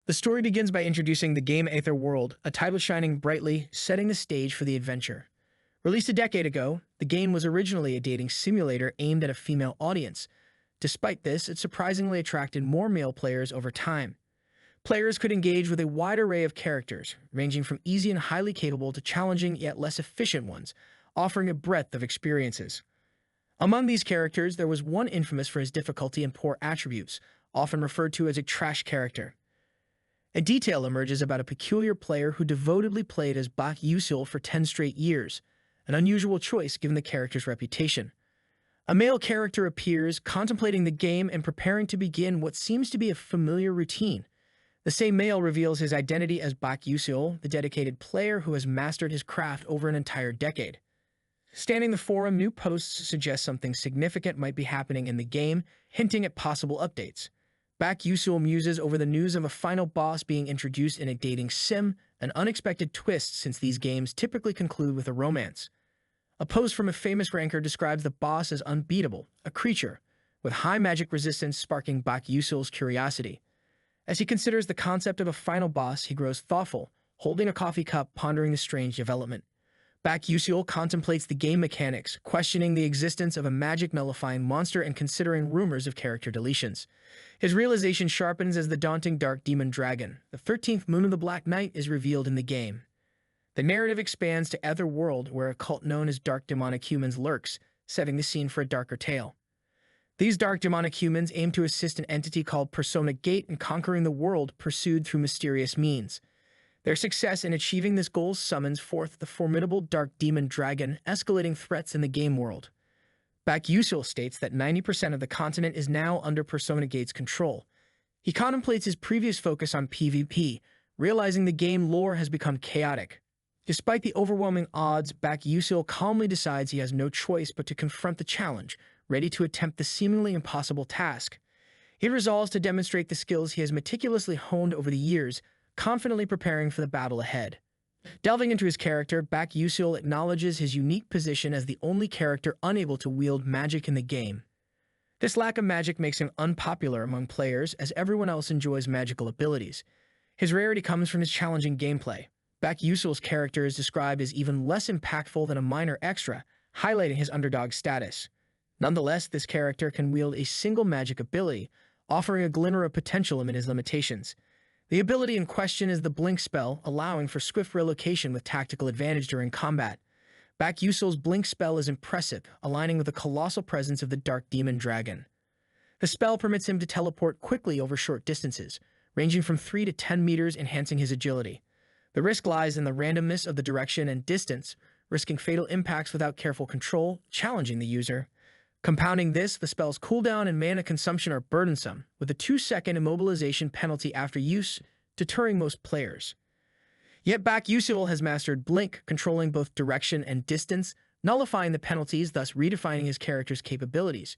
The story begins by introducing the game Aether World, a title shining brightly, setting the stage for the adventure. Released a decade ago, the game was originally a dating simulator aimed at a female audience. Despite this, it surprisingly attracted more male players over time. Players could engage with a wide array of characters, ranging from easy and highly capable to challenging yet less efficient ones, offering a breadth of experiences. Among these characters, there was one infamous for his difficulty and poor attributes, often referred to as a trash character. A detail emerges about a peculiar player who devotedly played as Bak Yusil for 10 straight years, an unusual choice given the character's reputation. A male character appears, contemplating the game and preparing to begin what seems to be a familiar routine. The same male reveals his identity as Bak Yusil, the dedicated player who has mastered his craft over an entire decade. Scanning the forum, new posts suggest something significant might be happening in the game, hinting at possible updates. Bak Yusil muses over the news of a final boss being introduced in a dating sim, an unexpected twist since these games typically conclude with a romance. A post from a famous ranker describes the boss as unbeatable, a creature with high magic resistance sparking Bak Yusil's curiosity. As he considers the concept of a final boss, he grows thoughtful, holding a coffee cup, pondering the strange development. Bak Yusil contemplates the game mechanics, questioning the existence of a magic-nullifying monster and considering rumors of character deletions. His realization sharpens as the daunting Dark Demon Dragon, the 13th moon of the Black Knight, is revealed in the game. The narrative expands to Ether World, where a cult known as Dark Demonic Humans lurks, setting the scene for a darker tale. These Dark Demonic Humans aim to assist an entity called Persona Gate in conquering the world pursued through mysterious means. Their success in achieving this goal summons forth the formidable Dark Demon Dragon, escalating threats in the game world. Bak Yusil states that 90% of the continent is now under Persona Gate's control. He contemplates his previous focus on PvP, realizing the game lore has become chaotic. Despite the overwhelming odds, Bak Yusil calmly decides he has no choice but to confront the challenge, ready to attempt the seemingly impossible task. He resolves to demonstrate the skills he has meticulously honed over the years, confidently preparing for the battle ahead. Delving into his character, Bak Yusil acknowledges his unique position as the only character unable to wield magic in the game. This lack of magic makes him unpopular among players, as everyone else enjoys magical abilities. His rarity comes from his challenging gameplay. Bak Yusil's character is described as even less impactful than a minor extra, highlighting his underdog status. Nonetheless, this character can wield a single magic ability, offering a glimmer of potential amid his limitations. The ability in question is the Blink spell, allowing for swift relocation with tactical advantage during combat. Bak Yusil's Blink spell is impressive, aligning with the colossal presence of the Dark Demon Dragon. The spell permits him to teleport quickly over short distances, ranging from 3 to 10 meters, enhancing his agility. The risk lies in the randomness of the direction and distance, risking fatal impacts without careful control, challenging the user. Compounding this, the spell's cooldown and mana consumption are burdensome, with a 2-second immobilization penalty after use, deterring most players. Yet Bak Yusil has mastered Blink, controlling both direction and distance, nullifying the penalties, thus redefining his character's capabilities.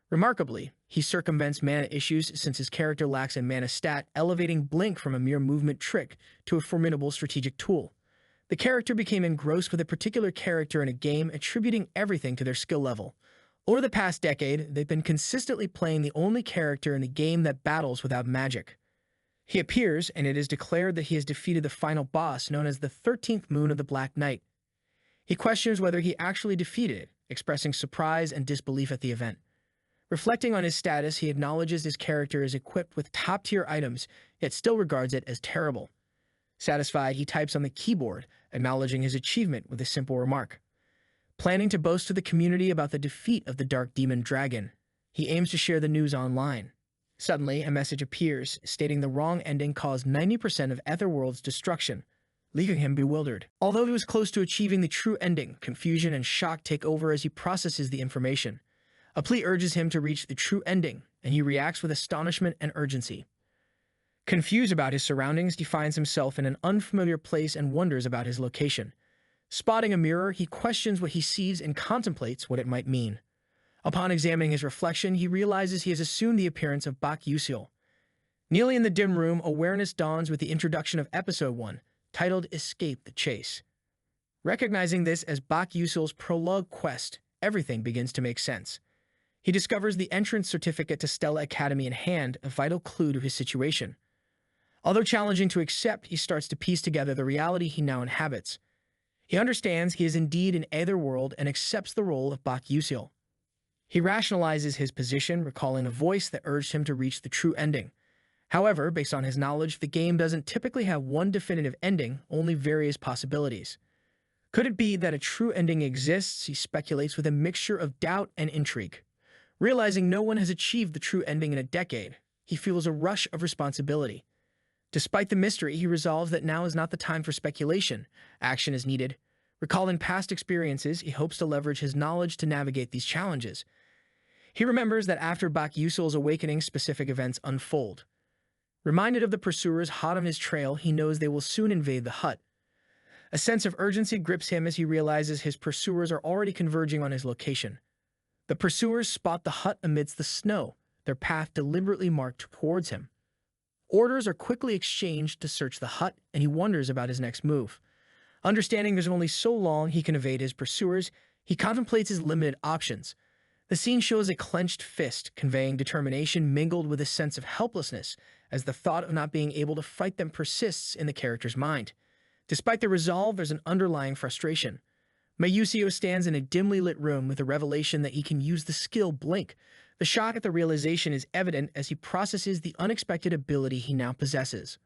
Remarkably, he circumvents mana issues since his character lacks a mana stat, elevating Blink from a mere movement trick to a formidable strategic tool. The character became engrossed with a particular character in a game, attributing everything to their skill level. Over the past decade, they've been consistently playing the only character in the game that battles without magic. He appears, and it is declared that he has defeated the final boss, known as the 13th Moon of the Black Knight. He questions whether he actually defeated it, expressing surprise and disbelief at the event. Reflecting on his status, he acknowledges his character is equipped with top-tier items, yet still regards it as terrible. Satisfied, he types on the keyboard, acknowledging his achievement with a simple remark. Planning to boast to the community about the defeat of the Dark Demon Dragon, he aims to share the news online. Suddenly, a message appears, stating the wrong ending caused 90% of Etherworld's destruction, leaving him bewildered. Although he was close to achieving the true ending, confusion and shock take over as he processes the information. A plea urges him to reach the true ending, and he reacts with astonishment and urgency. Confused about his surroundings, he finds himself in an unfamiliar place and wonders about his location. Spotting a mirror, he questions what he sees and contemplates what it might mean. Upon examining his reflection, he realizes he has assumed the appearance of Bak Yusil. Kneeling in the dim room, awareness dawns with the introduction of Episode 1, titled Escape the Chase. Recognizing this as Bak Yusil's prologue quest, everything begins to make sense. He discovers the entrance certificate to Stella Academy in hand, a vital clue to his situation. Although challenging to accept, he starts to piece together the reality he now inhabits. He understands he is indeed in either world and accepts the role of Bak Yusil. He rationalizes his position, recalling a voice that urged him to reach the true ending. However, based on his knowledge, the game doesn't typically have one definitive ending, only various possibilities. Could it be that a true ending exists, he speculates, with a mixture of doubt and intrigue. Realizing no one has achieved the true ending in a decade, he feels a rush of responsibility. Despite the mystery, he resolves that now is not the time for speculation. Action is needed. Recalling past experiences, he hopes to leverage his knowledge to navigate these challenges. He remembers that after Bak Yusil's awakening, specific events unfold. Reminded of the pursuers hot on his trail, he knows they will soon invade the hut. A sense of urgency grips him as he realizes his pursuers are already converging on his location. The pursuers spot the hut amidst the snow, their path deliberately marked towards him. Orders are quickly exchanged to search the hut, and he wonders about his next move. Understanding there's only so long he can evade his pursuers, he contemplates his limited options. The scene shows a clenched fist, conveying determination mingled with a sense of helplessness, as the thought of not being able to fight them persists in the character's mind. Despite the resolve, there's an underlying frustration. Mayusio stands in a dimly lit room with the revelation that he can use the skill Blink. The shock at the realization is evident as he processes the unexpected ability he now possesses.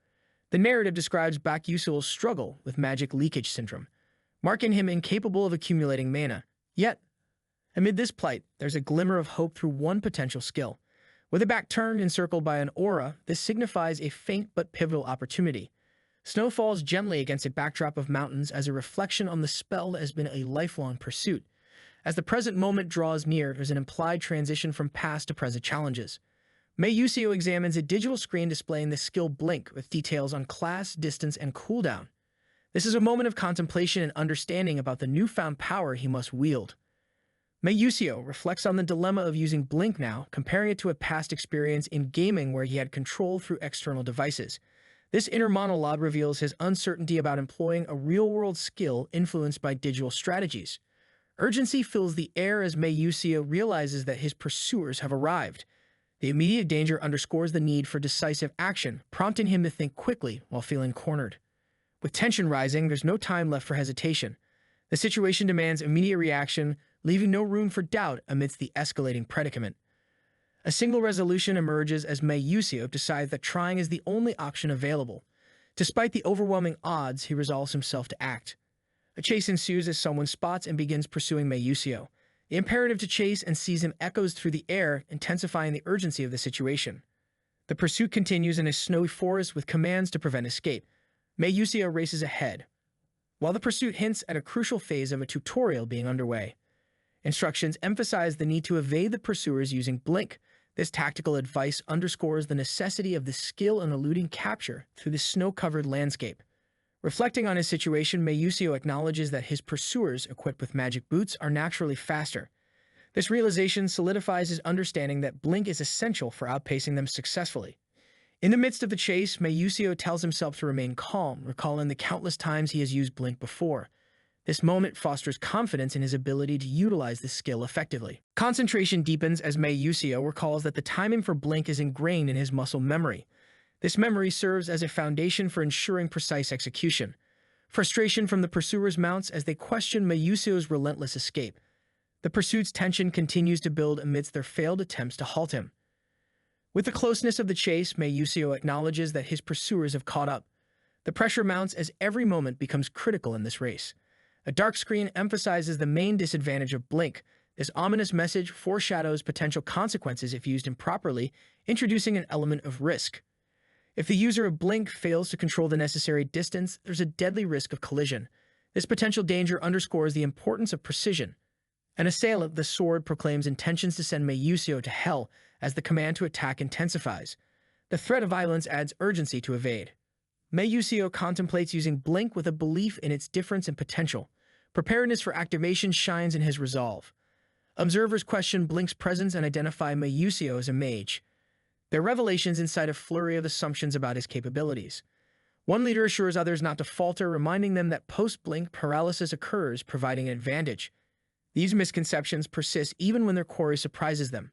The narrative describes Bak Yusil's struggle with magic leakage syndrome, marking him incapable of accumulating mana. Yet, amid this plight, there's a glimmer of hope through one potential skill. With a back turned encircled by an aura, this signifies a faint but pivotal opportunity. Snow falls gently against a backdrop of mountains as a reflection on the spell that has been a lifelong pursuit. As the present moment draws near, there's an implied transition from past to present challenges. Mayusio examines a digital screen displaying the skill Blink with details on class, distance, and cooldown. This is a moment of contemplation and understanding about the newfound power he must wield. Mayusio reflects on the dilemma of using Blink now, comparing it to a past experience in gaming where he had control through external devices. This inner monologue reveals his uncertainty about employing a real-world skill influenced by digital strategies. Urgency fills the air as Mayusio realizes that his pursuers have arrived. The immediate danger underscores the need for decisive action, prompting him to think quickly while feeling cornered. With tension rising, there's no time left for hesitation. The situation demands immediate reaction, leaving no room for doubt amidst the escalating predicament. A single resolution emerges as Mayusio decides that trying is the only option available. Despite the overwhelming odds, he resolves himself to act. A chase ensues as someone spots and begins pursuing Mayusio. The imperative to chase and seize him echoes through the air, intensifying the urgency of the situation. The pursuit continues in a snowy forest with commands to prevent escape. Mayusio races ahead, while the pursuit hints at a crucial phase of a tutorial being underway. Instructions emphasize the need to evade the pursuers using Blink. This tactical advice underscores the necessity of the skill in eluding capture through the snow-covered landscape. Reflecting on his situation, Mayusio acknowledges that his pursuers, equipped with magic boots, are naturally faster. This realization solidifies his understanding that Blink is essential for outpacing them successfully. In the midst of the chase, Mayusio tells himself to remain calm, recalling the countless times he has used Blink before. This moment fosters confidence in his ability to utilize this skill effectively. Concentration deepens as Mayusio recalls that the timing for Blink is ingrained in his muscle memory. This memory serves as a foundation for ensuring precise execution. Frustration from the pursuers mounts as they question Mayusio's relentless escape. The pursuit's tension continues to build amidst their failed attempts to halt him. With the closeness of the chase, Mayusio acknowledges that his pursuers have caught up. The pressure mounts as every moment becomes critical in this race. A dark screen emphasizes the main disadvantage of Blink. This ominous message foreshadows potential consequences if used improperly, introducing an element of risk. If the user of Blink fails to control the necessary distance, there's a deadly risk of collision. This potential danger underscores the importance of precision. An assailant with the sword proclaims intentions to send Mayusio to hell as the command to attack intensifies. The threat of violence adds urgency to evade. Mayusio contemplates using Blink with a belief in its difference and potential. Preparedness for activation shines in his resolve. Observers question Blink's presence and identify Mayusio as a mage. Their revelations incite a flurry of assumptions about his capabilities. One leader assures others not to falter, reminding them that post-Blink paralysis occurs, providing an advantage. These misconceptions persist even when their quarry surprises them.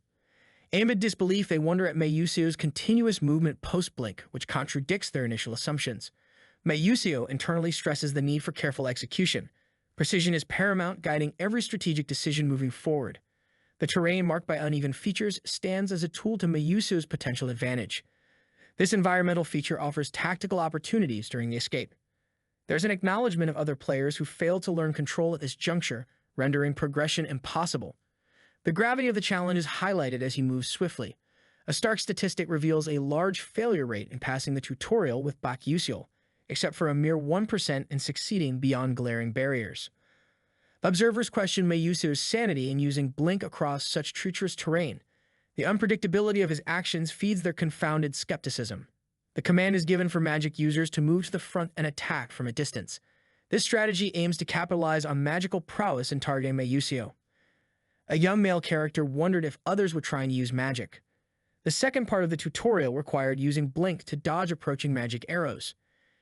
Amid disbelief, they wonder at Mayusio's continuous movement post-blink, which contradicts their initial assumptions. Mayusio internally stresses the need for careful execution. Precision is paramount, guiding every strategic decision moving forward. The terrain, marked by uneven features, stands as a tool to Mayusio's potential advantage. This environmental feature offers tactical opportunities during the escape. There's an acknowledgement of other players who failed to learn control at this juncture, rendering progression impossible. The gravity of the challenge is highlighted as he moves swiftly. A stark statistic reveals a large failure rate in passing the tutorial with Bakyusio, except for a mere 1% in succeeding beyond glaring barriers. Observers question Mayusio's sanity in using blink across such treacherous terrain. The unpredictability of his actions feeds their confounded skepticism. The command is given for magic users to move to the front and attack from a distance. This strategy aims to capitalize on magical prowess in targeting Mayusio. A young male character wondered if others would try and use magic. The second part of the tutorial required using blink to dodge approaching magic arrows.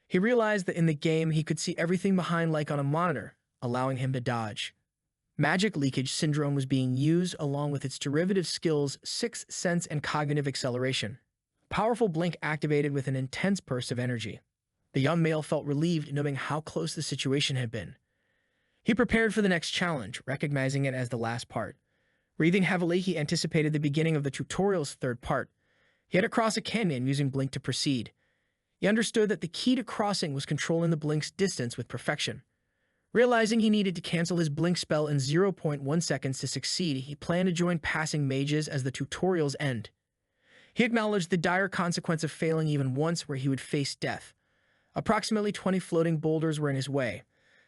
He realized that in the game he could see everything behind like on a monitor, allowing him to dodge. Magic leakage syndrome was being used along with its derivative skills, sixth sense and cognitive acceleration. Powerful blink activated with an intense burst of energy. The young male felt relieved knowing how close the situation had been. He prepared for the next challenge, recognizing it as the last part. Breathing heavily, he anticipated the beginning of the tutorial's third part. He had to cross a canyon using blink to proceed. He understood that the key to crossing was controlling the blink's distance with perfection. Realizing he needed to cancel his blink spell in 0.1 seconds to succeed, he planned to join passing mages as the tutorial's end. He acknowledged the dire consequence of failing even once, where he would face death. Approximately 20 floating boulders were in his way.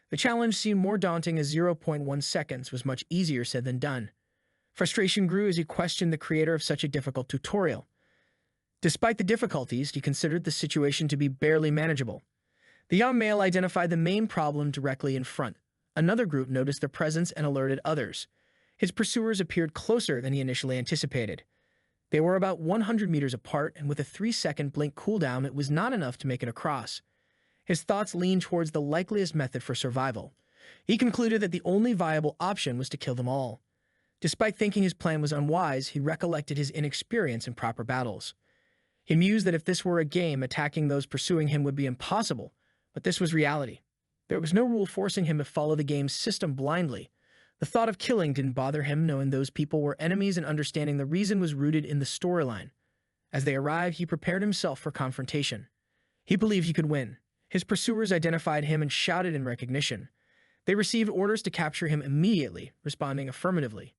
The challenge seemed more daunting as 0.1 seconds was much easier said than done. Frustration grew as he questioned the creator of such a difficult tutorial. Despite the difficulties, he considered the situation to be barely manageable. The young male identified the main problem directly in front. Another group noticed their presence and alerted others. His pursuers appeared closer than he initially anticipated. They were about 100 meters apart, and with a 3-second blink cooldown, it was not enough to make it across. His thoughts leaned towards the likeliest method for survival. He concluded that the only viable option was to kill them all. Despite thinking his plan was unwise, he recollected his inexperience in proper battles. He mused that if this were a game, attacking those pursuing him would be impossible, but this was reality. There was no rule forcing him to follow the game's system blindly. The thought of killing didn't bother him, knowing those people were enemies and understanding the reason was rooted in the storyline. As they arrived, he prepared himself for confrontation. He believed he could win. His pursuers identified him and shouted in recognition. They received orders to capture him immediately, responding affirmatively.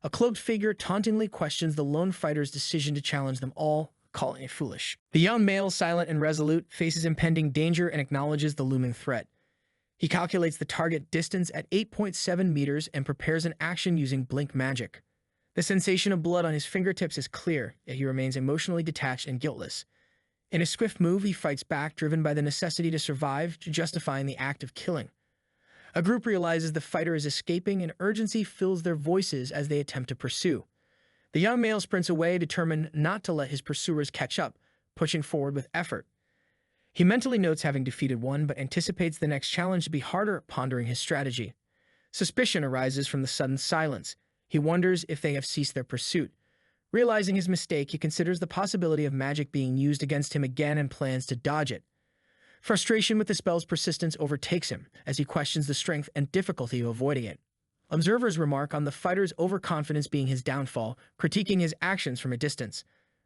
A cloaked figure tauntingly questions the lone fighter's decision to challenge them all, calling it foolish. The young male, silent and resolute, faces impending danger and acknowledges the looming threat. He calculates the target distance at 8.7 meters and prepares an action using blink magic. The sensation of blood on his fingertips is clear, yet he remains emotionally detached and guiltless. In a swift move, he fights back, driven by the necessity to survive, justifying the act of killing. A group realizes the fighter is escaping, and urgency fills their voices as they attempt to pursue. The young male sprints away, determined not to let his pursuers catch up, pushing forward with effort. He mentally notes having defeated one, but anticipates the next challenge to be harder, pondering his strategy. Suspicion arises from the sudden silence. He wonders if they have ceased their pursuit. Realizing his mistake, he considers the possibility of magic being used against him again and plans to dodge it. Frustration with the spell's persistence overtakes him, as he questions the strength and difficulty of avoiding it. Observers remark on the fighter's overconfidence being his downfall, critiquing his actions from a distance.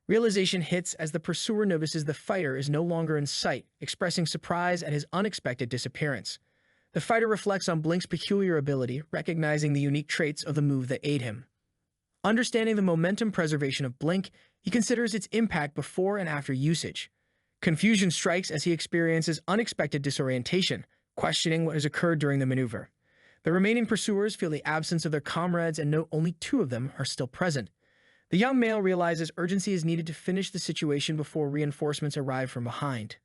Realization hits as the pursuer notices the fighter is no longer in sight, expressing surprise at his unexpected disappearance. The fighter reflects on Blink's peculiar ability, recognizing the unique traits of the move that aid him. Understanding the momentum preservation of Blink, he considers its impact before and after usage. Confusion strikes as he experiences unexpected disorientation, questioning what has occurred during the maneuver. The remaining pursuers feel the absence of their comrades and note only 2 of them are still present. The young male realizes urgency is needed to finish the situation before reinforcements arrive from behind.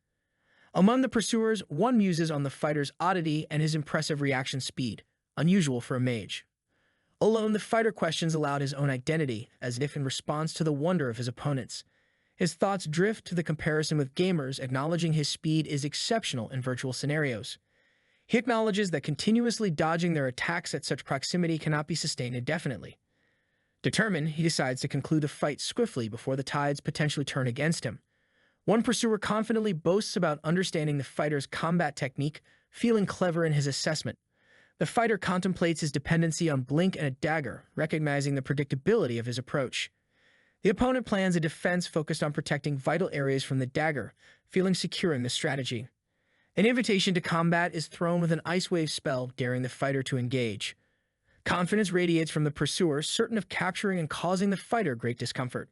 Among the pursuers, one muses on the fighter's oddity and his impressive reaction speed, unusual for a mage. Alone, the fighter questions aloud his own identity, as if in response to the wonder of his opponents. His thoughts drift to the comparison with gamers, acknowledging his speed is exceptional in virtual scenarios. He acknowledges that continuously dodging their attacks at such proximity cannot be sustained indefinitely. Determined, he decides to conclude the fight swiftly before the tides potentially turn against him. One pursuer confidently boasts about understanding the fighter's combat technique, feeling clever in his assessment. The fighter contemplates his dependency on blink and a dagger, recognizing the predictability of his approach. The opponent plans a defense focused on protecting vital areas from the dagger, feeling secure in the strategy. An invitation to combat is thrown with an ice wave spell, daring the fighter to engage. Confidence radiates from the pursuer, certain of capturing and causing the fighter great discomfort.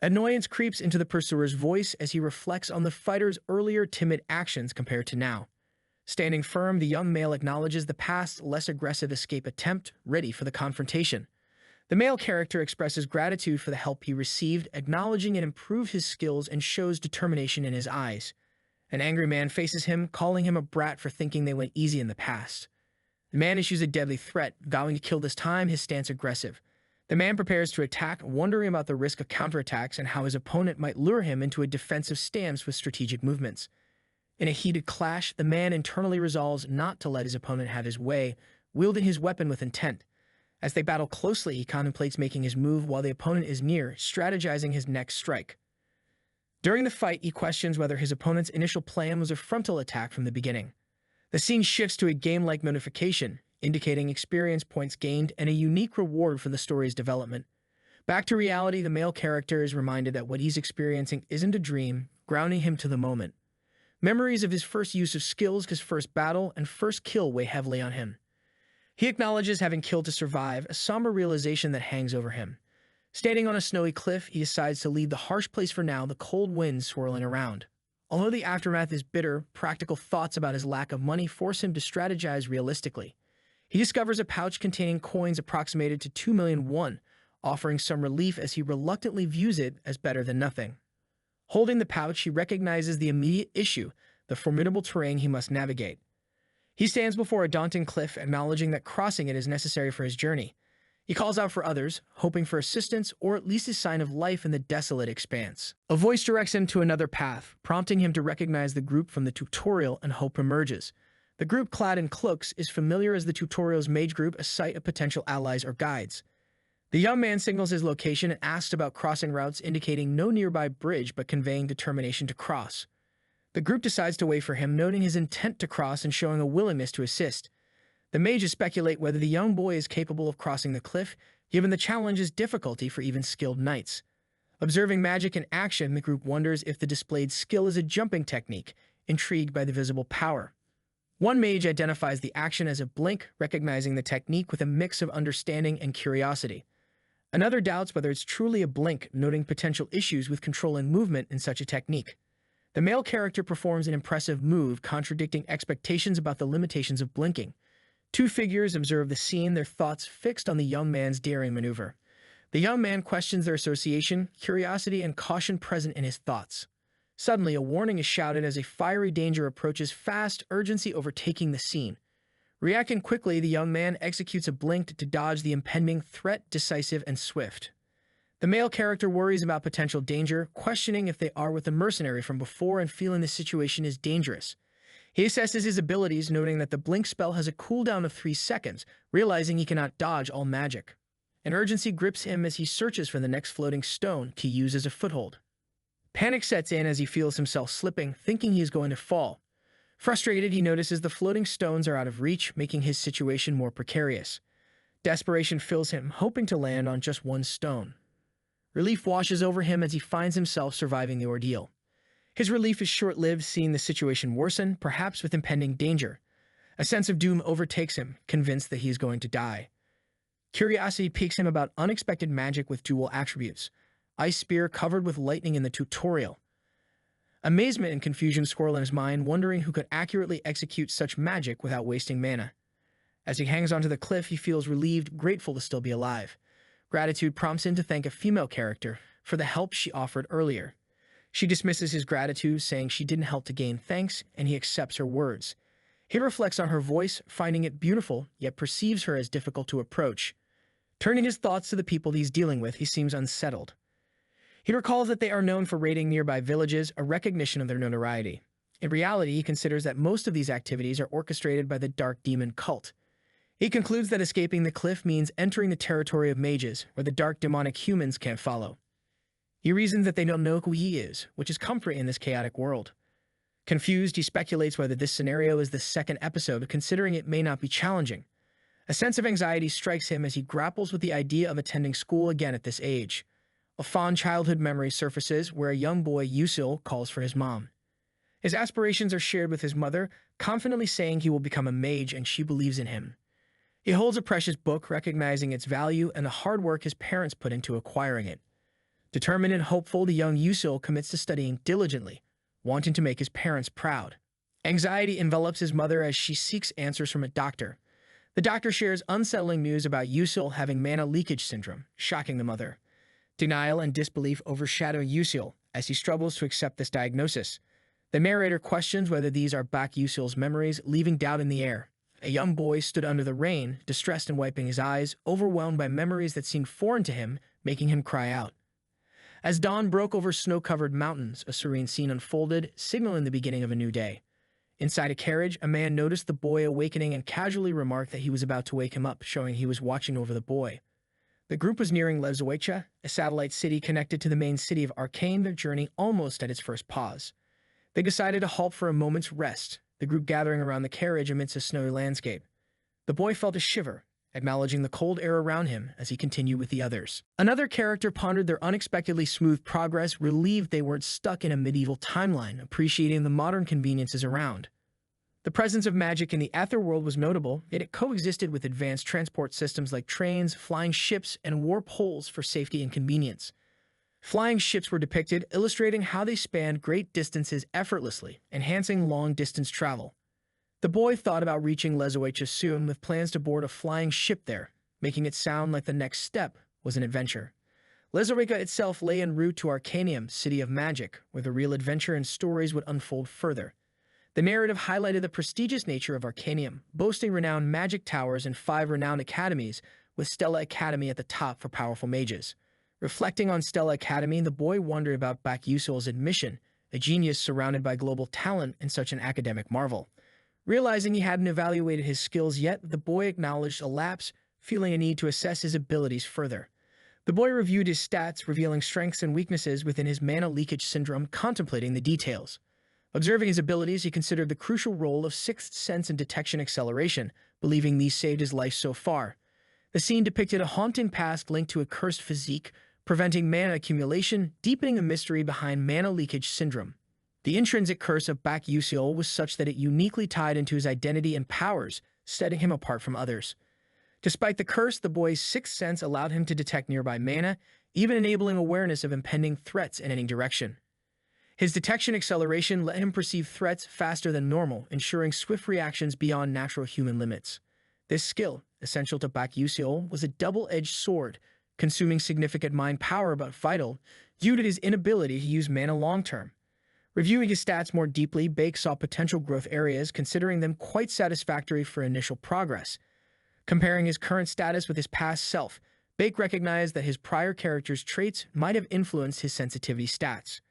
Annoyance creeps into the pursuer's voice as he reflects on the fighter's earlier timid actions compared to now. Standing firm, the young male acknowledges the past, less aggressive escape attempt, ready for the confrontation. The male character expresses gratitude for the help he received, acknowledging it improved his skills and shows determination in his eyes. An angry man faces him, calling him a brat for thinking they went easy in the past. The man issues a deadly threat, vowing to kill this time, his stance aggressive. The man prepares to attack, wondering about the risk of counterattacks and how his opponent might lure him into a defensive stance with strategic movements. In a heated clash, the man internally resolves not to let his opponent have his way, wielding his weapon with intent. As they battle closely, he contemplates making his move while the opponent is near, strategizing his next strike. During the fight, he questions whether his opponent's initial plan was a frontal attack from the beginning. The scene shifts to a game-like notification, indicating experience points gained and a unique reward for the story's development. Back to reality, the male character is reminded that what he's experiencing isn't a dream, grounding him to the moment. Memories of his first use of skills, his first battle, and first kill weigh heavily on him. He acknowledges having killed to survive, a somber realization that hangs over him. Standing on a snowy cliff, he decides to leave the harsh place for now, the cold winds swirling around. Although the aftermath is bitter, practical thoughts about his lack of money force him to strategize realistically. He discovers a pouch containing coins approximated to 2 million won, offering some relief as he reluctantly views it as better than nothing. Holding the pouch, he recognizes the immediate issue, the formidable terrain he must navigate. He stands before a daunting cliff, acknowledging that crossing it is necessary for his journey. He calls out for others, hoping for assistance or at least a sign of life in the desolate expanse. A voice directs him to another path, prompting him to recognize the group from the tutorial, and hope emerges. The group, clad in cloaks, is familiar as the tutorial's mage group, a site of potential allies or guides. The young man signals his location and asks about crossing routes, indicating no nearby bridge but conveying determination to cross. The group decides to wait for him, noting his intent to cross and showing a willingness to assist. The mages speculate whether the young boy is capable of crossing the cliff, given the challenge's difficulty for even skilled knights. Observing magic in action, the group wonders if the displayed skill is a jumping technique, intrigued by the visible power. One mage identifies the action as a blink, recognizing the technique with a mix of understanding and curiosity. Another doubts whether it's truly a blink, noting potential issues with controlling movement in such a technique. The male character performs an impressive move, contradicting expectations about the limitations of blinking. Two figures observe the scene, their thoughts fixed on the young man's daring maneuver. The young man questions their association, curiosity and caution present in his thoughts. Suddenly, a warning is shouted as a fiery danger approaches fast, urgency overtaking the scene. Reacting quickly, the young man executes a blink to dodge the impending threat, decisive and swift. The male character worries about potential danger, questioning if they are with the mercenary from before and feeling the situation is dangerous. He assesses his abilities, noting that the blink spell has a cooldown of 3 seconds, realizing he cannot dodge all magic. An urgency grips him as he searches for the next floating stone to use as a foothold. Panic sets in as he feels himself slipping, thinking he is going to fall. Frustrated, he notices the floating stones are out of reach, making his situation more precarious. Desperation fills him, hoping to land on just one stone. Relief washes over him as he finds himself surviving the ordeal. His relief is short-lived, seeing the situation worsen, perhaps with impending danger. A sense of doom overtakes him, convinced that he is going to die. Curiosity piques him about unexpected magic with dual attributes. Ice spear covered with lightning in the tutorial. Amazement and confusion swirl in his mind, wondering who could accurately execute such magic without wasting mana. As he hangs onto the cliff, he feels relieved, grateful to still be alive. Gratitude prompts him to thank a female character for the help she offered earlier. She dismisses his gratitude, saying she didn't help to gain thanks, and he accepts her words. He reflects on her voice, finding it beautiful, yet perceives her as difficult to approach. Turning his thoughts to the people he's dealing with, he seems unsettled. He recalls that they are known for raiding nearby villages, a recognition of their notoriety. In reality, he considers that most of these activities are orchestrated by the Dark Demon cult. He concludes that escaping the cliff means entering the territory of mages, where the dark demonic humans can't follow. He reasons that they don't know who he is, which is comfort in this chaotic world. Confused, he speculates whether this scenario is the second episode, considering it may not be challenging. A sense of anxiety strikes him as he grapples with the idea of attending school again at this age. A fond childhood memory surfaces where a young boy, Yusil, calls for his mom. His aspirations are shared with his mother, confidently saying he will become a mage and she believes in him. He holds a precious book, recognizing its value and the hard work his parents put into acquiring it. Determined and hopeful, the young Yusil commits to studying diligently, wanting to make his parents proud. Anxiety envelops his mother as she seeks answers from a doctor. The doctor shares unsettling news about Yusil having mana leakage syndrome, shocking the mother. Denial and disbelief overshadow Yusil as he struggles to accept this diagnosis. The narrator questions whether these are back Yusil's memories, leaving doubt in the air. A young boy stood under the rain, distressed and wiping his eyes, overwhelmed by memories that seemed foreign to him, making him cry out. As dawn broke over snow-covered mountains, a serene scene unfolded, signaling the beginning of a new day. Inside a carriage, a man noticed the boy awakening and casually remarked that he was about to wake him up, showing he was watching over the boy. The group was nearing Lezoecha, a satellite city connected to the main city of Arcane, their journey almost at its first pause. They decided to halt for a moment's rest, the group gathering around the carriage amidst a snowy landscape. The boy felt a shiver, acknowledging the cold air around him as he continued with the others. Another character pondered their unexpectedly smooth progress, relieved they weren't stuck in a medieval timeline, appreciating the modern conveniences around. The presence of magic in the Etherworld was notable, yet it coexisted with advanced transport systems like trains, flying ships, and warp holes for safety and convenience. Flying ships were depicted, illustrating how they spanned great distances effortlessly, enhancing long-distance travel. The boy thought about reaching Lezoecha soon, with plans to board a flying ship there, making it sound like the next step was an adventure. Lezoecha itself lay en route to Arcanium, city of magic, where the real adventure and stories would unfold further. The narrative highlighted the prestigious nature of Arcanium, boasting renowned magic towers and 5 renowned academies, with Stella Academy at the top for powerful mages. Reflecting on Stella Academy, the boy wondered about Baek Yusol's admission, a genius surrounded by global talent and such an academic marvel. Realizing he hadn't evaluated his skills yet, the boy acknowledged a lapse, feeling a need to assess his abilities further. The boy reviewed his stats, revealing strengths and weaknesses within his mana leakage syndrome, contemplating the details. Observing his abilities, he considered the crucial role of sixth sense and detection acceleration, believing these saved his life so far. The scene depicted a haunting past linked to a cursed physique, preventing mana accumulation, deepening the mystery behind mana leakage syndrome. The intrinsic curse of Baek Yusil was such that it uniquely tied into his identity and powers, setting him apart from others. Despite the curse, the boy's sixth sense allowed him to detect nearby mana, even enabling awareness of impending threats in any direction. His detection acceleration let him perceive threats faster than normal, ensuring swift reactions beyond natural human limits. This skill, essential to Baek Yusil, was a double-edged sword, consuming significant mind power but vital, due to his inability to use mana long-term. Reviewing his stats more deeply, Baek saw potential growth areas, considering them quite satisfactory for initial progress. Comparing his current status with his past self, Baek recognized that his prior character's traits might have influenced his sensitivity stats.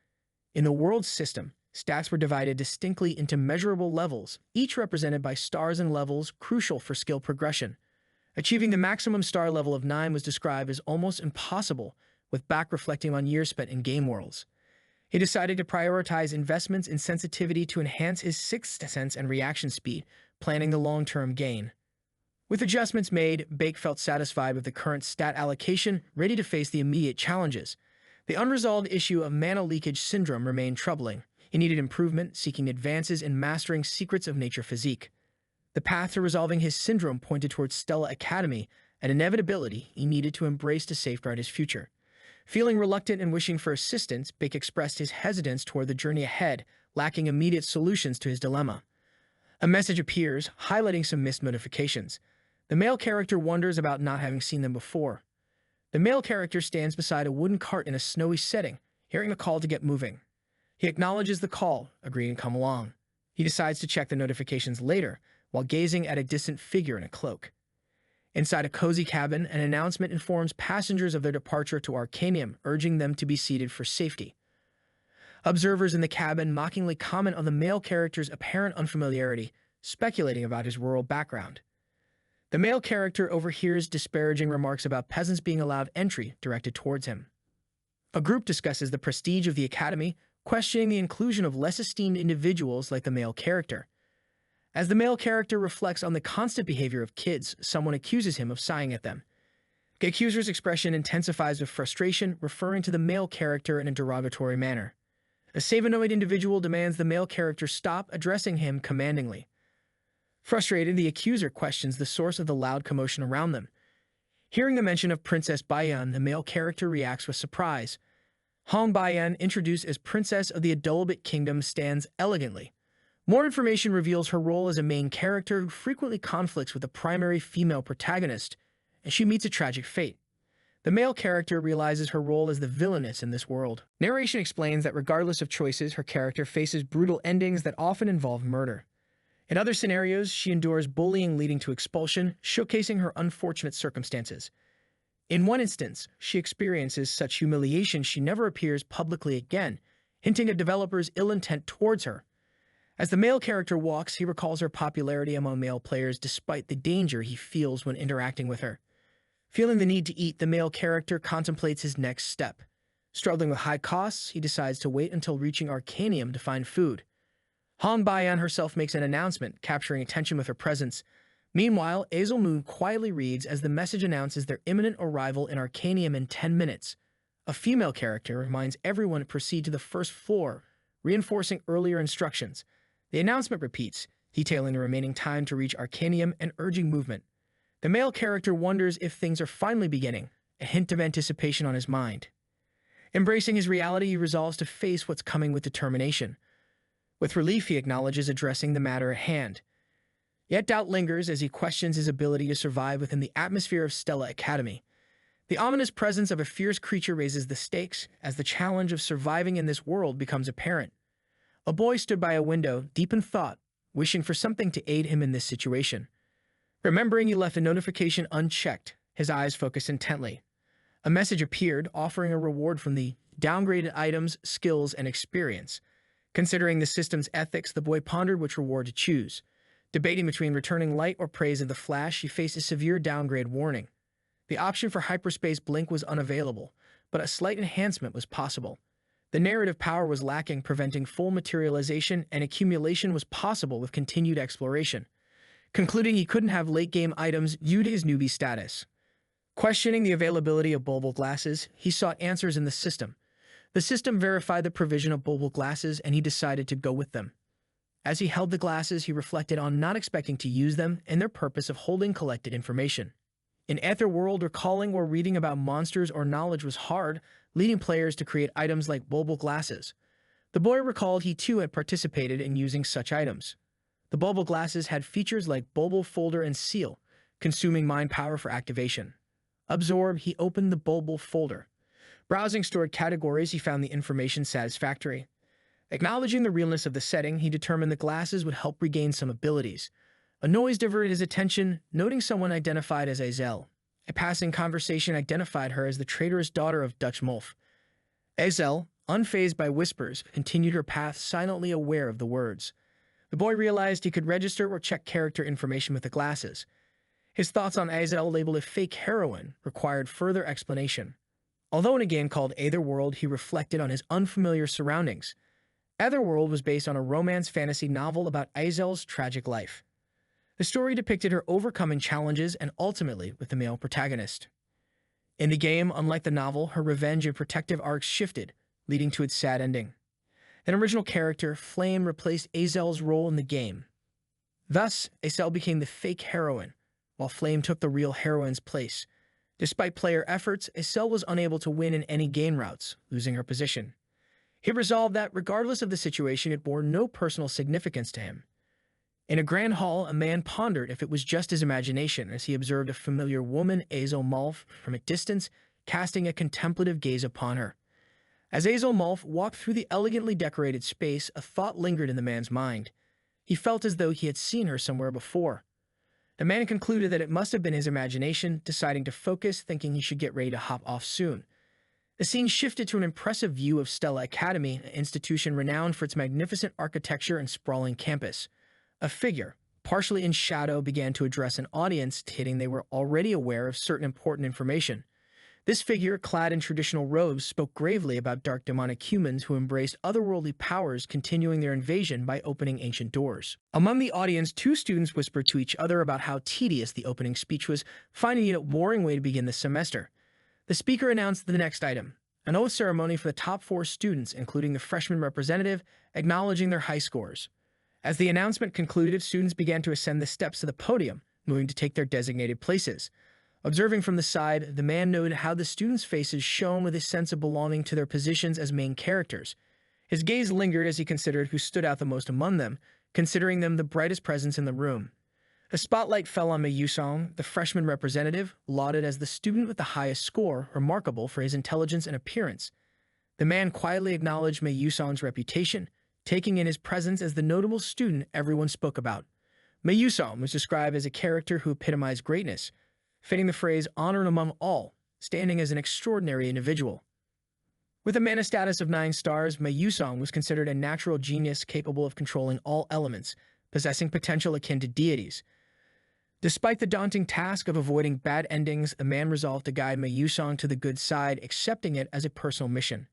In the world system, stats were divided distinctly into measurable levels, each represented by stars and levels crucial for skill progression. Achieving the maximum star level of 9 was described as almost impossible, with Baek reflecting on years spent in game worlds. He decided to prioritize investments in sensitivity to enhance his sixth sense and reaction speed, planning the long-term gain. With adjustments made, Baek felt satisfied with the current stat allocation, ready to face the immediate challenges. The unresolved issue of mana leakage syndrome remained troubling. He needed improvement, seeking advances in mastering secrets of nature physique. The path to resolving his syndrome pointed towards Stella Academy, an inevitability he needed to embrace to safeguard his future. Feeling reluctant and wishing for assistance, Baek expressed his hesitance toward the journey ahead, lacking immediate solutions to his dilemma. A message appears, highlighting some missed notifications. The male character wonders about not having seen them before. The male character stands beside a wooden cart in a snowy setting, hearing the call to get moving. He acknowledges the call, agreeing to come along. He decides to check the notifications later, while gazing at a distant figure in a cloak. Inside a cozy cabin, an announcement informs passengers of their departure to Arcanium, urging them to be seated for safety. Observers in the cabin mockingly comment on the male character's apparent unfamiliarity, speculating about his rural background. The male character overhears disparaging remarks about peasants being allowed entry directed towards him. A group discusses the prestige of the academy, questioning the inclusion of less esteemed individuals like the male character. As the male character reflects on the constant behavior of kids, someone accuses him of sighing at them. The accuser's expression intensifies with frustration, referring to the male character in a derogatory manner. A Savanoid individual demands the male character stop, addressing him commandingly. Frustrated, the accuser questions the source of the loud commotion around them. Hearing the mention of Princess Bayan, the male character reacts with surprise. Hong Bayan, introduced as Princess of the Adulbit Kingdom, stands elegantly. More information reveals her role as a main character who frequently conflicts with the primary female protagonist, and she meets a tragic fate. The male character realizes her role as the villainess in this world. Narration explains that regardless of choices, her character faces brutal endings that often involve murder. In other scenarios, she endures bullying leading to expulsion, showcasing her unfortunate circumstances. In one instance, she experiences such humiliation she never appears publicly again, hinting at developers' ill intent towards her. As the male character walks, he recalls her popularity among male players despite the danger he feels when interacting with her. Feeling the need to eat, the male character contemplates his next step. Struggling with high costs, he decides to wait until reaching Arcanium to find food. Han Bayan herself makes an announcement, capturing attention with her presence. Meanwhile, Azel Moon quietly reads as the message announces their imminent arrival in Arcanium in 10 minutes. A female character reminds everyone to proceed to the first floor, reinforcing earlier instructions. The announcement repeats, detailing the remaining time to reach Arcanium and urging movement. The male character wonders if things are finally beginning, a hint of anticipation on his mind. Embracing his reality, he resolves to face what's coming with determination. With relief, he acknowledges addressing the matter at hand. Yet doubt lingers as he questions his ability to survive within the atmosphere of Stella Academy. The ominous presence of a fierce creature raises the stakes as the challenge of surviving in this world becomes apparent. A boy stood by a window, deep in thought, wishing for something to aid him in this situation. Remembering he left a notification unchecked, his eyes focused intently. A message appeared, offering a reward from the downgraded items, skills, and experience. Considering the system's ethics, the boy pondered which reward to choose. Debating between returning light or praise of the Flash, he faced a severe downgrade warning. The option for hyperspace blink was unavailable, but a slight enhancement was possible. The narrative power was lacking, preventing full materialization, and accumulation was possible with continued exploration. Concluding he couldn't have late-game items due to his newbie status. Questioning the availability of bulbul glasses, he sought answers in the system. The system verified the provision of bulbul glasses, and he decided to go with them. As he held the glasses, he reflected on not expecting to use them and their purpose of holding collected information. In Aetherworld, recalling or reading about monsters or knowledge was hard, leading players to create items like bulbul glasses. The boy recalled he too had participated in using such items. The bulbul glasses had features like bulbul folder and seal, consuming mind power for activation. Absorbed, he opened the bulbul folder. Browsing stored categories, he found the information satisfactory. Acknowledging the realness of the setting, he determined the glasses would help regain some abilities. A noise diverted his attention, noting someone identified as Azel. A passing conversation identified her as the traitorous daughter of Dutch Mulf. Azel, unfazed by whispers, continued her path, silently aware of the words. The boy realized he could register or check character information with the glasses. His thoughts on Azel, labeled a fake heroine, required further explanation. Although in a game called Aetherworld, he reflected on his unfamiliar surroundings. Aetherworld was based on a romance fantasy novel about Azel's tragic life. The story depicted her overcoming challenges and ultimately with the male protagonist. In the game, unlike the novel, her revenge and protective arcs shifted, leading to its sad ending. An original character, Flame, replaced Azel's role in the game. Thus, Azel became the fake heroine, while Flame took the real heroine's place. Despite player efforts, Azel was unable to win in any game routes, losing her position. He resolved that, regardless of the situation, it bore no personal significance to him. In a grand hall, a man pondered if it was just his imagination as he observed a familiar woman, Azel Malf, from a distance, casting a contemplative gaze upon her. As Azel Malf walked through the elegantly decorated space, a thought lingered in the man's mind. He felt as though he had seen her somewhere before. The man concluded that it must have been his imagination, deciding to focus, thinking he should get ready to hop off soon. The scene shifted to an impressive view of Stella Academy, an institution renowned for its magnificent architecture and sprawling campus. A figure, partially in shadow, began to address an audience, stating they were already aware of certain important information. This figure, clad in traditional robes, spoke gravely about dark demonic humans who embraced otherworldly powers, continuing their invasion by opening ancient doors. Among the audience, two students whispered to each other about how tedious the opening speech was, finding it a boring way to begin the semester. The speaker announced the next item, an oath ceremony for the top 4 students, including the freshman representative, acknowledging their high scores. As the announcement concluded, students began to ascend the steps to the podium, moving to take their designated places. Observing from the side, the man noted how the students' faces shone with a sense of belonging to their positions as main characters. His gaze lingered as he considered who stood out the most among them, considering them the brightest presence in the room. A spotlight fell on Mei Yusong, the freshman representative, lauded as the student with the highest score, remarkable for his intelligence and appearance. The man quietly acknowledged Mei Yusong's reputation, taking in his presence as the notable student everyone spoke about. Mei Yusong was described as a character who epitomized greatness, fitting the phrase honored among all, standing as an extraordinary individual. With a mana status of 9 stars, Mei Yusong was considered a natural genius capable of controlling all elements, possessing potential akin to deities. Despite the daunting task of avoiding bad endings, the man resolved to guide Mei Yusong to the good side, accepting it as a personal mission.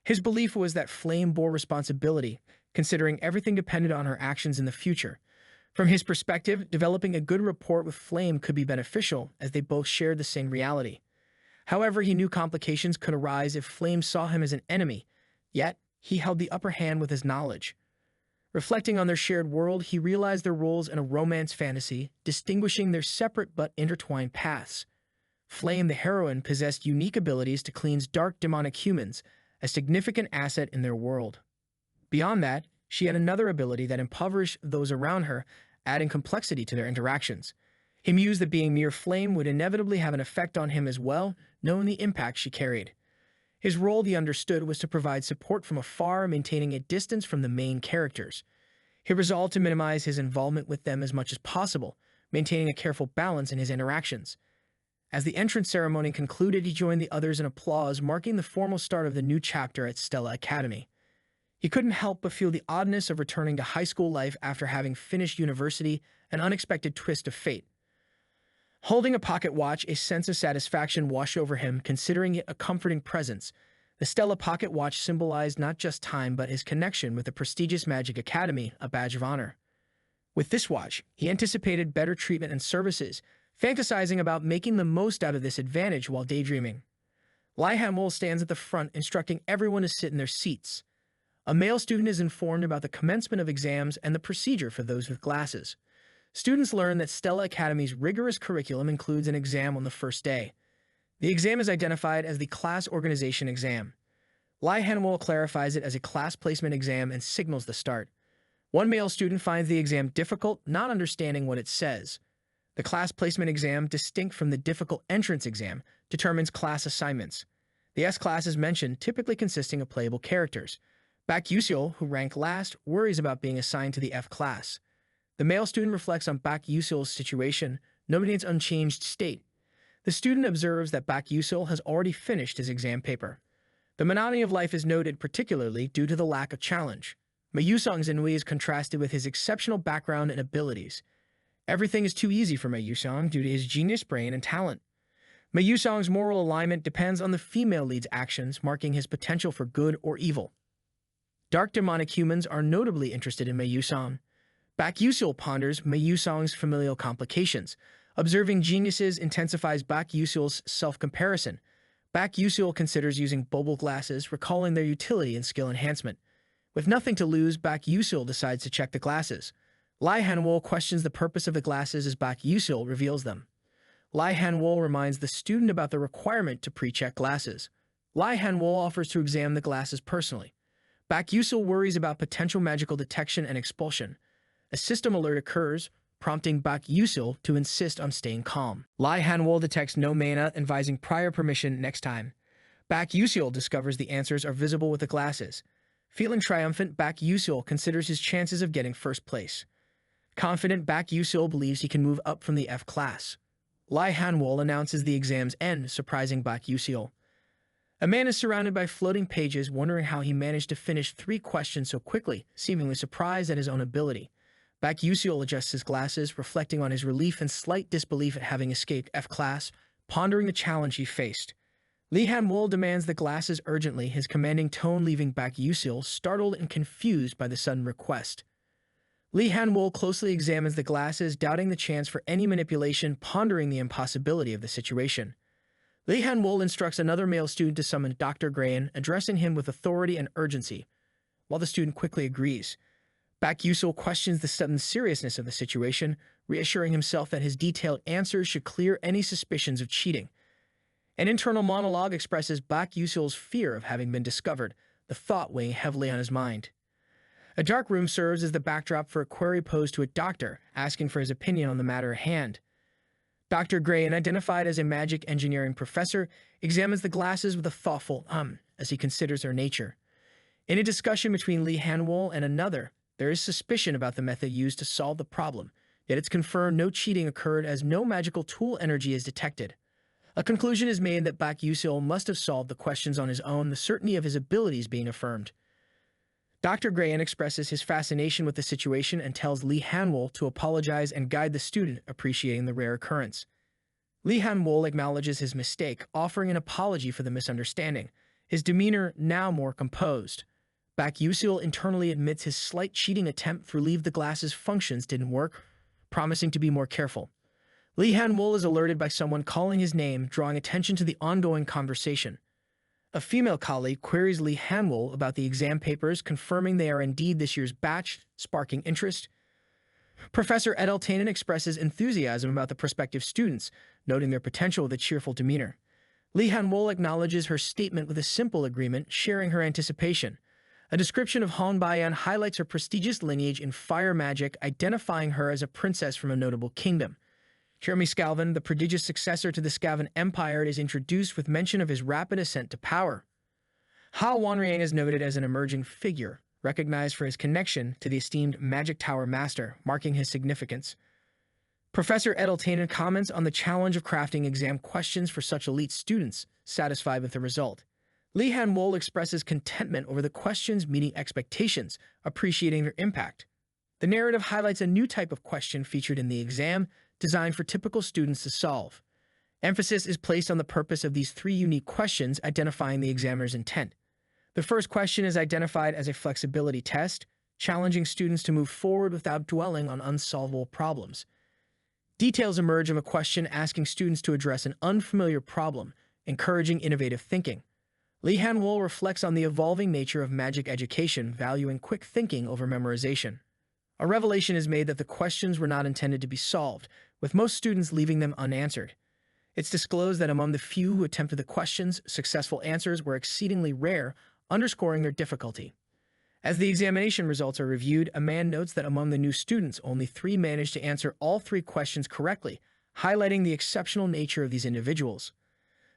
His belief was that Flame bore responsibility, considering everything depended on her actions in the future. From his perspective, developing a good rapport with Flame could be beneficial, as they both shared the same reality. However, he knew complications could arise if Flame saw him as an enemy, yet he held the upper hand with his knowledge. Reflecting on their shared world, he realized their roles in a romance fantasy, distinguishing their separate but intertwined paths. Flame, the heroine, possessed unique abilities to cleanse dark demonic humans, a significant asset in their world. Beyond that, she had another ability that impoverished those around her, adding complexity to their interactions. He mused that being mere Flame would inevitably have an effect on him as well, knowing the impact she carried. His role, he understood, was to provide support from afar, maintaining a distance from the main characters. He resolved to minimize his involvement with them as much as possible, maintaining a careful balance in his interactions. As the entrance ceremony concluded, he joined the others in applause, marking the formal start of the new chapter at Stella Academy. He couldn't help but feel the oddness of returning to high school life after having finished university, an unexpected twist of fate. Holding a pocket watch, a sense of satisfaction washed over him, considering it a comforting presence. The Stella pocket watch symbolized not just time, but his connection with the prestigious Magic Academy, a badge of honor. With this watch, he anticipated better treatment and services, fantasizing about making the most out of this advantage while daydreaming. Lai Hanwol stands at the front, instructing everyone to sit in their seats. A male student is informed about the commencement of exams and the procedure for those with glasses. Students learn that Stella Academy's rigorous curriculum includes an exam on the first day. The exam is identified as the Class Organization Exam. Lai Hanwol clarifies it as a class placement exam and signals the start. One male student finds the exam difficult, not understanding what it says. The class placement exam, distinct from the difficult entrance exam, determines class assignments. The S-class is mentioned, typically consisting of playable characters. Bak Yuseol, who ranked last, worries about being assigned to the F-class. The male student reflects on Bak Yuseol's situation, noting its unchanged state. The student observes that Bak Yuseol has already finished his exam paper. The monotony of life is noted particularly due to the lack of challenge. Mei Yusong's ennui is contrasted with his exceptional background and abilities. Everything is too easy for Mei Yusong due to his genius brain and talent. Mei Yusong's moral alignment depends on the female lead's actions, marking his potential for good or evil. Dark demonic humans are notably interested in Mei Yusong. Bak Yuseol ponders Mei Yusong's familial complications. Observing geniuses intensifies Bak Yuseol's self-comparison. Bak Yuseol considers using bubble glasses, recalling their utility and skill enhancement. With nothing to lose, Bak Yuseol decides to check the glasses. Lai Hanwol questions the purpose of the glasses as Bak Yuseol reveals them. Lai Hanwol reminds the student about the requirement to pre-check glasses. Lai Hanwol offers to examine the glasses personally. Bak Yuseol worries about potential magical detection and expulsion. A system alert occurs, prompting Bak Yuseol to insist on staying calm. Lai Hanwol detects no mana, advising prior permission next time. Bak Yuseol discovers the answers are visible with the glasses. Feeling triumphant, Bak Yuseol considers his chances of getting first place. Confident, Bak Yuseol believes he can move up from the F-class. Lai Hanwol announces the exam's end, surprising Bak Yuseol. A man is surrounded by floating pages, wondering how he managed to finish 3 questions so quickly, seemingly surprised at his own ability. Baek Yuseol adjusts his glasses, reflecting on his relief and slight disbelief at having escaped F-class, pondering the challenge he faced. Lee Han-wol demands the glasses urgently, his commanding tone leaving Baek Yuseol startled and confused by the sudden request. Lee Han-wol closely examines the glasses, doubting the chance for any manipulation, pondering the impossibility of the situation. Lee Han-wol instructs another male student to summon Dr. Grayan, addressing him with authority and urgency. While the student quickly agrees, Baek Yuseol questions the sudden seriousness of the situation, reassuring himself that his detailed answers should clear any suspicions of cheating. An internal monologue expresses Baek Yuseol's fear of having been discovered, the thought weighing heavily on his mind. A dark room serves as the backdrop for a query posed to a doctor, asking for his opinion on the matter at hand. Dr. Grayan, identified as a magic engineering professor, examines the glasses with a thoughtful as he considers their nature. In a discussion between Lee Han-wol and another, there is suspicion about the method used to solve the problem, yet it's confirmed no cheating occurred as no magical tool energy is detected. A conclusion is made that Baek Yuseol must have solved the questions on his own, the certainty of his abilities being affirmed. Dr. Grayan expresses his fascination with the situation and tells Lee Han-wol to apologize and guide the student, appreciating the rare occurrence. Lee Han-wol acknowledges his mistake, offering an apology for the misunderstanding, his demeanor now more composed. Baek Yuseol internally admits his slight cheating attempt to relieve the glasses' functions didn't work, promising to be more careful. Lee Han-wol is alerted by someone calling his name, drawing attention to the ongoing conversation. A female colleague queries Lee Han-wol about the exam papers, confirming they are indeed this year's batch, sparking interest. Professor Edeltanen expresses enthusiasm about the prospective students, noting their potential with a cheerful demeanor. Lee Han-wol acknowledges her statement with a simple agreement, sharing her anticipation. A description of Han Bayan highlights her prestigious lineage in fire magic, identifying her as a princess from a notable kingdom. Jeremy Scalvin, the prodigious successor to the Scalvin Empire, is introduced with mention of his rapid ascent to power. Ha Wanriang is noted as an emerging figure, recognized for his connection to the esteemed Magic Tower Master, marking his significance. Professor Edeltanen comments on the challenge of crafting exam questions for such elite students, satisfied with the result. Lee Han-wol expresses contentment over the questions meeting expectations, appreciating their impact. The narrative highlights a new type of question featured in the exam, designed for typical students to solve. Emphasis is placed on the purpose of these three unique questions, identifying the examiner's intent. The first question is identified as a flexibility test, challenging students to move forward without dwelling on unsolvable problems. Details emerge of a question asking students to address an unfamiliar problem, encouraging innovative thinking. Lee Han-wol reflects on the evolving nature of magic education, valuing quick thinking over memorization. A revelation is made that the questions were not intended to be solved, with most students leaving them unanswered. It's disclosed that among the few who attempted the questions, successful answers were exceedingly rare, underscoring their difficulty. As the examination results are reviewed, a man notes that among the new students, only 3 managed to answer all 3 questions correctly, highlighting the exceptional nature of these individuals.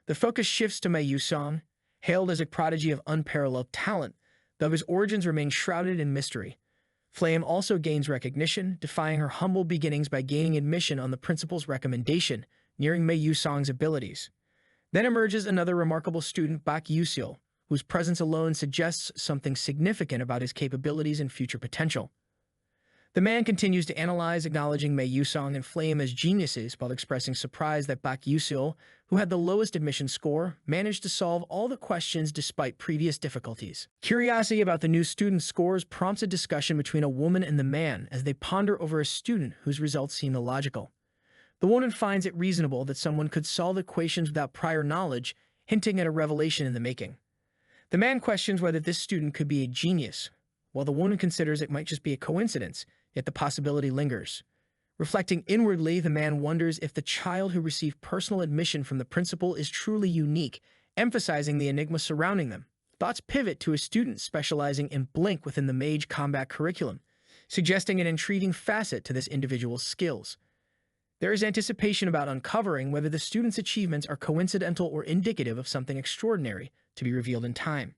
The focus shifts to Mei Yusong, hailed as a prodigy of unparalleled talent, though his origins remain shrouded in mystery. Flame also gains recognition, defying her humble beginnings by gaining admission on the principal's recommendation, nearing Mei Yusong's abilities. Then emerges another remarkable student, Baek Yuseol, whose presence alone suggests something significant about his capabilities and future potential. The man continues to analyze, acknowledging Mei Yusong and Flame as geniuses while expressing surprise that Baek Yuseol, who had the lowest admission score, managed to solve all the questions despite previous difficulties. Curiosity about the new student's scores prompts a discussion between a woman and the man as they ponder over a student whose results seem illogical. The woman finds it reasonable that someone could solve equations without prior knowledge, hinting at a revelation in the making. The man questions whether this student could be a genius, while the woman considers it might just be a coincidence, yet the possibility lingers. Reflecting inwardly, the man wonders if the child who received personal admission from the principal is truly unique, emphasizing the enigma surrounding them. Thoughts pivot to a student specializing in blink within the Mage combat curriculum, suggesting an intriguing facet to this individual's skills. There is anticipation about uncovering whether the student's achievements are coincidental or indicative of something extraordinary to be revealed in time.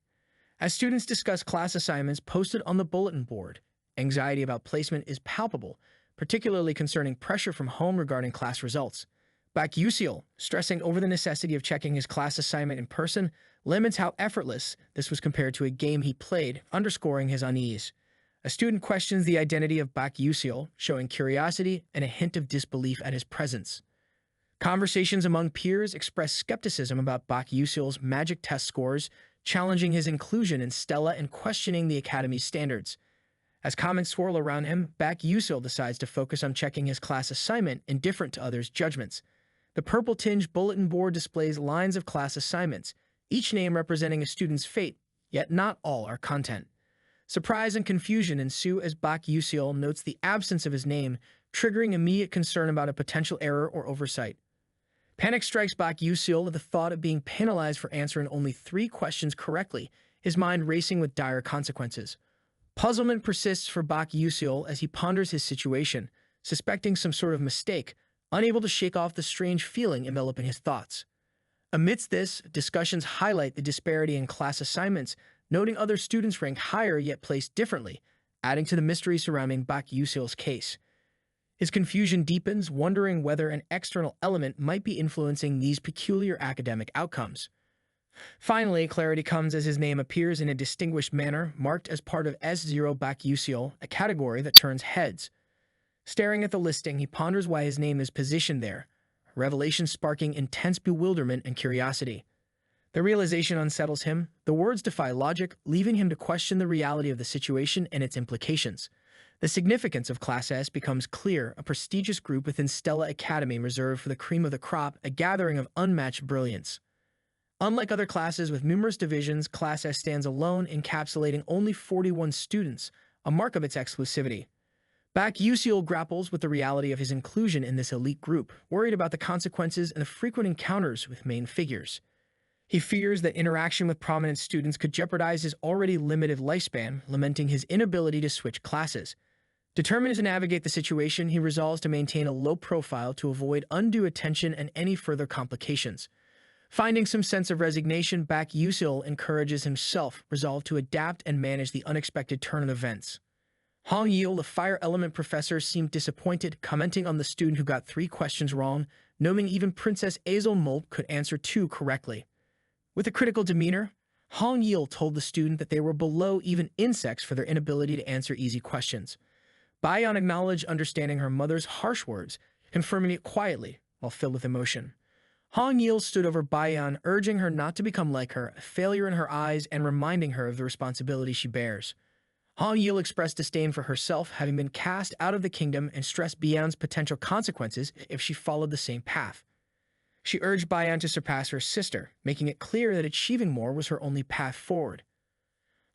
As students discuss class assignments posted on the bulletin board, anxiety about placement is palpable, particularly concerning pressure from home regarding class results. Baek Yuseol, stressing over the necessity of checking his class assignment in person, laments how effortless this was compared to a game he played, underscoring his unease. A student questions the identity of Bak Yusil, showing curiosity and a hint of disbelief at his presence. Conversations among peers express skepticism about Bak Yusil's magic test scores, challenging his inclusion in Stella and questioning the Academy's standards. As comments swirl around him, Bak Yusil decides to focus on checking his class assignment, indifferent to others' judgments. The purple-tinged bulletin board displays lines of class assignments, each name representing a student's fate, yet not all are content. Surprise and confusion ensue as Bak Yusil notes the absence of his name, triggering immediate concern about a potential error or oversight. Panic strikes Bak Yusil at the thought of being penalized for answering only 3 questions correctly, his mind racing with dire consequences. Puzzlement persists for Bak Yusil as he ponders his situation, suspecting some sort of mistake, unable to shake off the strange feeling enveloping his thoughts. Amidst this, discussions highlight the disparity in class assignments, noting other students rank higher yet placed differently, adding to the mystery surrounding Bak Yusil's case. His confusion deepens, wondering whether an external element might be influencing these peculiar academic outcomes. Finally, clarity comes as his name appears in a distinguished manner, marked as part of S0 Bak Yusil, a category that turns heads. Staring at the listing, he ponders why his name is positioned there, a revelation sparking intense bewilderment and curiosity. The realization unsettles him. The words defy logic, leaving him to question the reality of the situation and its implications. The significance of Class S becomes clear, a prestigious group within Stella Academy reserved for the cream of the crop, a gathering of unmatched brilliance. Unlike other classes with numerous divisions, Class S stands alone, encapsulating only 41 students, a mark of its exclusivity. Bak Yusil grapples with the reality of his inclusion in this elite group, worried about the consequences and the frequent encounters with main figures. He fears that interaction with prominent students could jeopardize his already limited lifespan, lamenting his inability to switch classes. Determined to navigate the situation, he resolves to maintain a low profile to avoid undue attention and any further complications. Finding some sense of resignation, Bak Yusil encourages himself, resolved to adapt and manage the unexpected turn of events. Hong Yil, the fire element professor, seemed disappointed, commenting on the student who got 3 questions wrong, knowing even Princess Azel Molt could answer 2 correctly. With a critical demeanor, Hong Yil told the student that they were below even insects for their inability to answer easy questions. Bayan acknowledged understanding her mother's harsh words, confirming it quietly, while filled with emotion. Hong Yil stood over Bayan, urging her not to become like her, a failure in her eyes, and reminding her of the responsibility she bears. Hong Yil expressed disdain for herself, having been cast out of the kingdom, and stressed Bayan's potential consequences if she followed the same path. She urged Bayan to surpass her sister, making it clear that achieving more was her only path forward.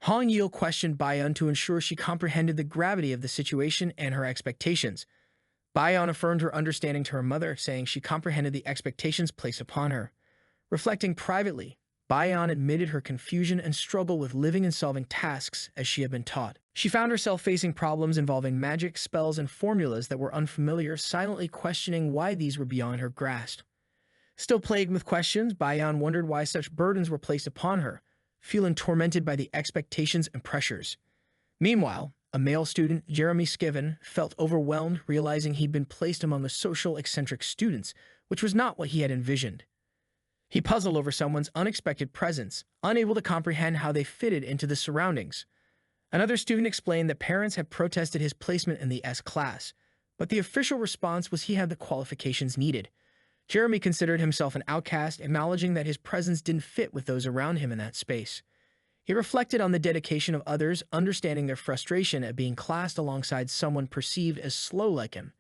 Hong Yil questioned Bayan to ensure she comprehended the gravity of the situation and her expectations. Bayan affirmed her understanding to her mother, saying she comprehended the expectations placed upon her. Reflecting privately, Bayan admitted her confusion and struggle with living and solving tasks as she had been taught. She found herself facing problems involving magic, spells, and formulas that were unfamiliar, silently questioning why these were beyond her grasp. Still plagued with questions, Bayan wondered why such burdens were placed upon her, feeling tormented by the expectations and pressures. Meanwhile, a male student, Jeremy Skiven, felt overwhelmed, realizing he'd been placed among the social, eccentric students, which was not what he had envisioned. He puzzled over someone's unexpected presence, unable to comprehend how they fitted into the surroundings. Another student explained that parents had protested his placement in the S class, but the official response was he had the qualifications needed. Jeremy considered himself an outcast, acknowledging that his presence didn't fit with those around him in that space. He reflected on the dedication of others, understanding their frustration at being classed alongside someone perceived as slow like him.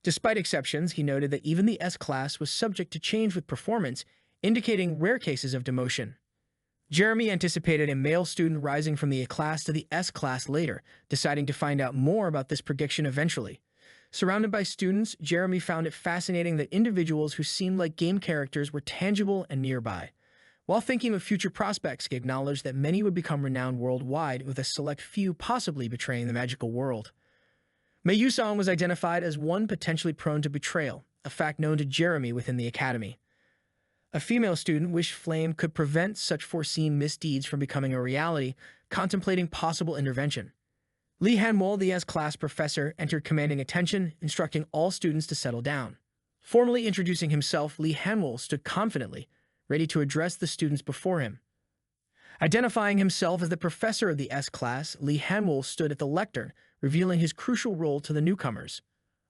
Despite exceptions, he noted that even the S class was subject to change with performance, indicating rare cases of demotion. Jeremy anticipated a male student rising from the A class to the S class later, deciding to find out more about this prediction eventually. Surrounded by students, Jeremy found it fascinating that individuals who seemed like game characters were tangible and nearby. While thinking of future prospects, he acknowledged that many would become renowned worldwide, with a select few possibly betraying the magical world. Mei Yusong was identified as one potentially prone to betrayal, a fact known to Jeremy within the academy. A female student wished Flame could prevent such foreseen misdeeds from becoming a reality, contemplating possible intervention. Li Hanwol, the S-class professor, entered commanding attention, instructing all students to settle down. Formally introducing himself, Li Hanwol stood confidently, ready to address the students before him. Identifying himself as the professor of the S-class, Lee Hanwol stood at the lectern, revealing his crucial role to the newcomers.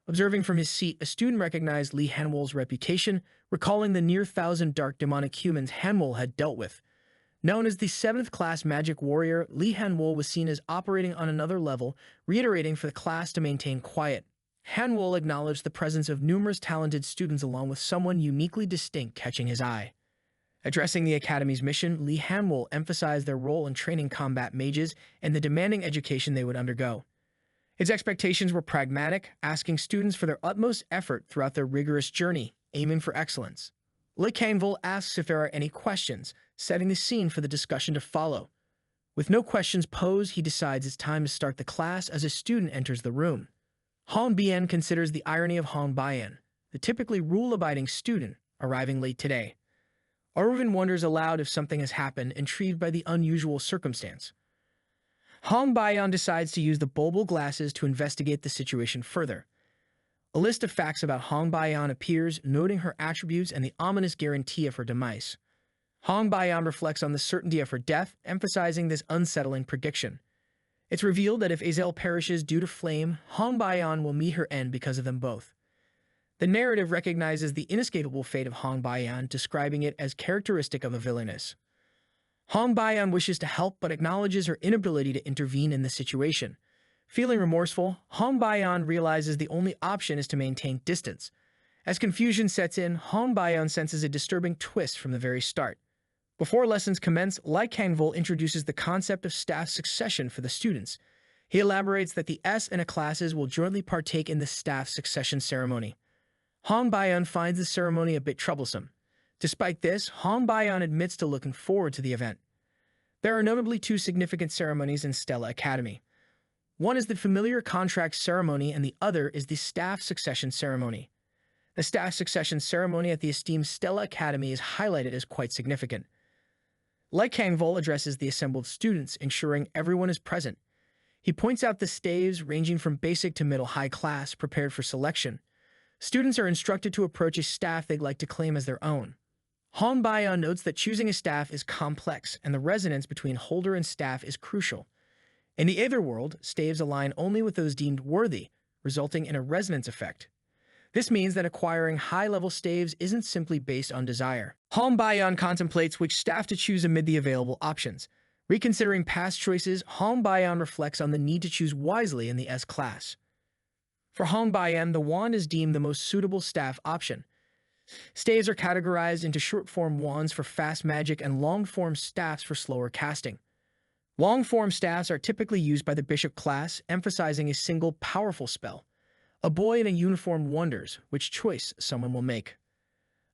Observing from his seat, a student recognized Lee Hanwol's reputation, recalling the near-thousand dark demonic humans Hanwol had dealt with. Known as the 7th-class magic warrior, Lee Hanwol was seen as operating on another level, reiterating for the class to maintain quiet. Hanwol acknowledged the presence of numerous talented students along with someone uniquely distinct catching his eye. Addressing the Academy's mission, Lee Hanwol emphasized their role in training combat mages and the demanding education they would undergo. His expectations were pragmatic, asking students for their utmost effort throughout their rigorous journey, aiming for excellence. Lee Hanwol asks if there are any questions, setting the scene for the discussion to follow. With no questions posed, he decides it's time to start the class as a student enters the room. Han Bian considers the irony of Han Bian, the typically rule-abiding student, arriving late today. Arvin wonders aloud if something has happened, intrigued by the unusual circumstance. Han Bian decides to use the bulbul glasses to investigate the situation further. A list of facts about Han Bian appears, noting her attributes and the ominous guarantee of her demise. Han Bian reflects on the certainty of her death, emphasizing this unsettling prediction. It's revealed that if Azel perishes due to flame, Han Bian will meet her end because of them both. The narrative recognizes the inescapable fate of Han Bian, describing it as characteristic of a villainess. Han Bian wishes to help but acknowledges her inability to intervene in the situation. Feeling remorseful, Han Bian realizes the only option is to maintain distance. As confusion sets in, Han Bian senses a disturbing twist from the very start. Before lessons commence, Lee Hanwol introduces the concept of staff succession for the students. He elaborates that the S and A classes will jointly partake in the staff succession ceremony. Han Bian finds the ceremony a bit troublesome. Despite this, Han Bian admits to looking forward to the event. There are notably 2 significant ceremonies in Stella Academy. One is the familiar contract ceremony and the other is the staff succession ceremony. The staff succession ceremony at the esteemed Stella Academy is highlighted as quite significant. Lee Hanwol addresses the assembled students, ensuring everyone is present. He points out the staves ranging from basic to middle-high class prepared for selection. Students are instructed to approach a staff they'd like to claim as their own. Han Bian notes that choosing a staff is complex, and the resonance between holder and staff is crucial. In the Aether world, staves align only with those deemed worthy, resulting in a resonance effect. This means that acquiring high-level staves isn't simply based on desire. Han Bian contemplates which staff to choose amid the available options. Reconsidering past choices, Han Bian reflects on the need to choose wisely in the S-class. For Han Bian, the wand is deemed the most suitable staff option. Staves are categorized into short-form wands for fast magic and long-form staffs for slower casting. Long-form staffs are typically used by the bishop class, emphasizing a single powerful spell. A boy in a uniform wonders which choice someone will make.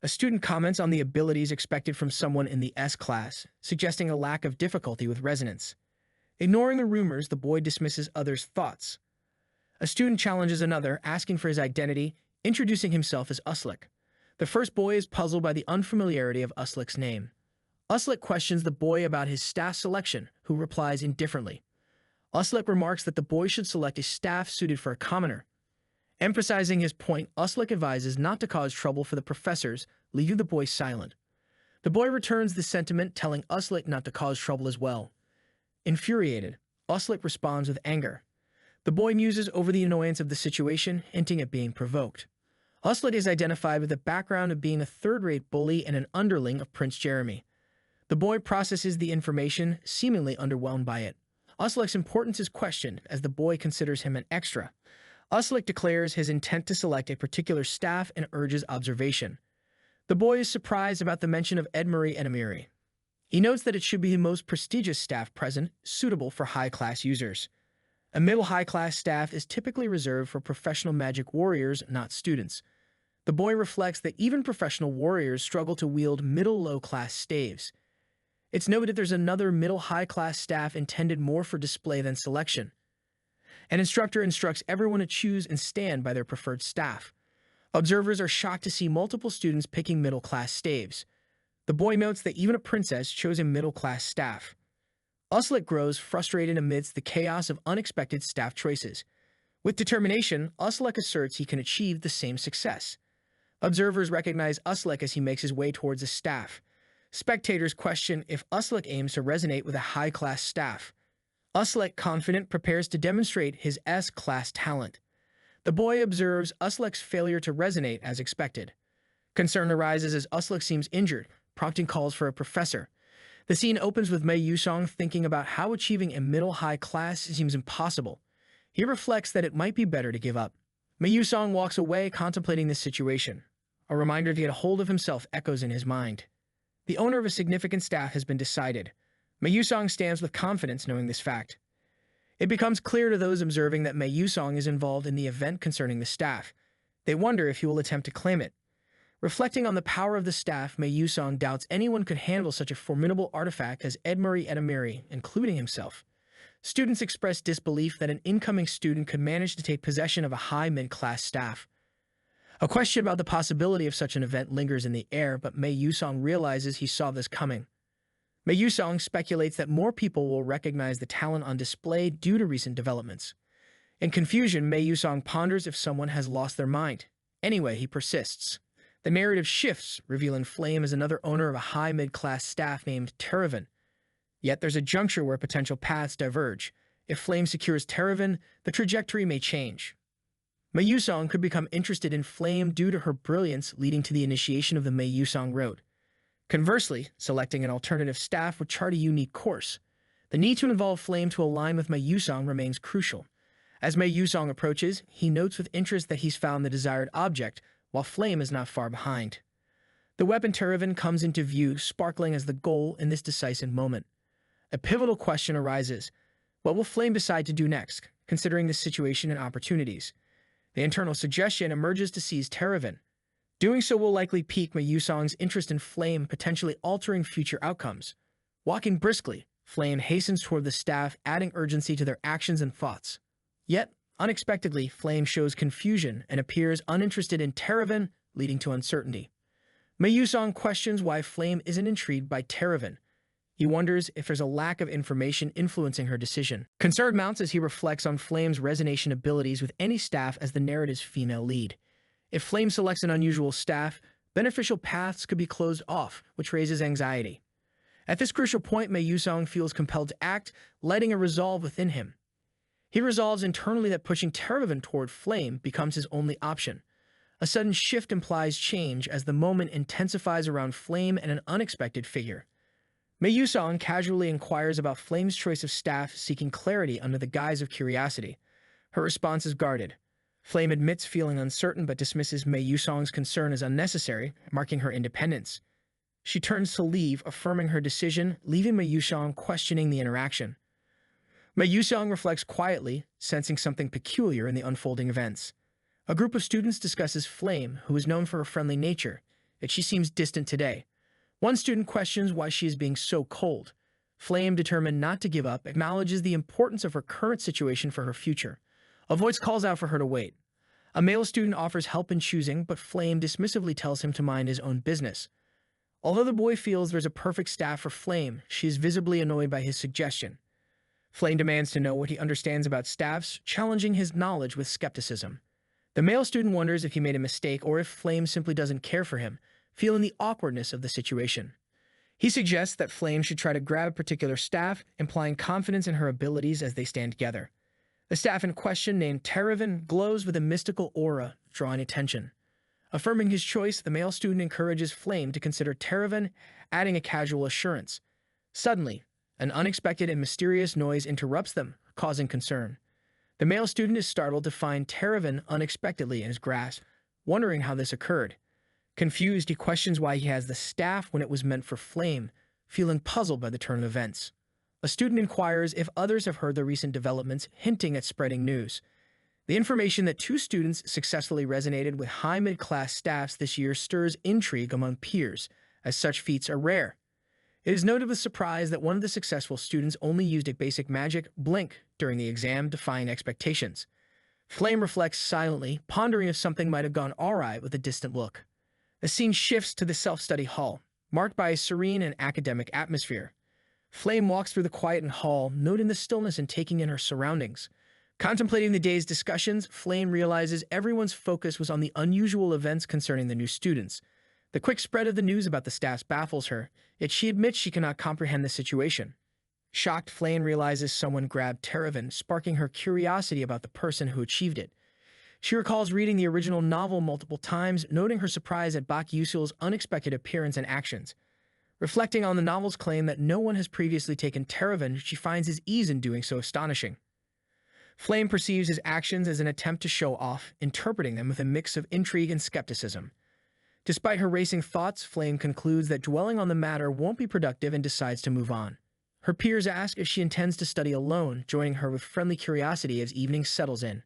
A student comments on the abilities expected from someone in the S-class, suggesting a lack of difficulty with resonance. Ignoring the rumors, the boy dismisses others' thoughts. A student challenges another, asking for his identity, introducing himself as Uslik. The first boy is puzzled by the unfamiliarity of Uslik's name. Uslik questions the boy about his staff selection, who replies indifferently. Uslik remarks that the boy should select a staff suited for a commoner. Emphasizing his point, Uslik advises not to cause trouble for the professors, leaving the boy silent. The boy returns the sentiment, telling Uslik not to cause trouble as well. Infuriated, Uslik responds with anger. The boy muses over the annoyance of the situation, hinting at being provoked. Uslik is identified with the background of being a third-rate bully and an underling of Prince Jeremy. The boy processes the information, seemingly underwhelmed by it. Uslik's importance is questioned, as the boy considers him an extra. Uslik declares his intent to select a particular staff and urges observation. The boy is surprised about the mention of Edmure and Amiri. He notes that it should be the most prestigious staff present, suitable for high-class users. A middle-high-class staff is typically reserved for professional magic warriors, not students. The boy reflects that even professional warriors struggle to wield middle-low-class staves. It's noted there's another middle-high-class staff intended more for display than selection. An instructor instructs everyone to choose and stand by their preferred staff. Observers are shocked to see multiple students picking middle-class staves. The boy notes that even a princess chose a middle-class staff. Uslik grows frustrated amidst the chaos of unexpected staff choices. With determination, Uslik asserts he can achieve the same success. Observers recognize Uslik as he makes his way towards a staff. Spectators question if Uslek aims to resonate with a high-class staff. Uslek, confident, prepares to demonstrate his S-class talent. The boy observes Uslek's failure to resonate as expected. Concern arises as Uslek seems injured, prompting calls for a professor. The scene opens with Mei Yusong thinking about how achieving a middle-high class seems impossible. He reflects that it might be better to give up. Mei Yusong walks away contemplating this situation. A reminder to get a hold of himself echoes in his mind. The owner of a significant staff has been decided. Mei Yusong stands with confidence knowing this fact. It becomes clear to those observing that Mei Yusong is involved in the event concerning the staff. They wonder if he will attempt to claim it. Reflecting on the power of the staff, Mei Yusong doubts anyone could handle such a formidable artifact as Edmure Edamiri, including himself. Students express disbelief that an incoming student could manage to take possession of a high mid-class staff. A question about the possibility of such an event lingers in the air, but Mei Yusong realizes he saw this coming. Mei Yusong speculates that more people will recognize the talent on display due to recent developments. In confusion, Mei Yusong ponders if someone has lost their mind. Anyway, he persists. The narrative shifts, revealing Flame as another owner of a high mid-class staff named Teravan. Yet there's a juncture where potential paths diverge. If Flame secures Teravan, the trajectory may change. Mei Yusong could become interested in Flame due to her brilliance, leading to the initiation of the Mei Yusong Road. Conversely, selecting an alternative staff would chart a unique course. The need to involve Flame to align with Mei Yusong remains crucial. As Mei Yusong approaches, he notes with interest that he's found the desired object, while Flame is not far behind. The weapon Teravan comes into view, sparkling as the goal in this decisive moment. A pivotal question arises. What will Flame decide to do next, considering the situation and opportunities? The internal suggestion emerges to seize Teravan. Doing so will likely pique Mei Yusong's interest in Flame, potentially altering future outcomes. Walking briskly, Flame hastens toward the staff, adding urgency to their actions and thoughts. Yet, unexpectedly, Flame shows confusion and appears uninterested in Teravan, leading to uncertainty. Mei Yusong questions why Flame isn't intrigued by Teravan. He wonders if there's a lack of information influencing her decision. Concern mounts as he reflects on Flame's resonation abilities with any staff as the narrative's female lead. If Flame selects an unusual staff, beneficial paths could be closed off, which raises anxiety. At this crucial point, Mei Yusong feels compelled to act, lighting a resolve within him. He resolves internally that pushing Teravan toward Flame becomes his only option. A sudden shift implies change as the moment intensifies around Flame and an unexpected figure. Mei Yusong casually inquires about Flame's choice of staff, seeking clarity under the guise of curiosity. Her response is guarded. Flame admits feeling uncertain but dismisses Mei Yusong's concern as unnecessary, marking her independence. She turns to leave, affirming her decision, leaving Mei Yusong questioning the interaction. Mei Yusong reflects quietly, sensing something peculiar in the unfolding events. A group of students discusses Flame, who is known for her friendly nature, yet she seems distant today. One student questions why she is being so cold. Flame, determined not to give up, acknowledges the importance of her current situation for her future. A voice calls out for her to wait. A male student offers help in choosing, but Flame dismissively tells him to mind his own business. Although the boy feels there's a perfect staff for Flame, she is visibly annoyed by his suggestion. Flame demands to know what he understands about staffs, challenging his knowledge with skepticism. The male student wonders if he made a mistake or if Flame simply doesn't care for him, feeling the awkwardness of the situation. He suggests that Flame should try to grab a particular staff, implying confidence in her abilities as they stand together. The staff in question, named Teravan, glows with a mystical aura, drawing attention. Affirming his choice, the male student encourages Flame to consider Teravan, adding a casual assurance. Suddenly, an unexpected and mysterious noise interrupts them, causing concern. The male student is startled to find Teravan unexpectedly in his grasp, wondering how this occurred. Confused, he questions why he has the staff when it was meant for Flame, feeling puzzled by the turn of events. A student inquires if others have heard the recent developments, hinting at spreading news. The information that two students successfully resonated with high mid-class staffs this year stirs intrigue among peers, as such feats are rare. It is noted with surprise that one of the successful students only used a basic magic, Blink, during the exam, defying expectations. Flame reflects silently, pondering if something might have gone awry with a distant look. The scene shifts to the self-study hall, marked by a serene and academic atmosphere. Flame walks through the quiet hall, noting the stillness and taking in her surroundings. Contemplating the day's discussions, Flame realizes everyone's focus was on the unusual events concerning the new students. The quick spread of the news about the staffs baffles her, yet she admits she cannot comprehend the situation. Shocked, Flame realizes someone grabbed Teravan, sparking her curiosity about the person who achieved it. She recalls reading the original novel multiple times, noting her surprise at Bak Yusul's unexpected appearance and actions. Reflecting on the novel's claim that no one has previously taken Teravan, she finds his ease in doing so astonishing. Flame perceives his actions as an attempt to show off, interpreting them with a mix of intrigue and skepticism. Despite her racing thoughts, Flame concludes that dwelling on the matter won't be productive and decides to move on. Her peers ask if she intends to study alone, joining her with friendly curiosity as evening settles in.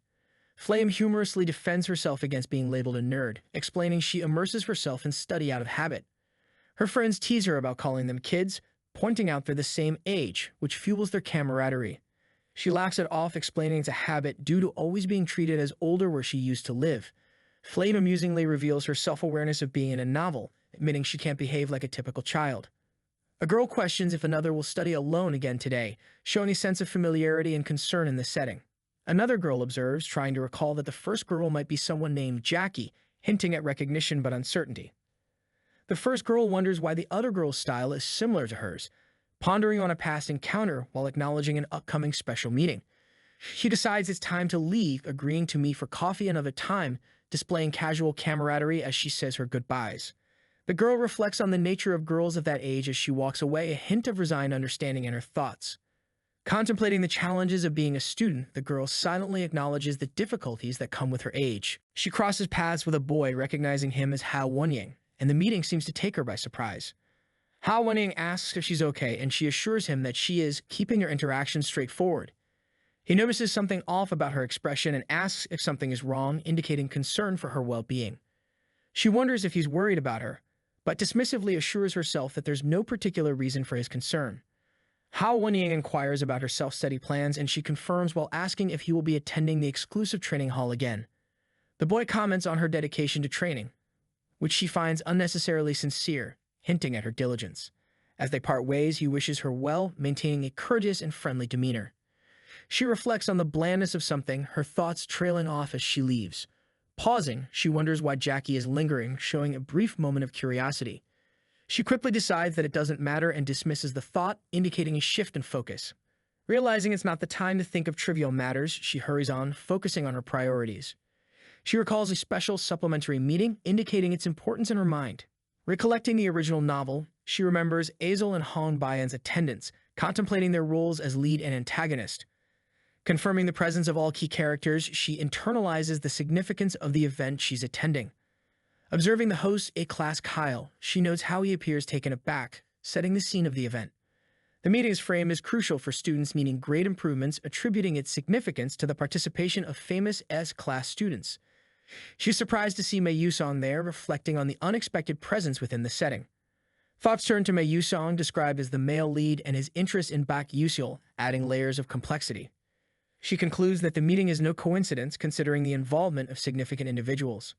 Flame humorously defends herself against being labeled a nerd, explaining she immerses herself in study out of habit. Her friends tease her about calling them kids, pointing out they're the same age, which fuels their camaraderie. She laughs it off, explaining it's a habit due to always being treated as older where she used to live. Flame amusingly reveals her self-awareness of being in a novel, admitting she can't behave like a typical child. A girl questions if another will study alone again today, showing a sense of familiarity and concern in this setting. Another girl observes, trying to recall that the first girl might be someone named Jackie, hinting at recognition but uncertainty. The first girl wonders why the other girl's style is similar to hers, pondering on a past encounter while acknowledging an upcoming special meeting. She decides it's time to leave, agreeing to meet for coffee another time, displaying casual camaraderie as she says her goodbyes. The girl reflects on the nature of girls of that age as she walks away, a hint of resigned understanding in her thoughts. Contemplating the challenges of being a student, the girl silently acknowledges the difficulties that come with her age. She crosses paths with a boy, recognizing him as Hao Wenying, and the meeting seems to take her by surprise. Hao Wenying asks if she's okay, and she assures him that she is, keeping their interaction straightforward. He notices something off about her expression and asks if something is wrong, indicating concern for her well-being. She wonders if he's worried about her, but dismissively assures herself that there's no particular reason for his concern. Hao Wenying inquires about her self-study plans, and she confirms while asking if he will be attending the exclusive training hall again. The boy comments on her dedication to training, which she finds unnecessarily sincere, hinting at her diligence. As they part ways, he wishes her well, maintaining a courteous and friendly demeanor. She reflects on the blandness of something, her thoughts trailing off as she leaves. Pausing, she wonders why Jackie is lingering, showing a brief moment of curiosity. She quickly decides that it doesn't matter and dismisses the thought, indicating a shift in focus. Realizing it's not the time to think of trivial matters, she hurries on, focusing on her priorities. She recalls a special supplementary meeting, indicating its importance in her mind. Recollecting the original novel, she remembers Azel and Hong Bayan's attendance, contemplating their roles as lead and antagonist. Confirming the presence of all key characters, she internalizes the significance of the event she's attending. Observing the host, A-Class Kyle, she notes how he appears taken aback, setting the scene of the event. The meeting's frame is crucial for students, meaning great improvements, attributing its significance to the participation of famous S-Class students. She's surprised to see Mei Yusong there, reflecting on the unexpected presence within the setting. Thoughts turn to Mei Yusong, described as the male lead, and his interest in Bak Yusul, adding layers of complexity. She concludes that the meeting is no coincidence, considering the involvement of significant individuals.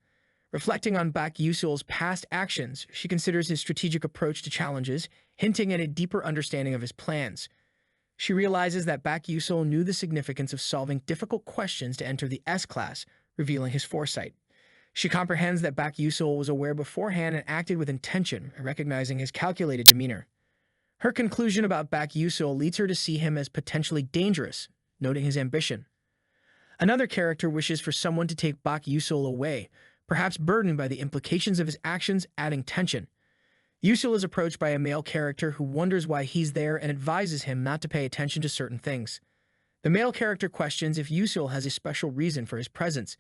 Reflecting on Bak Yusul's past actions, she considers his strategic approach to challenges, hinting at a deeper understanding of his plans. She realizes that Bak Yusul knew the significance of solving difficult questions to enter the S-Class, revealing his foresight. She comprehends that Bak Yusul was aware beforehand and acted with intention, recognizing his calculated demeanor. Her conclusion about Bak Yusul leads her to see him as potentially dangerous, noting his ambition. Another character wishes for someone to take Bak Yusul away, perhaps burdened by the implications of his actions, adding tension. Yusul is approached by a male character who wonders why he's there and advises him not to pay attention to certain things. The male character questions if Yusul has a special reason for his presence.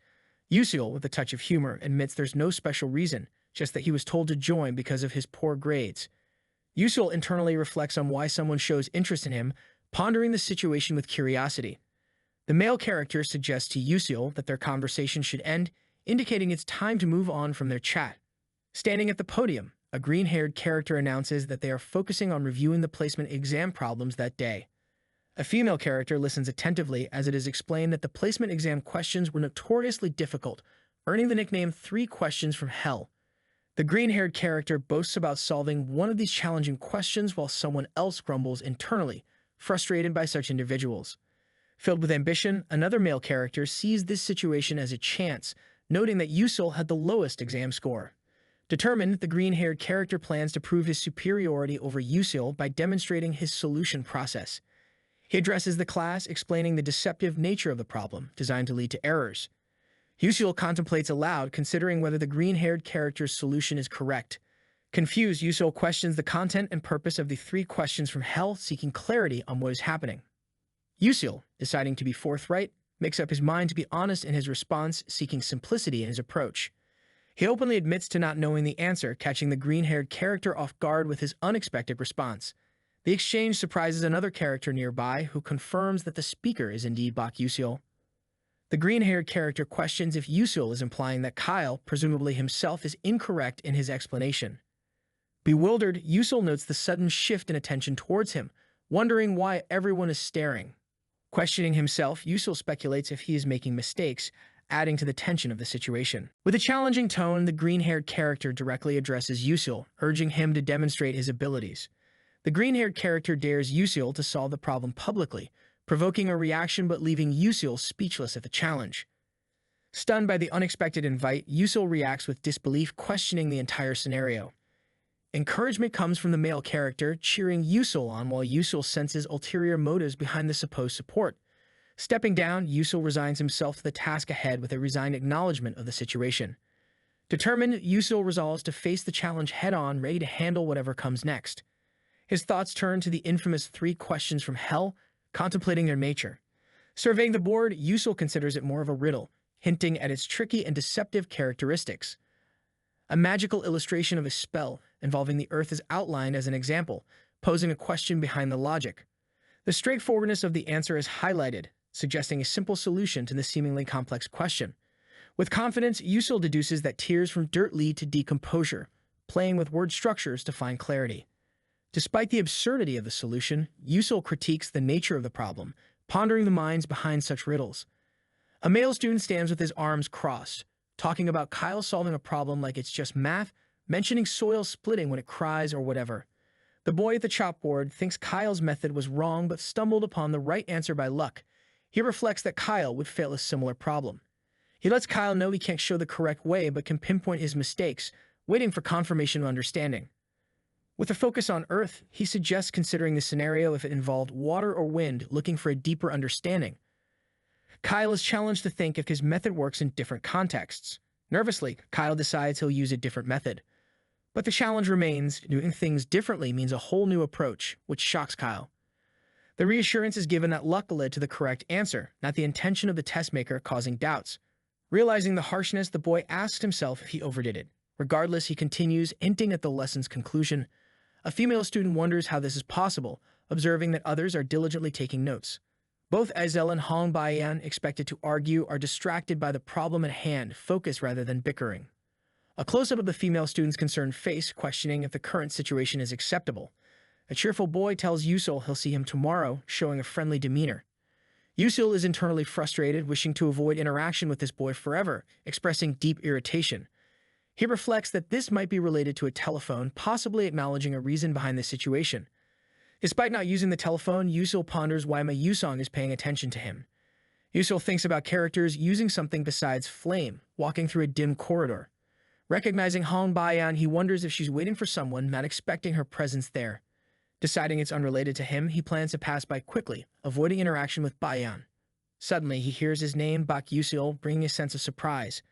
Yusul, with a touch of humor, admits there's no special reason, just that he was told to join because of his poor grades. Yusul internally reflects on why someone shows interest in him, pondering the situation with curiosity. The male character suggests to Yusul that their conversation should end, indicating it's time to move on from their chat. Standing at the podium, a green-haired character announces that they are focusing on reviewing the placement exam problems that day. A female character listens attentively as it is explained that the placement exam questions were notoriously difficult, earning the nickname 3 Questions from Hell. The green-haired character boasts about solving one of these challenging questions while someone else grumbles internally, frustrated by such individuals. Filled with ambition, another male character sees this situation as a chance, noting that Yusul had the lowest exam score. Determined, the green-haired character plans to prove his superiority over Yusil by demonstrating his solution process. He addresses the class, explaining the deceptive nature of the problem, designed to lead to errors. Yusil contemplates aloud, considering whether the green-haired character's solution is correct. Confused, Yusil questions the content and purpose of the 3 questions from Hell, seeking clarity on what is happening. Yusil, deciding to be forthright, makes up his mind to be honest in his response, seeking simplicity in his approach. He openly admits to not knowing the answer, catching the green-haired character off guard with his unexpected response. The exchange surprises another character nearby, who confirms that the speaker is indeed Bak Yusil. The green-haired character questions if Yusil is implying that Kyle, presumably himself, is incorrect in his explanation. Bewildered, Yusil notes the sudden shift in attention towards him, wondering why everyone is staring. Questioning himself, Yusil speculates if he is making mistakes, adding to the tension of the situation. With a challenging tone, the green-haired character directly addresses Yusil, urging him to demonstrate his abilities. The green-haired character dares Yusil to solve the problem publicly, provoking a reaction but leaving Yusil speechless at the challenge. Stunned by the unexpected invite, Yusil reacts with disbelief, questioning the entire scenario. Encouragement comes from the male character, cheering Yusil on while Yusil senses ulterior motives behind the supposed support. Stepping down, Yusil resigns himself to the task ahead with a resigned acknowledgement of the situation. Determined, Yusil resolves to face the challenge head-on, ready to handle whatever comes next. His thoughts turn to the infamous 3 questions from Hell, contemplating their nature. Surveying the board, Yusil considers it more of a riddle, hinting at its tricky and deceptive characteristics. A magical illustration of a spell involving the earth is outlined as an example, posing a question behind the logic. The straightforwardness of the answer is highlighted, suggesting a simple solution to the seemingly complex question. With confidence, Yusil deduces that tears from dirt lead to decomposure, playing with word structures to find clarity. Despite the absurdity of the solution, Yusil critiques the nature of the problem, pondering the minds behind such riddles. A male student stands with his arms crossed, talking about Kyle solving a problem like it's just math, mentioning soil splitting when it cries or whatever. The boy at the chalkboard thinks Kyle's method was wrong but stumbled upon the right answer by luck. He reflects that Kyle would fail a similar problem. He lets Kyle know he can't show the correct way but can pinpoint his mistakes, waiting for confirmation of understanding. With a focus on Earth, he suggests considering the scenario if it involved water or wind, looking for a deeper understanding. Kyle is challenged to think if his method works in different contexts. Nervously, Kyle decides he'll use a different method. But the challenge remains. Doing things differently means a whole new approach, which shocks Kyle. The reassurance is given that luck led to the correct answer, not the intention of the test maker causing doubts. Realizing the harshness, the boy asks himself if he overdid it. Regardless, he continues, hinting at the lesson's conclusion. A female student wonders how this is possible, observing that others are diligently taking notes. Both Aizel and Hong Baiyan, expected to argue, are distracted by the problem at hand, focused rather than bickering. A close-up of the female student's concerned face, questioning if the current situation is acceptable. A cheerful boy tells Yusil he'll see him tomorrow, showing a friendly demeanor. Yusil is internally frustrated, wishing to avoid interaction with this boy forever, expressing deep irritation. He reflects that this might be related to a telephone, possibly acknowledging a reason behind the situation. Despite not using the telephone, Yusil ponders why Ma Yusong is paying attention to him. Yusil thinks about characters using something besides flame, walking through a dim corridor. Recognizing Hong Baiyan, he wonders if she's waiting for someone, not expecting her presence there. Deciding it's unrelated to him, he plans to pass by quickly, avoiding interaction with Baiyan. Suddenly, he hears his name, Bak Yusil, bringing a sense of surprise.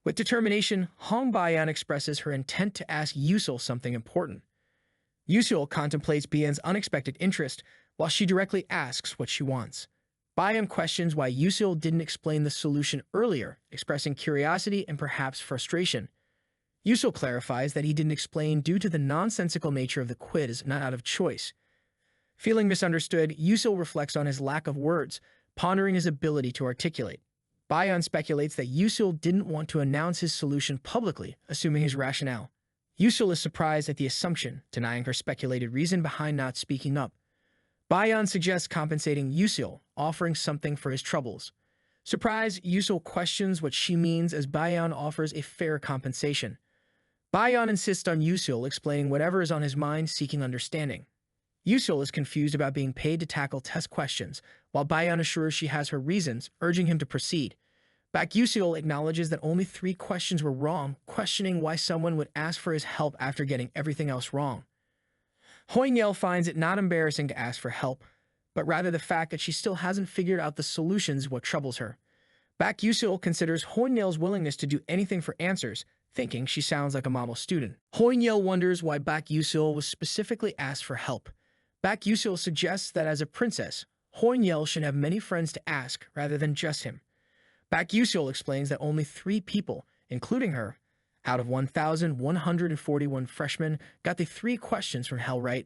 With determination, Hong Baiyan expresses her intent to ask Yusil something important. Yusil contemplates Baiyan's unexpected interest, while she directly asks what she wants. Baiyan questions why Yusil didn't explain the solution earlier, expressing curiosity and perhaps frustration. Yusil clarifies that he didn't explain due to the nonsensical nature of the quiz, not out of choice. Feeling misunderstood, Yusil reflects on his lack of words, pondering his ability to articulate. Baiyan speculates that Yusil didn't want to announce his solution publicly, assuming his rationale. Yusil is surprised at the assumption, denying her speculated reason behind not speaking up. Baiyan suggests compensating Yusil, offering something for his troubles. Surprised, Yusil questions what she means as Baiyan offers a fair compensation. Baiyan insists on Yusil explaining whatever is on his mind, seeking understanding. Yusil is confused about being paid to tackle test questions, while Baiyan assures she has her reasons, urging him to proceed. Baek Yusil acknowledges that only 3 questions were wrong, questioning why someone would ask for his help after getting everything else wrong. Hoynyel finds it not embarrassing to ask for help, but rather the fact that she still hasn't figured out the solutions what troubles her. Baek Yusil considers Hoynyel's willingness to do anything for answers, thinking she sounds like a model student. Hoynyel wonders why Baek Yusil was specifically asked for help. Baek Yusil suggests that as a princess, Hoynyel should have many friends to ask rather than just him. Baek Yusil explains that only 3 people, including her, out of 1,141 freshmen, got the 3 questions from hell right.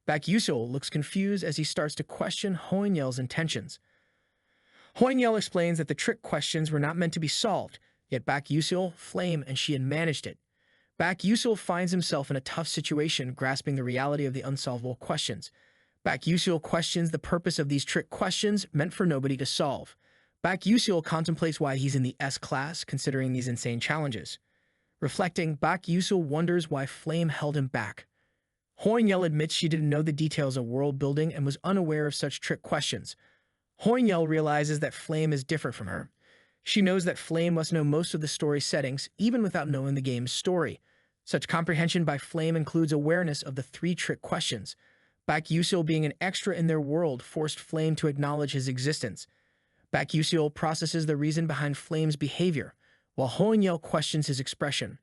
Baek Yusil looks confused as he starts to question Hoynyel's intentions. Hoynyel explains that the trick questions were not meant to be solved, yet Baek Yusil, Flame, and she had managed it. Baek Yusil finds himself in a tough situation, grasping the reality of the unsolvable questions. Baek Yusil questions the purpose of these trick questions meant for nobody to solve. Baek Yusil contemplates why he's in the S class, considering these insane challenges. Reflecting, Baek Yusil wonders why Flame held him back. Hoynyel admits she didn't know the details of world building and was unaware of such trick questions. Hoynyel realizes that Flame is different from her. She knows that Flame must know most of the story settings, even without knowing the game's story. Such comprehension by Flame includes awareness of the 3 trick questions. Baek Yusil being an extra in their world forced Flame to acknowledge his existence. Baek Yusil processes the reason behind Flame's behavior, while Hoynyel questions his expression.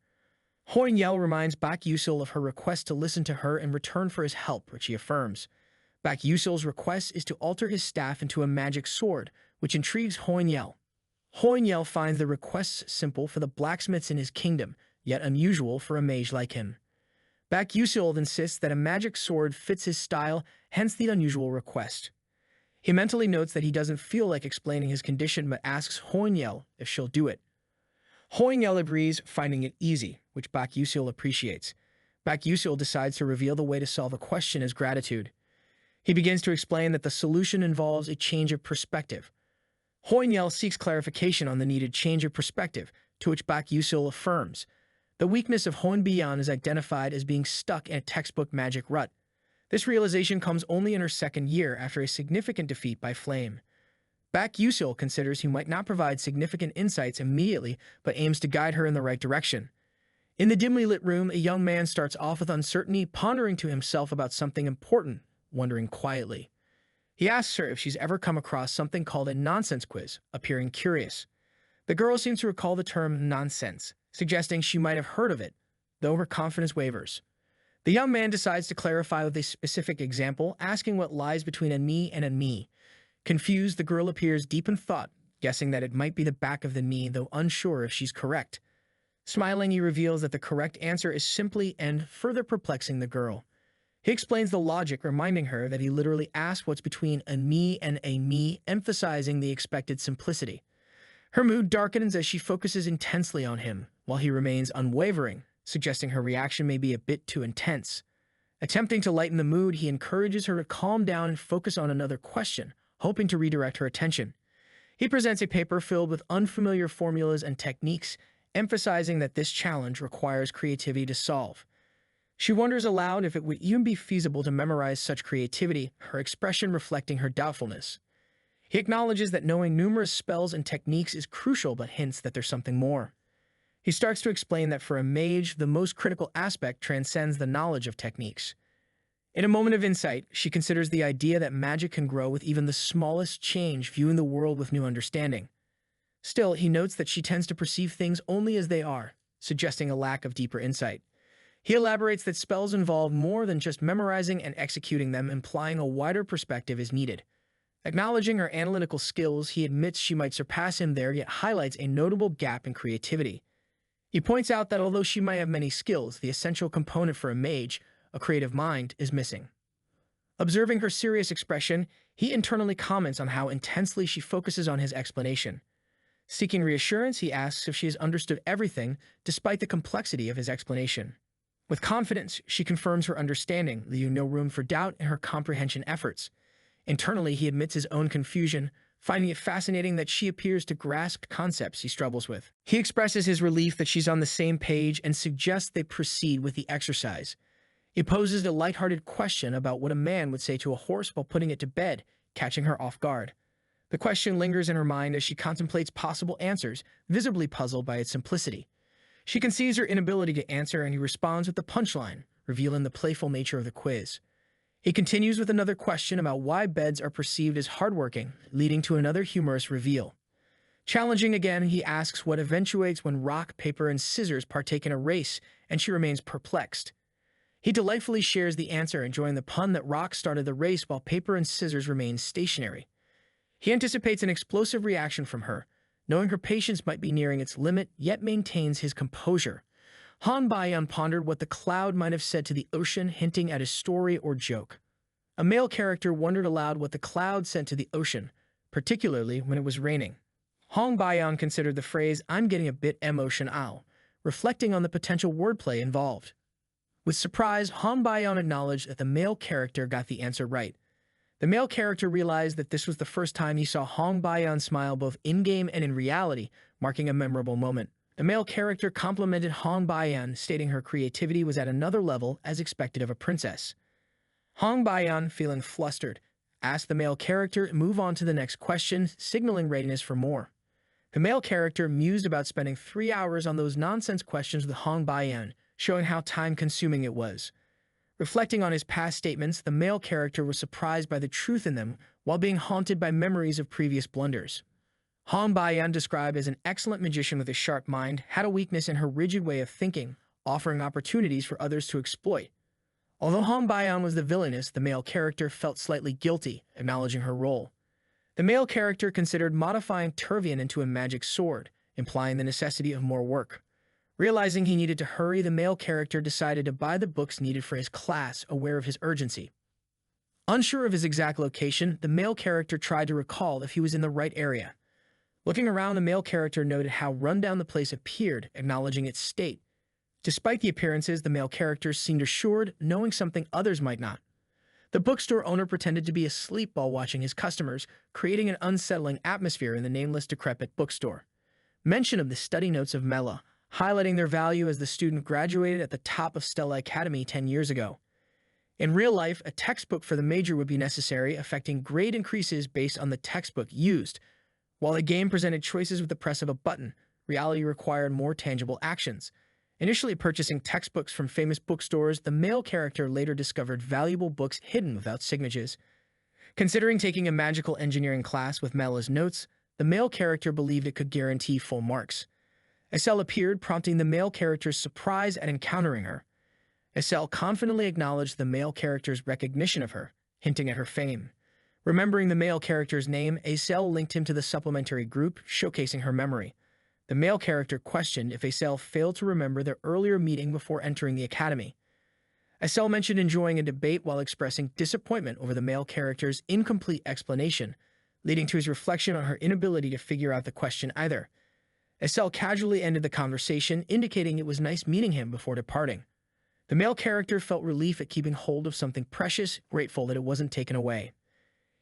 Hoynyel reminds Baek Yusil of her request to listen to her in return for his help, which he affirms. Baek Yusil's request is to alter his staff into a magic sword, which intrigues Hoynyel. Hoynyel finds the request simple for the blacksmiths in his kingdom, yet unusual for a mage like him. Baek Yusil insists that a magic sword fits his style, hence the unusual request. He mentally notes that he doesn't feel like explaining his condition but asks Hoynyel if she'll do it. Hoynyel agrees, finding it easy, which Baek Yusil appreciates. Baek Yusil decides to reveal the way to solve a question as gratitude. He begins to explain that the solution involves a change of perspective. Hoynyel seeks clarification on the needed change of perspective, to which Baek Yusil affirms. The weakness of Hoynyel is identified as being stuck in a textbook magic rut. This realization comes only in her 2nd year after a significant defeat by Flame. Baek Yusil considers he might not provide significant insights immediately, but aims to guide her in the right direction. In the dimly lit room, a young man starts off with uncertainty, pondering to himself about something important, wondering quietly. He asks her if she's ever come across something called a nonsense quiz, appearing curious. The girl seems to recall the term nonsense, suggesting she might have heard of it, though her confidence wavers. The young man decides to clarify with a specific example, asking what lies between a knee and a me. Confused, the girl appears deep in thought, guessing that it might be the back of the knee, though unsure if she's correct. Smiling, he reveals that the correct answer is simply and further perplexing the girl. He explains the logic, reminding her that he literally asked what's between a me and a me, emphasizing the expected simplicity. Her mood darkens as she focuses intensely on him, while he remains unwavering, suggesting her reaction may be a bit too intense. Attempting to lighten the mood, he encourages her to calm down and focus on another question, hoping to redirect her attention. He presents a paper filled with unfamiliar formulas and techniques, emphasizing that this challenge requires creativity to solve. She wonders aloud if it would even be feasible to memorize such creativity, her expression reflecting her doubtfulness. He acknowledges that knowing numerous spells and techniques is crucial, but hints that there's something more. He starts to explain that for a mage, the most critical aspect transcends the knowledge of techniques. In a moment of insight, she considers the idea that magic can grow with even the smallest change, viewing the world with new understanding. Still, he notes that she tends to perceive things only as they are, suggesting a lack of deeper insight. He elaborates that spells involve more than just memorizing and executing them, implying a wider perspective is needed. Acknowledging her analytical skills, he admits she might surpass him there, yet highlights a notable gap in creativity. He points out that although she might have many skills, the essential component for a mage, a creative mind, is missing. Observing her serious expression, he internally comments on how intensely she focuses on his explanation. Seeking reassurance, he asks if she has understood everything, despite the complexity of his explanation. With confidence, she confirms her understanding, leaving no room for doubt in her comprehension efforts. Internally, he admits his own confusion, finding it fascinating that she appears to grasp concepts he struggles with. He expresses his relief that she's on the same page and suggests they proceed with the exercise. He poses a lighthearted question about what a man would say to a horse while putting it to bed, catching her off guard. The question lingers in her mind as she contemplates possible answers, visibly puzzled by its simplicity. She conceives her inability to answer, and he responds with the punchline, revealing the playful nature of the quiz. He continues with another question about why beds are perceived as hardworking, leading to another humorous reveal. Challenging again, he asks what eventuates when rock, paper, and scissors partake in a race, and she remains perplexed. He delightfully shares the answer, enjoying the pun that rock started the race while paper and scissors remain stationary. He anticipates an explosive reaction from her, knowing her patience might be nearing its limit, yet maintains his composure. Han Bayan pondered what the cloud might have said to the ocean, hinting at a story or joke. A male character wondered aloud what the cloud said to the ocean, particularly when it was raining. Hong Bayan considered the phrase, "I'm getting a bit emotional," reflecting on the potential wordplay involved. With surprise, Han Bayan acknowledged that the male character got the answer right. The male character realized that this was the first time he saw Hong Bayan smile both in-game and in reality, marking a memorable moment. The male character complimented Hong Bayan, stating her creativity was at another level as expected of a princess. Hong Bayan, feeling flustered, asked the male character to move on to the next question, signaling readiness for more. The male character mused about spending 3 hours on those nonsense questions with Hong Bayan, showing how time-consuming it was. Reflecting on his past statements, the male character was surprised by the truth in them while being haunted by memories of previous blunders. Han Bayan, described as an excellent magician with a sharp mind, had a weakness in her rigid way of thinking, offering opportunities for others to exploit. Although Han Bayan was the villainess, the male character felt slightly guilty, acknowledging her role. The male character considered modifying Turvian into a magic sword, implying the necessity of more work. Realizing he needed to hurry, the male character decided to buy the books needed for his class, aware of his urgency. Unsure of his exact location, the male character tried to recall if he was in the right area. Looking around, the male character noted how run-down the place appeared, acknowledging its state. Despite the appearances, the male character seemed assured, knowing something others might not. The bookstore owner pretended to be asleep while watching his customers, creating an unsettling atmosphere in the nameless decrepit bookstore. Mention of the study notes of Mela, highlighting their value as the student graduated at the top of Stella Academy 10 years ago. In real life, a textbook for the major would be necessary, affecting grade increases based on the textbook used. While the game presented choices with the press of a button, reality required more tangible actions. Initially purchasing textbooks from famous bookstores, the male character later discovered valuable books hidden without signatures. Considering taking a magical engineering class with Mela's notes, the male character believed it could guarantee full marks. Estelle appeared, prompting the male character's surprise at encountering her. Estelle confidently acknowledged the male character's recognition of her, hinting at her fame. Remembering the male character's name, Estelle linked him to the supplementary group, showcasing her memory. The male character questioned if Estelle failed to remember their earlier meeting before entering the academy. Estelle mentioned enjoying a debate while expressing disappointment over the male character's incomplete explanation, leading to his reflection on her inability to figure out the question either. Estelle casually ended the conversation, indicating it was nice meeting him before departing. The male character felt relief at keeping hold of something precious, grateful that it wasn't taken away.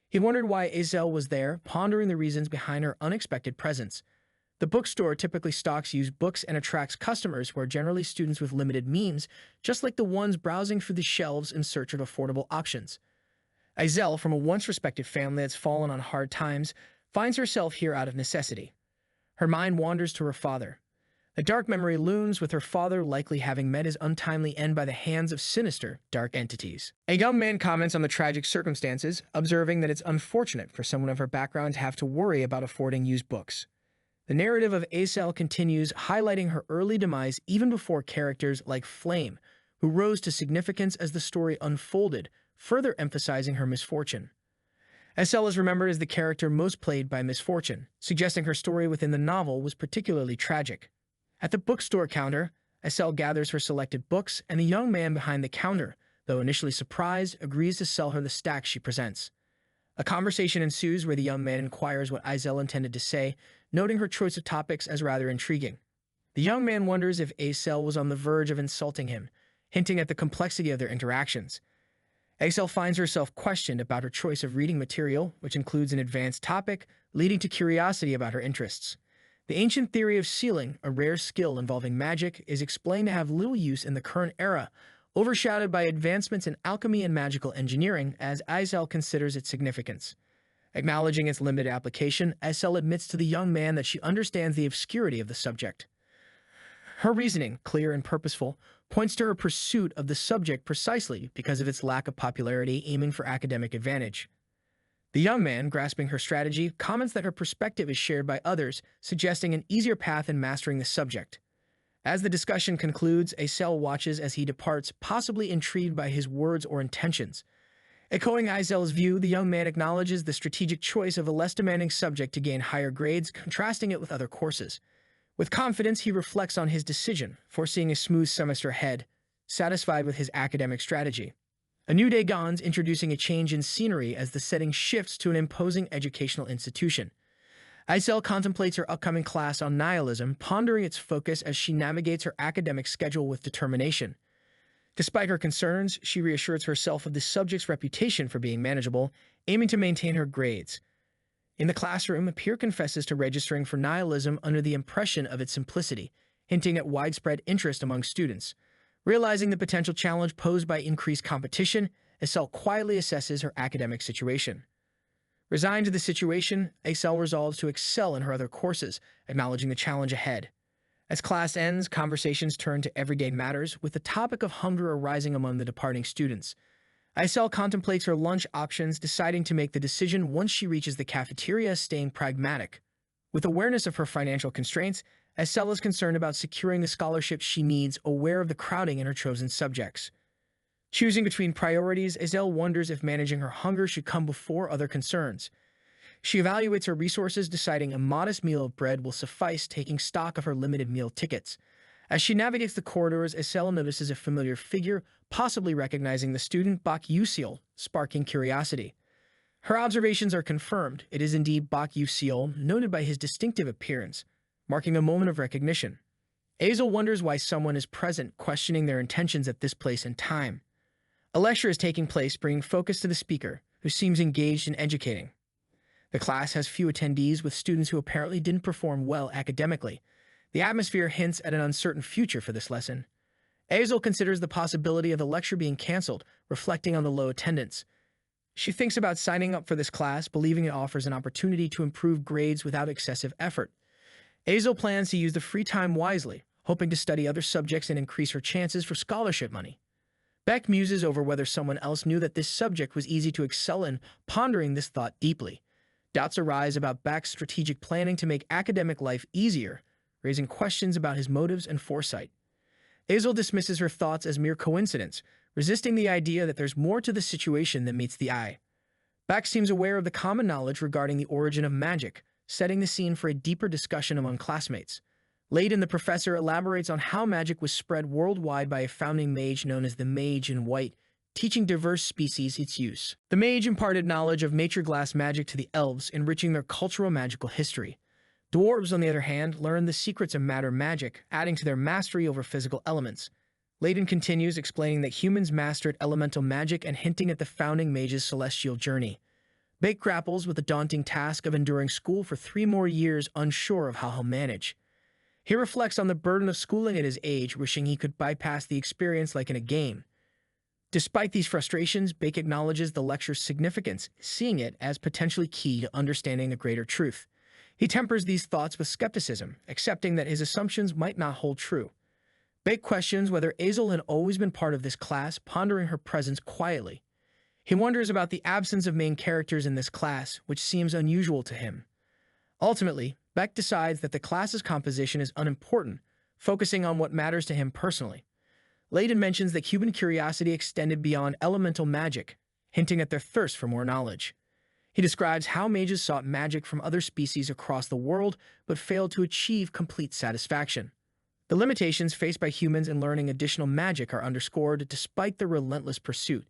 He wondered why Estelle was there, pondering the reasons behind her unexpected presence. The bookstore typically stocks used books and attracts customers who are generally students with limited means, just like the ones browsing through the shelves in search of affordable options. Estelle, from a once-respected family that's fallen on hard times, finds herself here out of necessity. Her mind wanders to her father. A dark memory looms, with her father likely having met his untimely end by the hands of sinister, dark entities. A young man comments on the tragic circumstances, observing that it's unfortunate for someone of her background to have to worry about affording used books. The narrative of Estelle continues, highlighting her early demise even before characters like Flame, who rose to significance as the story unfolded, further emphasizing her misfortune. Estelle is remembered as the character most plagued by misfortune, suggesting her story within the novel was particularly tragic. At the bookstore counter, Estelle gathers her selected books, and the young man behind the counter, though initially surprised, agrees to sell her the stacks she presents. A conversation ensues where the young man inquires what Estelle intended to say, noting her choice of topics as rather intriguing. The young man wonders if Estelle was on the verge of insulting him, hinting at the complexity of their interactions. Estelle finds herself questioned about her choice of reading material, which includes an advanced topic, leading to curiosity about her interests. The ancient theory of sealing, a rare skill involving magic, is explained to have little use in the current era, overshadowed by advancements in alchemy and magical engineering, as Estelle considers its significance. Acknowledging its limited application, Aicel admits to the young man that she understands the obscurity of the subject. Her reasoning, clear and purposeful, points to her pursuit of the subject precisely because of its lack of popularity, aiming for academic advantage. The young man, grasping her strategy, comments that her perspective is shared by others, suggesting an easier path in mastering the subject. As the discussion concludes, Aicel watches as he departs, possibly intrigued by his words or intentions. Echoing Aizel's view, the young man acknowledges the strategic choice of a less demanding subject to gain higher grades, contrasting it with other courses. With confidence, he reflects on his decision, foreseeing a smooth semester ahead, satisfied with his academic strategy. A new day dawns, introducing a change in scenery as the setting shifts to an imposing educational institution. Aicel contemplates her upcoming class on nihilism, pondering its focus as she navigates her academic schedule with determination. Despite her concerns, she reassures herself of the subject's reputation for being manageable, aiming to maintain her grades. In the classroom, a peer confesses to registering for nihilism under the impression of its simplicity, hinting at widespread interest among students. Realizing the potential challenge posed by increased competition, Aicel quietly assesses her academic situation. Resigned to the situation, Aicel resolves to excel in her other courses, acknowledging the challenge ahead. As class ends, conversations turn to everyday matters, with the topic of hunger arising among the departing students. Aicel contemplates her lunch options, deciding to make the decision once she reaches the cafeteria, staying pragmatic. With awareness of her financial constraints, Aicel is concerned about securing the scholarships she needs, aware of the crowding in her chosen subjects. Choosing between priorities, Aicel wonders if managing her hunger should come before other concerns. She evaluates her resources, deciding a modest meal of bread will suffice, taking stock of her limited meal tickets. As she navigates the corridors, Aicel notices a familiar figure, possibly recognizing the student Bak Yuseol, sparking curiosity. Her observations are confirmed. It is indeed Bak Yuseol, noted by his distinctive appearance, marking a moment of recognition. Aicel wonders why someone is present, questioning their intentions at this place and time. A lecture is taking place, bringing focus to the speaker, who seems engaged in educating. The class has few attendees, with students who apparently didn't perform well academically. The atmosphere hints at an uncertain future for this lesson. Aicel considers the possibility of the lecture being canceled, reflecting on the low attendance. She thinks about signing up for this class, believing it offers an opportunity to improve grades without excessive effort. Aicel plans to use the free time wisely, hoping to study other subjects and increase her chances for scholarship money. Beck muses over whether someone else knew that this subject was easy to excel in, pondering this thought deeply. Doubts arise about Beck's strategic planning to make academic life easier, raising questions about his motives and foresight. Aicel dismisses her thoughts as mere coincidence, resisting the idea that there's more to the situation than meets the eye. Beck seems aware of the common knowledge regarding the origin of magic, setting the scene for a deeper discussion among classmates. Layden, the professor, elaborates on how magic was spread worldwide by a founding mage known as the Mage in White, teaching diverse species its use. The mage imparted knowledge of nature glass magic to the elves, enriching their cultural magical history. Dwarves, on the other hand, learned the secrets of matter magic, adding to their mastery over physical elements. Layden continues, explaining that humans mastered elemental magic and hinting at the founding mage's celestial journey. Bake grapples with the daunting task of enduring school for 3 more years, unsure of how he'll manage. He reflects on the burden of schooling at his age, wishing he could bypass the experience like in a game. Despite these frustrations, Bake acknowledges the lecture's significance, seeing it as potentially key to understanding a greater truth. He tempers these thoughts with skepticism, accepting that his assumptions might not hold true. Bake questions whether Aicel had always been part of this class, pondering her presence quietly. He wonders about the absence of main characters in this class, which seems unusual to him. Ultimately, Beck decides that the class's composition is unimportant, focusing on what matters to him personally. Layden mentions that human curiosity extended beyond elemental magic, hinting at their thirst for more knowledge. He describes how mages sought magic from other species across the world, but failed to achieve complete satisfaction. The limitations faced by humans in learning additional magic are underscored despite their relentless pursuit.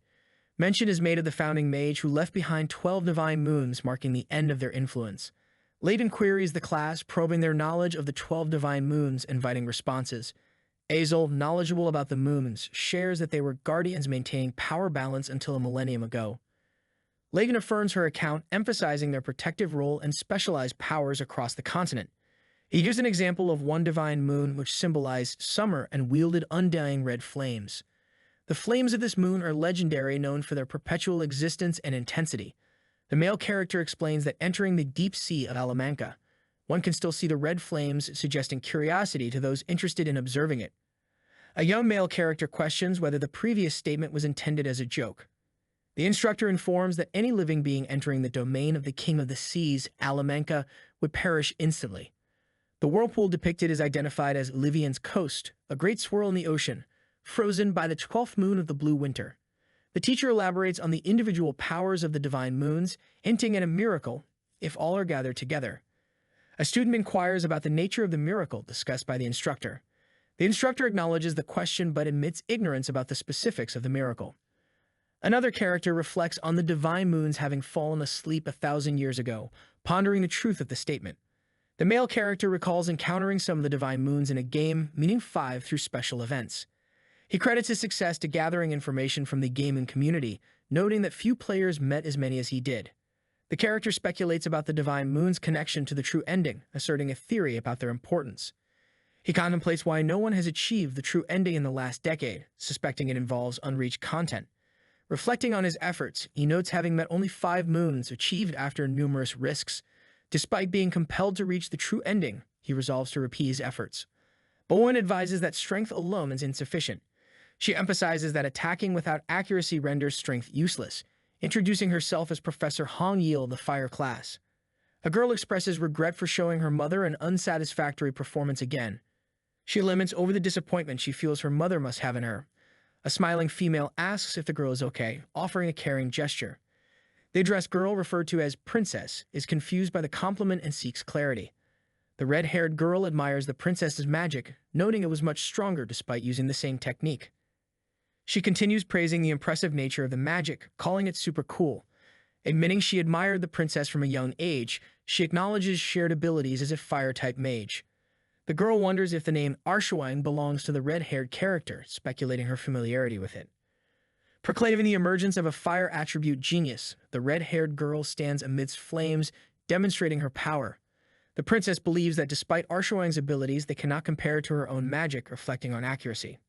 Mention is made of the founding mage who left behind 12 divine moons, marking the end of their influence. Layden queries the class, probing their knowledge of the 12 divine moons, inviting responses. Aicel, knowledgeable about the moons, shares that they were guardians maintaining power balance until a millennium ago. Layden affirms her account, emphasizing their protective role and specialized powers across the continent. He gives an example of one divine moon which symbolized summer and wielded undying red flames. The flames of this moon are legendary, known for their perpetual existence and intensity. The male character explains that entering the deep sea of Alamanca, one can still see the red flames, suggesting curiosity to those interested in observing it. A young male character questions whether the previous statement was intended as a joke. The instructor informs that any living being entering the domain of the king of the seas, Alamanca, would perish instantly. The whirlpool depicted is identified as Livian's coast, a great swirl in the ocean, frozen by the 12th moon of the blue winter. The teacher elaborates on the individual powers of the divine moons, hinting at a miracle if all are gathered together. A student inquires about the nature of the miracle discussed by the instructor. The instructor acknowledges the question but admits ignorance about the specifics of the miracle. Another character reflects on the divine moons having fallen asleep 1,000 years ago, pondering the truth of the statement. The male character recalls encountering some of the divine moons in a game, meaning 5 through special events. He credits his success to gathering information from the gaming community, noting that few players met as many as he did. The character speculates about the divine moon's connection to the true ending, asserting a theory about their importance. He contemplates why no one has achieved the true ending in the last decade, suspecting it involves unreached content. Reflecting on his efforts, he notes having met only 5 moons achieved after numerous risks. Despite being compelled to reach the true ending, he resolves to repeat his efforts. Bowen advises that strength alone is insufficient. She emphasizes that attacking without accuracy renders strength useless, introducing herself as Professor Hong Yil of the Fire class. A girl expresses regret for showing her mother an unsatisfactory performance again. She laments over the disappointment she feels her mother must have in her. A smiling female asks if the girl is okay, offering a caring gesture. The addressed girl, referred to as Princess, is confused by the compliment and seeks clarity. The red-haired girl admires the princess's magic, noting it was much stronger despite using the same technique. She continues praising the impressive nature of the magic, calling it super cool. Admitting she admired the princess from a young age, she acknowledges shared abilities as a fire-type mage. The girl wonders if the name Arshuang belongs to the red-haired character, speculating her familiarity with it. Proclaiming the emergence of a fire attribute genius, the red-haired girl stands amidst flames, demonstrating her power. The princess believes that despite Arshuang's abilities, they cannot compare to her own magic, reflecting on accuracy.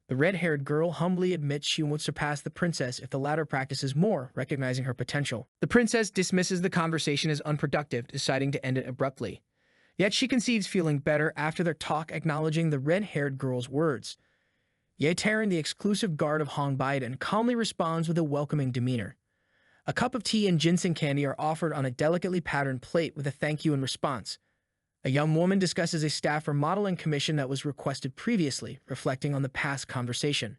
The red-haired girl humbly admits she would surpass the princess if the latter practices more, recognizing her potential. The princess dismisses the conversation as unproductive, deciding to end it abruptly. Yet she concedes feeling better after their talk, acknowledging the red-haired girl's words. Ye Taran, the exclusive guard of Hong Biden, calmly responds with a welcoming demeanor. A cup of tea and ginseng candy are offered on a delicately patterned plate with a thank you in response. A young woman discusses a staff or modeling commission that was requested previously, reflecting on the past conversation.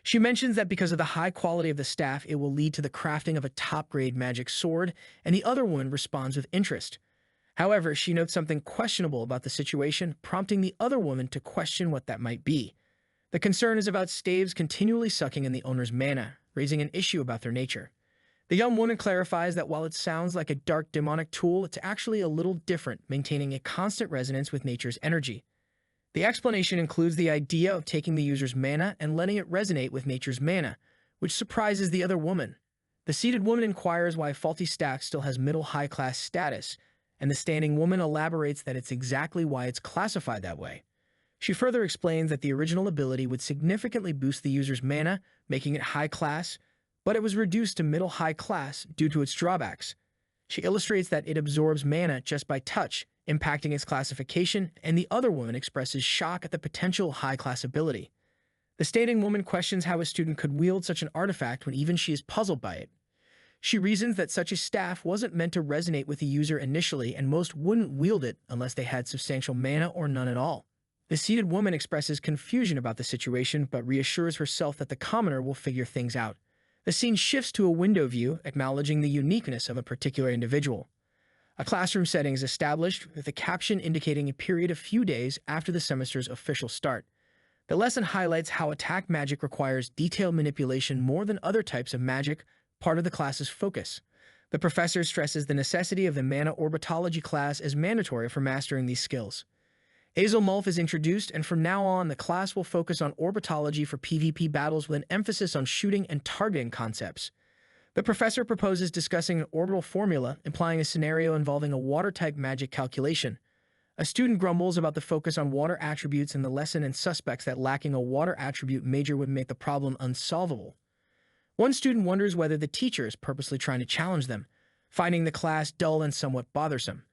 She mentions that because of the high quality of the staff, it will lead to the crafting of a top-grade magic sword, and the other woman responds with interest. However, she notes something questionable about the situation, prompting the other woman to question what that might be. The concern is about staves continually sucking in the owner's mana, raising an issue about their nature. The young woman clarifies that while it sounds like a dark demonic tool, it's actually a little different, maintaining a constant resonance with nature's energy. The explanation includes the idea of taking the user's mana and letting it resonate with nature's mana, which surprises the other woman. The seated woman inquires why Faulty Staff still has middle-high class status, and the standing woman elaborates that it's exactly why it's classified that way. She further explains that the original ability would significantly boost the user's mana, making it high class, but it was reduced to middle-high class due to its drawbacks. She illustrates that it absorbs mana just by touch, impacting its classification, and the other woman expresses shock at the potential high-class ability. The standing woman questions how a student could wield such an artifact when even she is puzzled by it. She reasons that such a staff wasn't meant to resonate with the user initially, and most wouldn't wield it unless they had substantial mana or none at all. The seated woman expresses confusion about the situation, but reassures herself that the commoner will figure things out. The scene shifts to a window view, acknowledging the uniqueness of a particular individual. A classroom setting is established, with a caption indicating a period of few days after the semester's official start. The lesson highlights how attack magic requires detailed manipulation more than other types of magic, part of the class's focus. The professor stresses the necessity of the mana orbitology class as mandatory for mastering these skills. Azel Mulf is introduced, and from now on, the class will focus on orbitology for PvP battles with an emphasis on shooting and targeting concepts. The professor proposes discussing an orbital formula, implying a scenario involving a water-type magic calculation. A student grumbles about the focus on water attributes in the lesson and suspects that lacking a water attribute major would make the problem unsolvable. One student wonders whether the teacher is purposely trying to challenge them, finding the class dull and somewhat bothersome.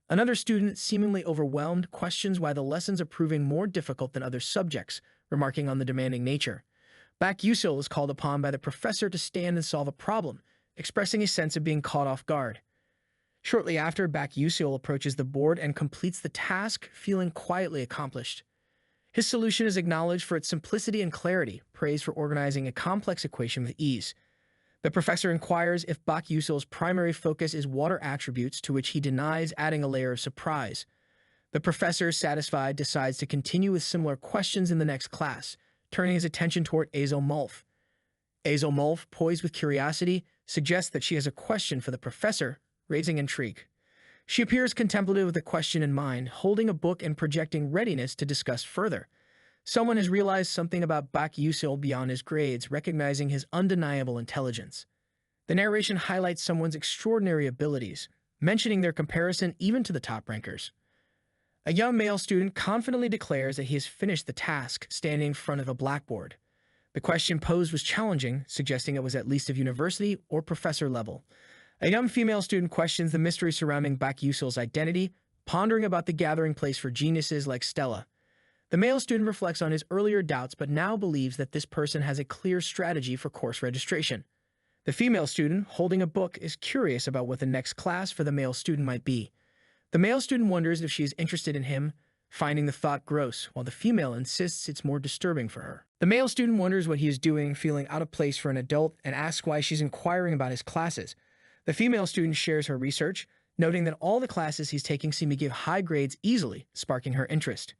Another student, seemingly overwhelmed, questions why the lessons are proving more difficult than other subjects, remarking on the demanding nature. Bak Yusil is called upon by the professor to stand and solve a problem, expressing a sense of being caught off guard. Shortly after, Bak Yusil approaches the board and completes the task, feeling quietly accomplished. His solution is acknowledged for its simplicity and clarity, praised for organizing a complex equation with ease. The professor inquires if Bak Yusil's primary focus is water attributes, to which he denies, adding a layer of surprise. The professor, satisfied, decides to continue with similar questions in the next class, turning his attention toward Azel Mulf. Azel Mulf, poised with curiosity, suggests that she has a question for the professor, raising intrigue. She appears contemplative with a question in mind, holding a book and projecting readiness to discuss further. Someone has realized something about Bak Yusil beyond his grades, recognizing his undeniable intelligence. The narration highlights someone's extraordinary abilities, mentioning their comparison even to the top rankers. A young male student confidently declares that he has finished the task, standing in front of a blackboard. The question posed was challenging, suggesting it was at least of university or professor level. A young female student questions the mystery surrounding Bak Yusil's identity, pondering about the gathering place for geniuses like Stella. The male student reflects on his earlier doubts but now believes that this person has a clear strategy for course registration. The female student, holding a book, is curious about what the next class for the male student might be. The male student wonders if she is interested in him, finding the thought gross, while the female insists it's more disturbing for her. The male student wonders what he is doing, feeling out of place for an adult, and asks why she's inquiring about his classes. The female student shares her research, noting that all the classes he's taking seem to give high grades easily, sparking her interest.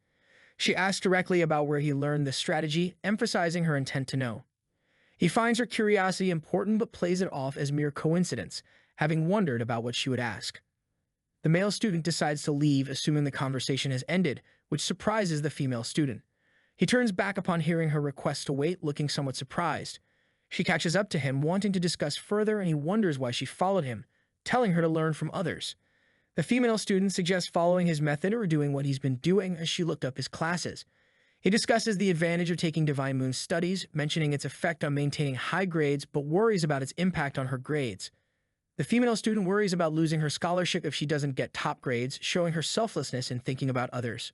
She asks directly about where he learned this strategy, emphasizing her intent to know. He finds her curiosity important but plays it off as mere coincidence, having wondered about what she would ask. The male student decides to leave, assuming the conversation has ended, which surprises the female student. He turns back upon hearing her request to wait, looking somewhat surprised. She catches up to him, wanting to discuss further, and he wonders why she followed him, telling her to learn from others. The female student suggests following his method or doing what he's been doing as she looked up his classes. He discusses the advantage of taking Divine Moon Studies, mentioning its effect on maintaining high grades, but worries about its impact on her grades. The female student worries about losing her scholarship if she doesn't get top grades, showing her selflessness in thinking about others.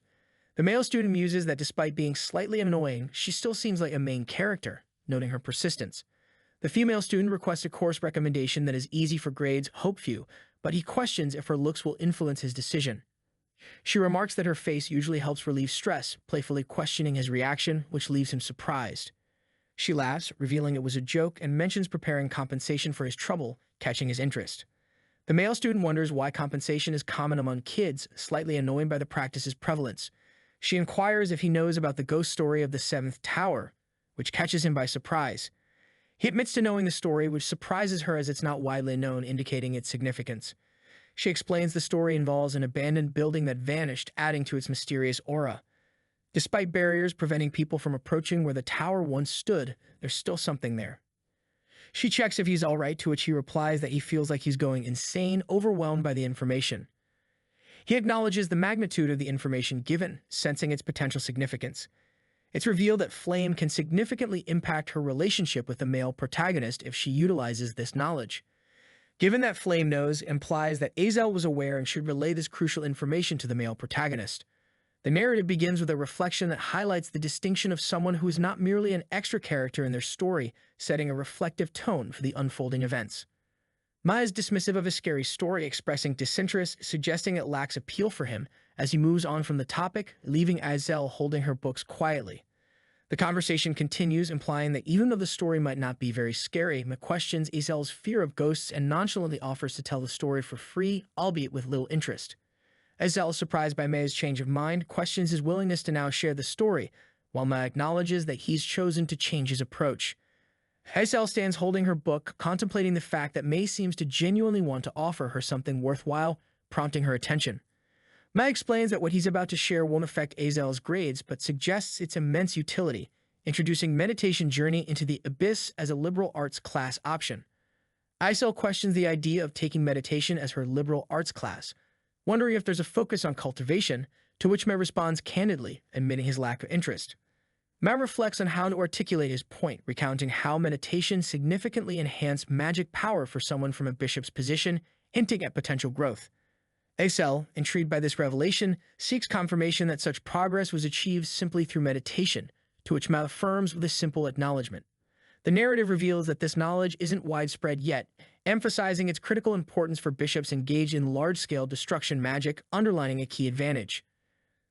The male student muses that despite being slightly annoying, she still seems like a main character, noting her persistence. The female student requests a course recommendation that is easy for grades, hope few, but he questions if her looks will influence his decision. She remarks that her face usually helps relieve stress, playfully questioning his reaction, which leaves him surprised. She laughs, revealing it was a joke, and mentions preparing compensation for his trouble, catching his interest. The male student wonders why compensation is common among kids, slightly annoyed by the practice's prevalence. She inquires if he knows about the ghost story of the Seventh Tower, which catches him by surprise. He admits to knowing the story, which surprises her as it's not widely known, indicating its significance. She explains the story involves an abandoned building that vanished, adding to its mysterious aura. Despite barriers preventing people from approaching where the tower once stood, there's still something there. She checks if he's all right, to which he replies that he feels like he's going insane, overwhelmed by the information. He acknowledges the magnitude of the information given, sensing its potential significance. It's revealed that Flame can significantly impact her relationship with the male protagonist if she utilizes this knowledge. Given that Flame knows implies that Azel was aware and should relay this crucial information to the male protagonist. The narrative begins with a reflection that highlights the distinction of someone who is not merely an extra character in their story, setting a reflective tone for the unfolding events. Ma is dismissive of a scary story, expressing disinterest, suggesting it lacks appeal for him, as he moves on from the topic, leaving Azel holding her books quietly. The conversation continues, implying that even though the story might not be very scary, Ma questions Azel's fear of ghosts and nonchalantly offers to tell the story for free, albeit with little interest. Azel, surprised by Mae's change of mind, questions his willingness to now share the story, while Ma acknowledges that he's chosen to change his approach. Azel stands holding her book, contemplating the fact that Mae seems to genuinely want to offer her something worthwhile, prompting her attention. Ma explains that what he's about to share won't affect Azel's grades, but suggests its immense utility, introducing Meditation Journey into the Abyss as a liberal arts class option. Azel questions the idea of taking meditation as her liberal arts class, wondering if there's a focus on cultivation, to which Ma responds candidly, admitting his lack of interest. Ma reflects on how to articulate his point, recounting how meditation significantly enhanced magic power for someone from a bishop's position, hinting at potential growth. Acel, intrigued by this revelation, seeks confirmation that such progress was achieved simply through meditation, to which Ma affirms with a simple acknowledgement. The narrative reveals that this knowledge isn't widespread yet, emphasizing its critical importance for bishops engaged in large-scale destruction magic, underlining a key advantage.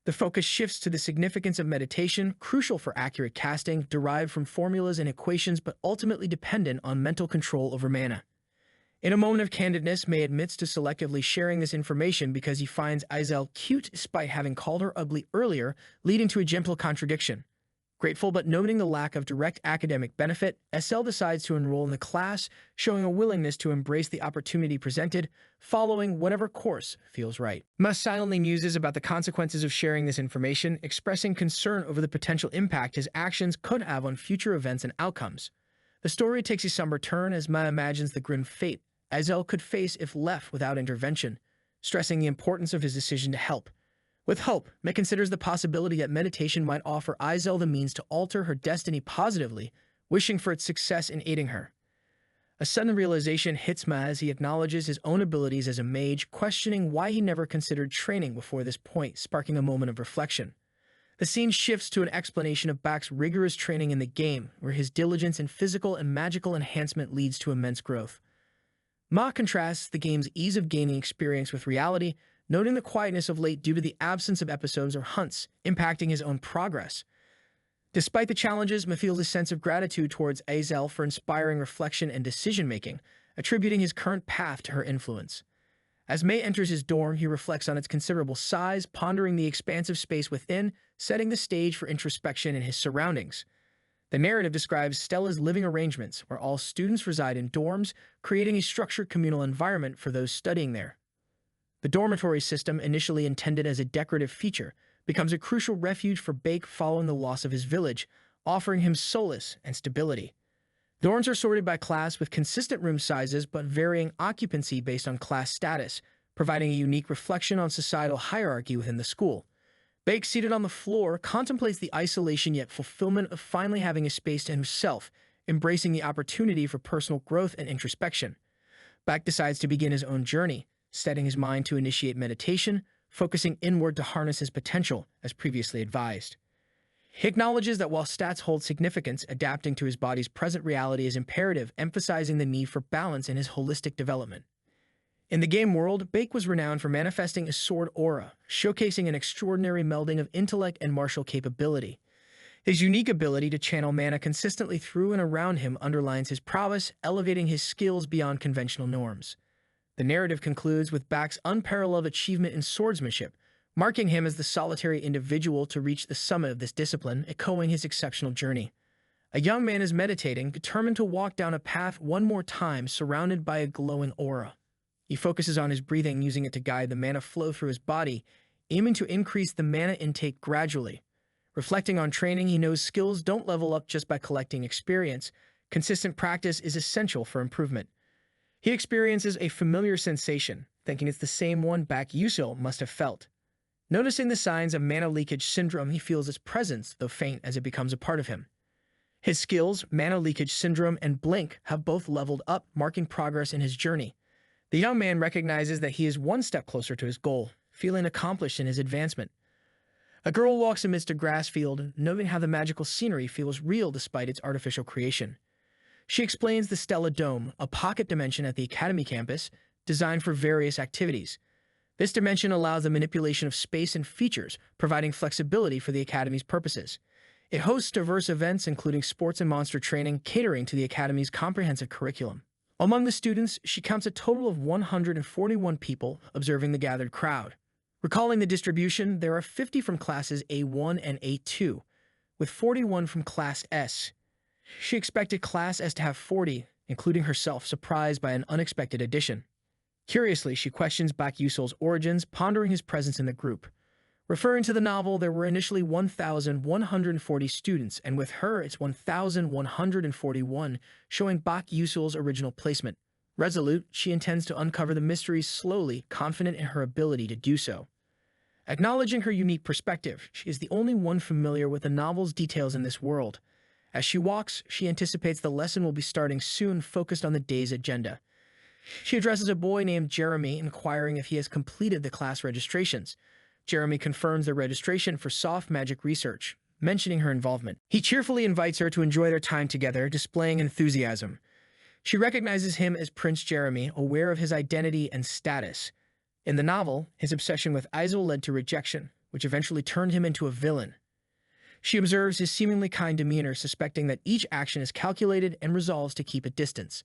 The focus shifts to the significance of meditation, crucial for accurate casting, derived from formulas and equations but ultimately dependent on mental control over mana. In a moment of candidness, May admits to selectively sharing this information because he finds Aizel cute despite having called her ugly earlier, leading to a gentle contradiction. Grateful but noting the lack of direct academic benefit, SL decides to enroll in the class, showing a willingness to embrace the opportunity presented, following whatever course feels right. Ma silently muses about the consequences of sharing this information, expressing concern over the potential impact his actions could have on future events and outcomes. The story takes a somber turn as Ma imagines the grim fate Aizel could face if left without intervention, stressing the importance of his decision to help. With hope, Ma considers the possibility that meditation might offer Aizel the means to alter her destiny positively, wishing for its success in aiding her. A sudden realization hits Ma as he acknowledges his own abilities as a mage, questioning why he never considered training before this point, sparking a moment of reflection. The scene shifts to an explanation of Bak's rigorous training in the game, where his diligence in physical and magical enhancement leads to immense growth. Ma contrasts the game's ease of gaining experience with reality, noting the quietness of late due to the absence of episodes or hunts, impacting his own progress. Despite the challenges, Ma feels a sense of gratitude towards Aizel for inspiring reflection and decision-making, attributing his current path to her influence. As May enters his dorm, he reflects on its considerable size, pondering the expansive space within, setting the stage for introspection in his surroundings. The narrative describes Stella's living arrangements, where all students reside in dorms, creating a structured communal environment for those studying there. The dormitory system, initially intended as a decorative feature, becomes a crucial refuge for Bake following the loss of his village, offering him solace and stability. Dorms are sorted by class with consistent room sizes but varying occupancy based on class status, providing a unique reflection on societal hierarchy within the school. Bake, seated on the floor, contemplates the isolation yet fulfillment of finally having a space to himself, embracing the opportunity for personal growth and introspection. Bake decides to begin his own journey, setting his mind to initiate meditation, focusing inward to harness his potential, as previously advised. He acknowledges that while stats hold significance, adapting to his body's present reality is imperative, emphasizing the need for balance in his holistic development. In the game world, Bake was renowned for manifesting a sword aura, showcasing an extraordinary melding of intellect and martial capability. His unique ability to channel mana consistently through and around him underlines his prowess, elevating his skills beyond conventional norms. The narrative concludes with Bake's unparalleled achievement in swordsmanship, marking him as the solitary individual to reach the summit of this discipline, echoing his exceptional journey. A young man is meditating, determined to walk down a path one more time, surrounded by a glowing aura. He focuses on his breathing, using it to guide the mana flow through his body, aiming to increase the mana intake gradually. Reflecting on training, he knows skills don't level up just by collecting experience. Consistent practice is essential for improvement. He experiences a familiar sensation, thinking it's the same one Bak Yusil must have felt. Noticing the signs of mana leakage syndrome, he feels its presence, though faint, as it becomes a part of him. His skills, mana leakage syndrome and blink, have both leveled up, marking progress in his journey. The young man recognizes that he is one step closer to his goal, feeling accomplished in his advancement. A girl walks amidst a grass field, noting how the magical scenery feels real despite its artificial creation. She explains the Stella Dome, a pocket dimension at the Academy campus, designed for various activities. This dimension allows the manipulation of space and features, providing flexibility for the Academy's purposes. It hosts diverse events, including sports and monster training, catering to the Academy's comprehensive curriculum. Among the students, she counts a total of 141 people observing the gathered crowd. Recalling the distribution, there are 50 from classes A1 and A2, with 41 from Class S. She expected Class S to have 40, including herself, surprised by an unexpected addition. Curiously, she questions Bak Yusil's origins, pondering his presence in the group. Referring to the novel, there were initially 1,140 students, and with her it's 1,141, showing Bak Yusil's original placement. Resolute, she intends to uncover the mysteries slowly, confident in her ability to do so. Acknowledging her unique perspective, she is the only one familiar with the novel's details in this world. As she walks, she anticipates the lesson will be starting soon, focused on the day's agenda. She addresses a boy named Jeremy, inquiring if he has completed the class registrations. Jeremy confirms their registration for soft magic research, mentioning her involvement. He cheerfully invites her to enjoy their time together, displaying enthusiasm. She recognizes him as Prince Jeremy, aware of his identity and status. In the novel, his obsession with Isol led to rejection, which eventually turned him into a villain. She observes his seemingly kind demeanor, suspecting that each action is calculated, and resolves to keep a distance.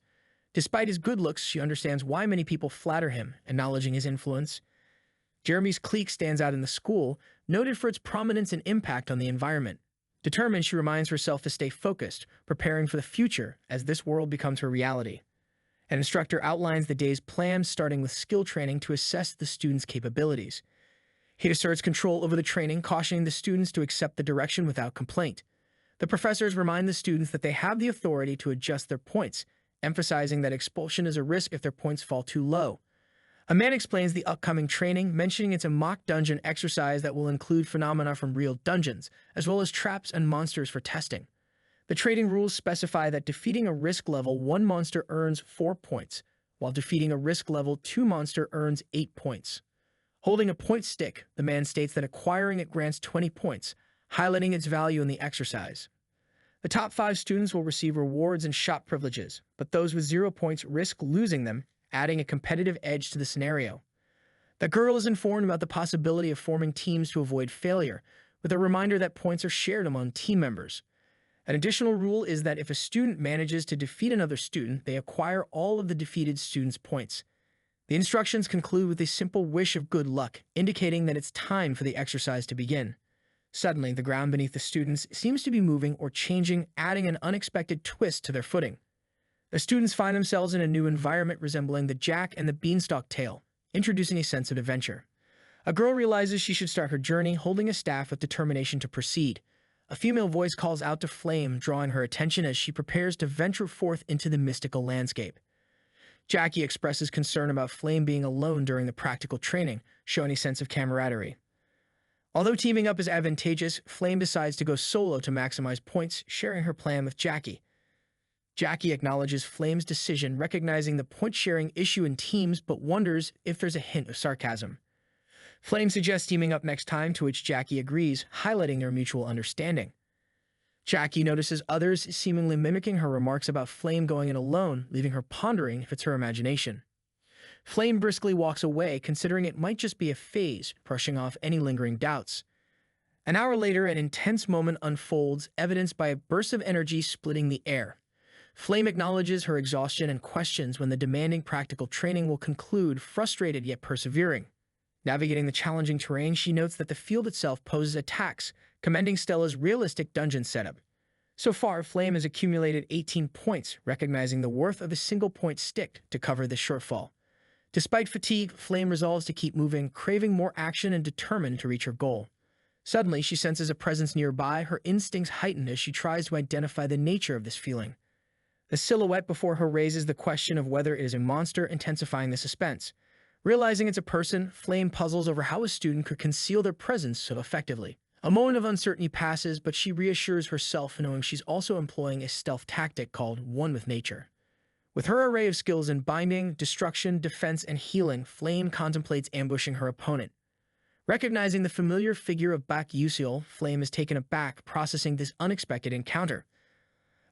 Despite his good looks, she understands why many people flatter him, acknowledging his influence. Jeremy's clique stands out in the school, noted for its prominence and impact on the environment. Determined, she reminds herself to stay focused, preparing for the future as this world becomes her reality. An instructor outlines the day's plan, starting with skill training to assess the students' capabilities. He asserts control over the training, cautioning the students to accept the direction without complaint. The professors remind the students that they have the authority to adjust their points, emphasizing that expulsion is a risk if their points fall too low. A man explains the upcoming training, mentioning it's a mock dungeon exercise that will include phenomena from real dungeons, as well as traps and monsters for testing. The training rules specify that defeating a risk level 1 monster earns 4 points, while defeating a risk level 2 monster earns 8 points. Holding a point stick, the man states that acquiring it grants 20 points, highlighting its value in the exercise. The top 5 students will receive rewards and shop privileges, but those with 0 points risk losing them, adding a competitive edge to the scenario. The girl is informed about the possibility of forming teams to avoid failure, with a reminder that points are shared among team members. An additional rule is that if a student manages to defeat another student, they acquire all of the defeated student's points. The instructions conclude with a simple wish of good luck, indicating that it's time for the exercise to begin. Suddenly, the ground beneath the students seems to be moving or changing, adding an unexpected twist to their footing. The students find themselves in a new environment resembling the Jack and the Beanstalk tale, introducing a sense of adventure. A girl realizes she should start her journey, holding a staff with determination to proceed. A female voice calls out to Flame, drawing her attention as she prepares to venture forth into the mystical landscape. Jackie expresses concern about Flame being alone during the practical training, showing a sense of camaraderie. Although teaming up is advantageous, Flame decides to go solo to maximize points, sharing her plan with Jackie. Jackie acknowledges Flame's decision, recognizing the point-sharing issue in teams, but wonders if there's a hint of sarcasm. Flame suggests teaming up next time, to which Jackie agrees, highlighting their mutual understanding. Jackie notices others seemingly mimicking her remarks about Flame going in alone, leaving her pondering if it's her imagination. Flame briskly walks away, considering it might just be a phase, brushing off any lingering doubts. An hour later, an intense moment unfolds, evidenced by a burst of energy splitting the air. Flame acknowledges her exhaustion and questions when the demanding practical training will conclude, frustrated yet persevering. Navigating the challenging terrain, she notes that the field itself poses attacks, commending Stella's realistic dungeon setup. So far, Flame has accumulated 18 points, recognizing the worth of a single-point stick to cover this shortfall. Despite fatigue, Flame resolves to keep moving, craving more action and determined to reach her goal. Suddenly, she senses a presence nearby, her instincts heightened as she tries to identify the nature of this feeling. The silhouette before her raises the question of whether it is a monster, intensifying the suspense. Realizing it's a person, Flame puzzles over how a student could conceal their presence so effectively. A moment of uncertainty passes, but she reassures herself, knowing she's also employing a stealth tactic called One with Nature. With her array of skills in binding, destruction, defense, and healing, Flame contemplates ambushing her opponent. Recognizing the familiar figure of Bak Yusil, Flame is taken aback, processing this unexpected encounter.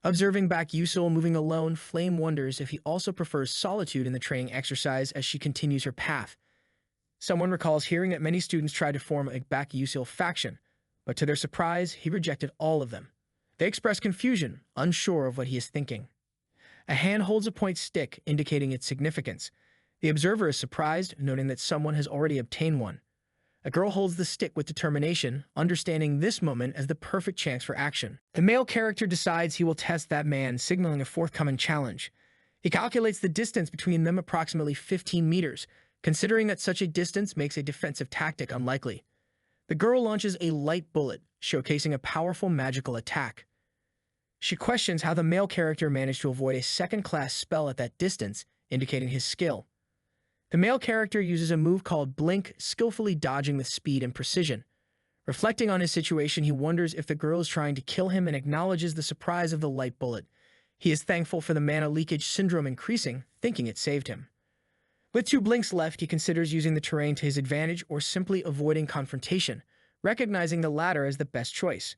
Observing Bak Yusil moving alone, Flame wonders if he also prefers solitude in the training exercise as she continues her path. Someone recalls hearing that many students tried to form a Bak Yusil faction, but to their surprise, he rejected all of them. They express confusion, unsure of what he is thinking. A hand holds a point stick, indicating its significance. The observer is surprised, noting that someone has already obtained one. A girl holds the stick with determination, understanding this moment as the perfect chance for action. The male character decides he will test that man, signaling a forthcoming challenge. He calculates the distance between them, approximately 15 meters, considering that such a distance makes a defensive tactic unlikely. The girl launches a light bullet, showcasing a powerful magical attack. She questions how the male character managed to avoid a second-class spell at that distance, indicating his skill. The male character uses a move called Blink, skillfully dodging with speed and precision. Reflecting on his situation, he wonders if the girl is trying to kill him and acknowledges the surprise of the light bullet. He is thankful for the mana leakage syndrome increasing, thinking it saved him. With 2 blinks left, he considers using the terrain to his advantage or simply avoiding confrontation, recognizing the latter as the best choice.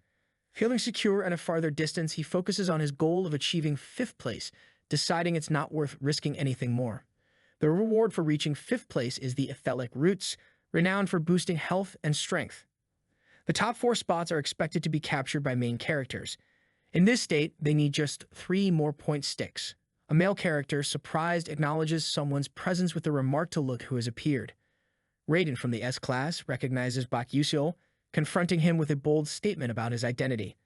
Feeling secure at a farther distance, he focuses on his goal of achieving 5th place, deciding it's not worth risking anything more. The reward for reaching 5th place is the ethelic roots, renowned for boosting health and strength. The top 4 spots are expected to be captured by main characters. In this state, they need just 3 more point sticks. A male character, surprised, acknowledges someone's presence with a remark to look who has appeared. Raiden from the S-Class recognizes Bak Yusil, confronting him with a bold statement about his identity.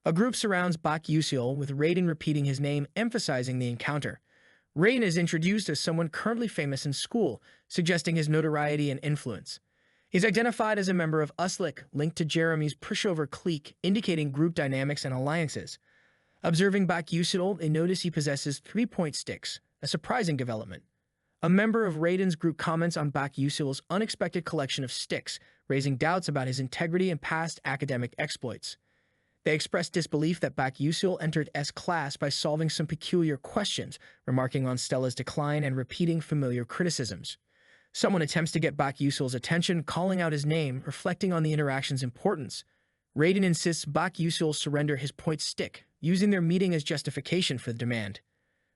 A group surrounds Bak Yusil, with Raiden repeating his name, emphasizing the encounter. Raiden is introduced as someone currently famous in school, suggesting his notoriety and influence. He's identified as a member of Uslik, linked to Jeremy's pushover clique, indicating group dynamics and alliances. Observing Bak Yusil, they notice he possesses 3 point sticks, a surprising development. A member of Raiden's group comments on Bak Yusil's unexpected collection of sticks, raising doubts about his integrity and past academic exploits. They express disbelief that Bak Yusil entered S-Class by solving some peculiar questions, remarking on Stella's decline and repeating familiar criticisms. Someone attempts to get Bak Yusil's attention, calling out his name, reflecting on the interaction's importance. Raiden insists Bak Yusil surrender his point stick, using their meeting as justification for the demand.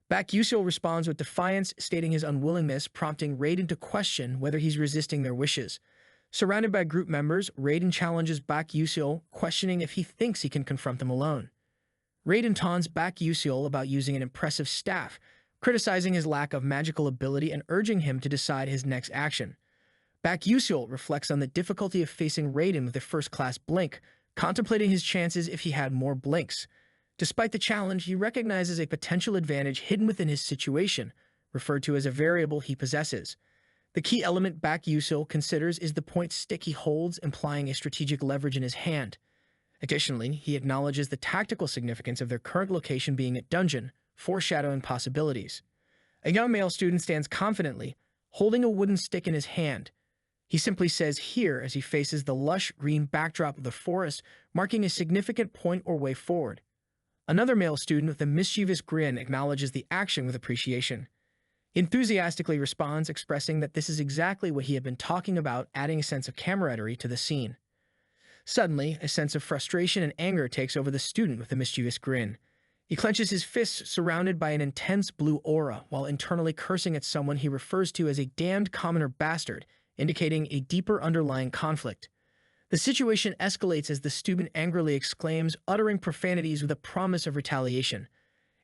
Bak Yusil responds with defiance, stating his unwillingness, prompting Raiden to question whether he's resisting their wishes. Surrounded by group members, Raiden challenges Bak Yusil, questioning if he thinks he can confront them alone. Raiden taunts Bak Yusil about using an impressive staff, criticizing his lack of magical ability and urging him to decide his next action. Bak Yusil reflects on the difficulty of facing Raiden with a first-class blink, contemplating his chances if he had more blinks. Despite the challenge, he recognizes a potential advantage hidden within his situation, referred to as a variable he possesses. The key element Bak Yusil considers is the point stick he holds, implying a strategic leverage in his hand. Additionally, he acknowledges the tactical significance of their current location being a dungeon, foreshadowing possibilities. A young male student stands confidently, holding a wooden stick in his hand. He simply says "here" as he faces the lush green backdrop of the forest, marking a significant point or way forward. Another male student with a mischievous grin acknowledges the action with appreciation. He enthusiastically responds, expressing that this is exactly what he had been talking about, adding a sense of camaraderie to the scene. Suddenly, a sense of frustration and anger takes over the student with a mischievous grin. He clenches his fists, surrounded by an intense blue aura, while internally cursing at someone he refers to as a damned commoner bastard, indicating a deeper underlying conflict. The situation escalates as the student angrily exclaims, uttering profanities with a promise of retaliation.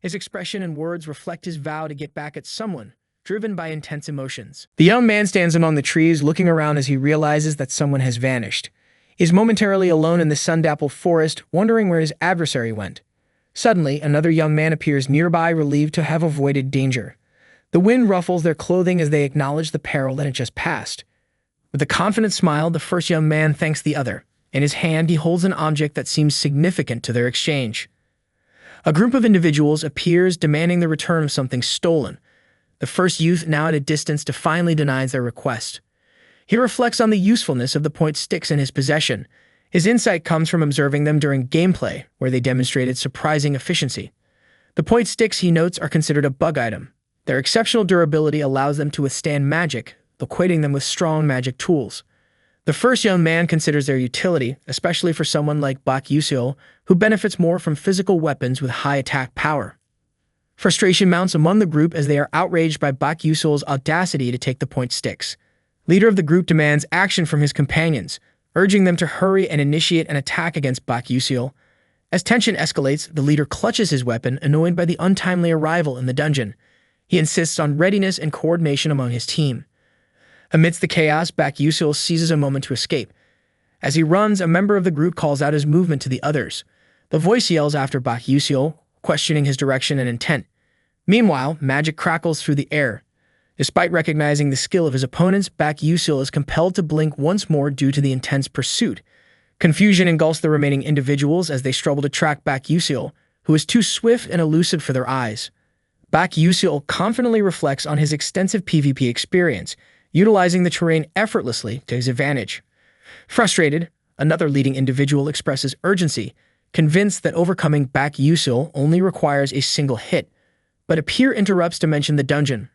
His expression and words reflect his vow to get back at someone, driven by intense emotions. The young man stands among the trees, looking around as he realizes that someone has vanished. He is momentarily alone in the sun-dappled forest, wondering where his adversary went. Suddenly, another young man appears nearby, relieved to have avoided danger. The wind ruffles their clothing as they acknowledge the peril that had just passed. With a confident smile, the first young man thanks the other. In his hand, he holds an object that seems significant to their exchange. A group of individuals appears, demanding the return of something stolen. The first youth, now at a distance, defiantly denies their request. He reflects on the usefulness of the point sticks in his possession. His insight comes from observing them during gameplay, where they demonstrated surprising efficiency. The point sticks, he notes, are considered a bug item. Their exceptional durability allows them to withstand magic, equating them with strong magic tools. The first young man considers their utility, especially for someone like Bak Yusil, who benefits more from physical weapons with high attack power. Frustration mounts among the group as they are outraged by Bak Yusil's audacity to take the point sticks. Leader of the group demands action from his companions, urging them to hurry and initiate an attack against Bak Yusil. As tension escalates, the leader clutches his weapon, annoyed by the untimely arrival in the dungeon. He insists on readiness and coordination among his team. Amidst the chaos, Bak Yusil seizes a moment to escape. As he runs, a member of the group calls out his movement to the others. The voice yells after Bak Yusil, questioning his direction and intent. Meanwhile, magic crackles through the air. Despite recognizing the skill of his opponents, Bak Yusil is compelled to blink once more due to the intense pursuit. Confusion engulfs the remaining individuals as they struggle to track Bak Yusil, who is too swift and elusive for their eyes. Bak Yusil confidently reflects on his extensive PvP experience, utilizing the terrain effortlessly to his advantage. Frustrated, another leading individual expresses urgency, convinced that overcoming Bak Yusil only requires a single hit. But a peer interrupts to mention the dungeon.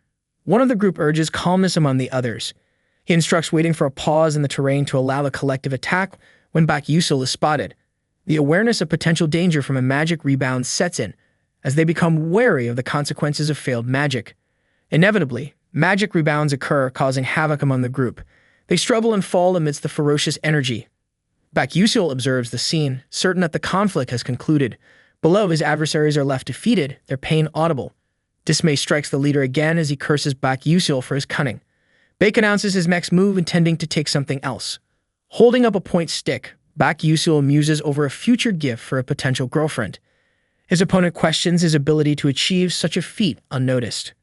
One of the group urges calmness among the others. He instructs waiting for a pause in the terrain to allow a collective attack when Bak Yusil is spotted. The awareness of potential danger from a magic rebound sets in, as they become wary of the consequences of failed magic. Inevitably, magic rebounds occur, causing havoc among the group. They struggle and fall amidst the ferocious energy. Bak Yusil observes the scene, certain that the conflict has concluded. Below, his adversaries are left defeated, their pain audible. Dismay strikes the leader again as he curses Bak Yusil for his cunning. Bake announces his next move, intending to take something else. Holding up a point stick, Bak Yusil muses over a future gift for a potential girlfriend. His opponent questions his ability to achieve such a feat unnoticed.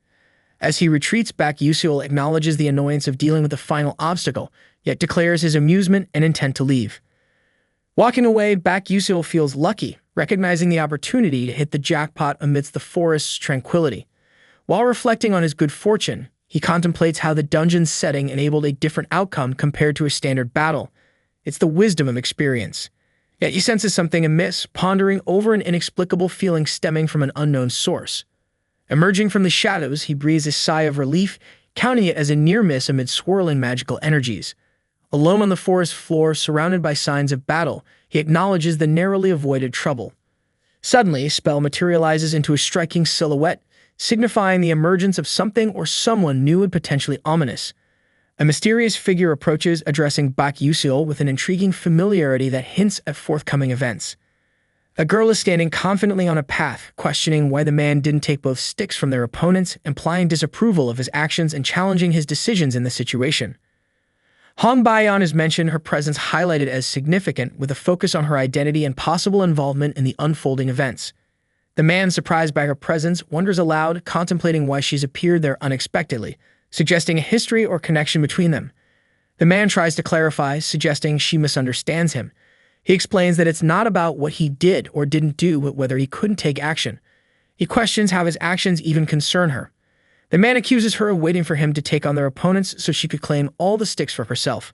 As he retreats, Bak Yusil acknowledges the annoyance of dealing with the final obstacle, yet declares his amusement and intent to leave. Walking away, Bak Yusil feels lucky, recognizing the opportunity to hit the jackpot amidst the forest's tranquility. While reflecting on his good fortune, he contemplates how the dungeon's setting enabled a different outcome compared to a standard battle. It's the wisdom of experience. Yet he senses something amiss, pondering over an inexplicable feeling stemming from an unknown source. Emerging from the shadows, he breathes a sigh of relief, counting it as a near miss amid swirling magical energies. Alone on the forest floor, surrounded by signs of battle, he acknowledges the narrowly avoided trouble. Suddenly, a spell materializes into a striking silhouette, signifying the emergence of something or someone new and potentially ominous. A mysterious figure approaches, addressing Bak Yusil with an intriguing familiarity that hints at forthcoming events. A girl is standing confidently on a path, questioning why the man didn't take both sticks from their opponents, implying disapproval of his actions and challenging his decisions in the situation. Hong Baiyan is mentioned, her presence highlighted as significant, with a focus on her identity and possible involvement in the unfolding events. The man, surprised by her presence, wonders aloud, contemplating why she's appeared there unexpectedly, suggesting a history or connection between them. The man tries to clarify, suggesting she misunderstands him. He explains that it's not about what he did or didn't do, but whether he couldn't take action. He questions how his actions even concern her. The man accuses her of waiting for him to take on their opponents so she could claim all the sticks for herself.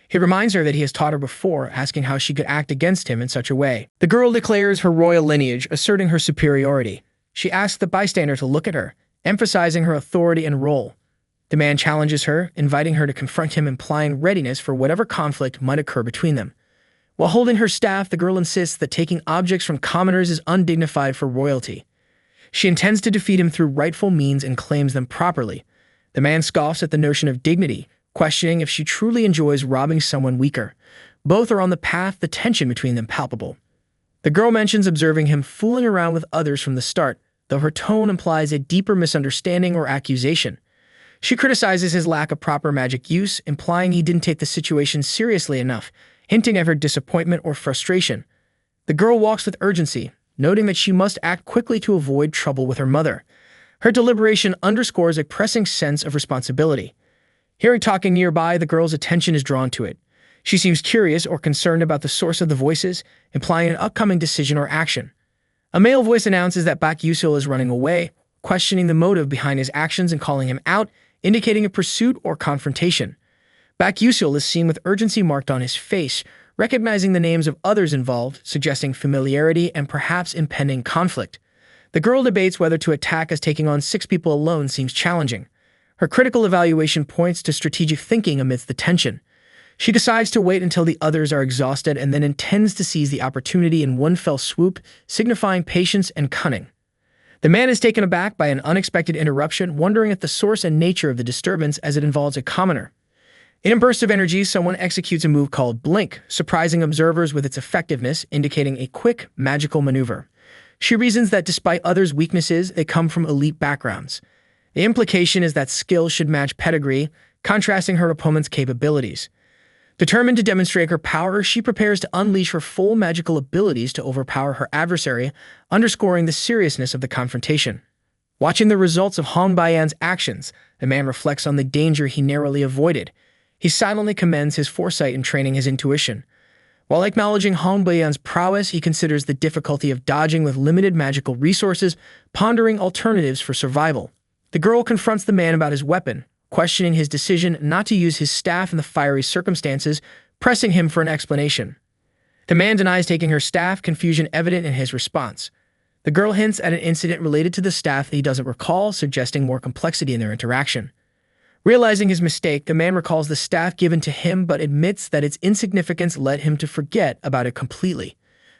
He reminds her that he has taught her before, asking how she could act against him in such a way. The girl declares her royal lineage, asserting her superiority. She asks the bystander to look at her, emphasizing her authority and role. The man challenges her, inviting her to confront him, implying readiness for whatever conflict might occur between them. While holding her staff, the girl insists that taking objects from commoners is undignified for royalty. She intends to defeat him through rightful means and claims them properly. The man scoffs at the notion of dignity, questioning if she truly enjoys robbing someone weaker. Both are on the path, the tension between them palpable. The girl mentions observing him fooling around with others from the start, though her tone implies a deeper misunderstanding or accusation. She criticizes his lack of proper magic use, implying he didn't take the situation seriously enough, hinting at her disappointment or frustration. The girl walks with urgency, noting that she must act quickly to avoid trouble with her mother. Her deliberation underscores a pressing sense of responsibility. Hearing talking nearby, the girl's attention is drawn to it. She seems curious or concerned about the source of the voices, implying an upcoming decision or action. A male voice announces that Bak Yusil is running away, questioning the motive behind his actions and calling him out, indicating a pursuit or confrontation. Bak Yusil is seen with urgency marked on his face, recognizing the names of others involved, suggesting familiarity and perhaps impending conflict. The girl debates whether to attack, as taking on 6 people alone seems challenging. Her critical evaluation points to strategic thinking amidst the tension. She decides to wait until the others are exhausted and then intends to seize the opportunity in one fell swoop, signifying patience and cunning. The man is taken aback by an unexpected interruption, wondering at the source and nature of the disturbance as it involves a commoner. In a burst of energy, someone executes a move called Blink, surprising observers with its effectiveness, indicating a quick, magical maneuver. She reasons that despite others' weaknesses, they come from elite backgrounds. The implication is that skill should match pedigree, contrasting her opponent's capabilities. Determined to demonstrate her power, she prepares to unleash her full magical abilities to overpower her adversary, underscoring the seriousness of the confrontation. Watching the results of Hong Baiyan's actions, the man reflects on the danger he narrowly avoided. He silently commends his foresight in training his intuition. While acknowledging Hong Baiyan's prowess, he considers the difficulty of dodging with limited magical resources, pondering alternatives for survival. The girl confronts the man about his weapon, questioning his decision not to use his staff in the fiery circumstances, pressing him for an explanation. The man denies taking her staff, confusion evident in his response. The girl hints at an incident related to the staff that he doesn't recall, suggesting more complexity in their interaction. Realizing his mistake, the man recalls the staff given to him but admits that its insignificance led him to forget about it completely.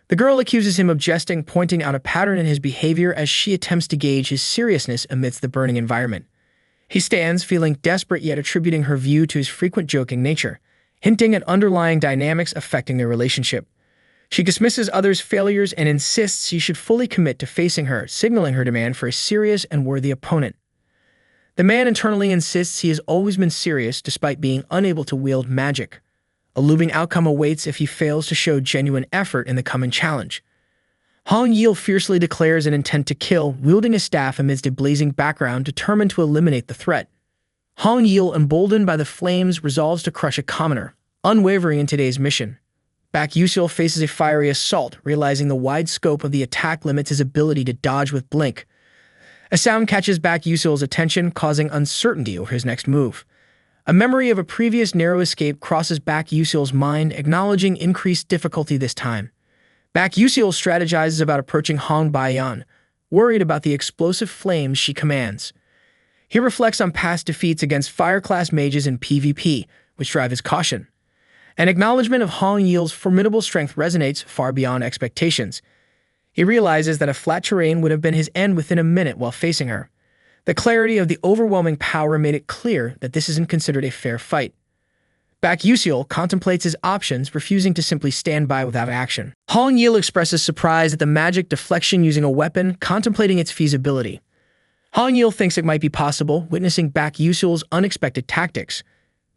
The girl accuses him of jesting, pointing out a pattern in his behavior as she attempts to gauge his seriousness amidst the burning environment. He stands, feeling desperate yet attributing her view to his frequent joking nature, hinting at underlying dynamics affecting their relationship. She dismisses others' failures and insists he should fully commit to facing her, signaling her demand for a serious and worthy opponent. The man internally insists he has always been serious despite being unable to wield magic. A looming outcome awaits if he fails to show genuine effort in the coming challenge. Hong Yil fiercely declares an intent to kill, wielding a staff amidst a blazing background, determined to eliminate the threat. Hong Yil, emboldened by the flames, resolves to crush a commoner, unwavering in today's mission. Baek Yusil faces a fiery assault, realizing the wide scope of the attack limits his ability to dodge with blink. A sound catches Baek Yusil's attention, causing uncertainty over his next move. A memory of a previous narrow escape crosses Baek Yusil's mind, acknowledging increased difficulty this time. Baek Yusil strategizes about approaching Hong Baiyan, worried about the explosive flames she commands. He reflects on past defeats against fire-class mages in PvP, which drive his caution. An acknowledgement of Hong Yil's formidable strength resonates far beyond expectations. He realizes that a flat terrain would have been his end within a minute while facing her. The clarity of the overwhelming power made it clear that this isn't considered a fair fight. Baek Yusil contemplates his options, refusing to simply stand by without action. Hong Yil expresses surprise at the magic deflection using a weapon, contemplating its feasibility. Hong Yil thinks it might be possible, witnessing Baek Yusil's unexpected tactics.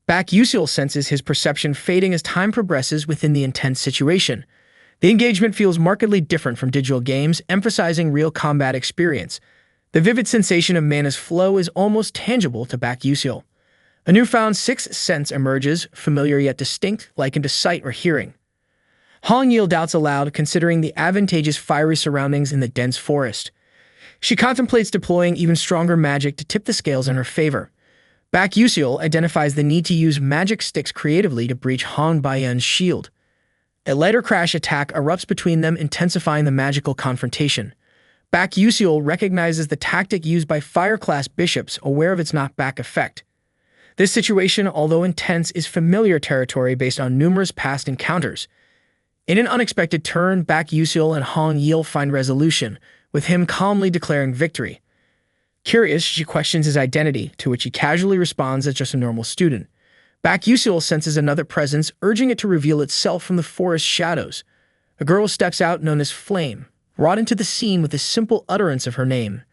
Baek Yusil senses his perception fading as time progresses within the intense situation. The engagement feels markedly different from digital games, emphasizing real combat experience. The vivid sensation of mana's flow is almost tangible to Baek Yusil. A newfound sixth sense emerges, familiar yet distinct, likened to sight or hearing. Hong Yil doubts aloud, considering the advantageous fiery surroundings in the dense forest. She contemplates deploying even stronger magic to tip the scales in her favor. Baek Yusil identifies the need to use magic sticks creatively to breach Hong Baiyan's shield. A lighter crash attack erupts between them, intensifying the magical confrontation. Baek Yusil recognizes the tactic used by fire-class bishops, aware of its knockback effect. This situation, although intense, is familiar territory based on numerous past encounters. In an unexpected turn, Baek Yusil and Hong Yil find resolution, with him calmly declaring victory. Curious, she questions his identity, to which he casually responds as just a normal student. Baek Yusil senses another presence, urging it to reveal itself from the forest shadows. A girl steps out known as Flame, brought into the scene with a simple utterance of her name.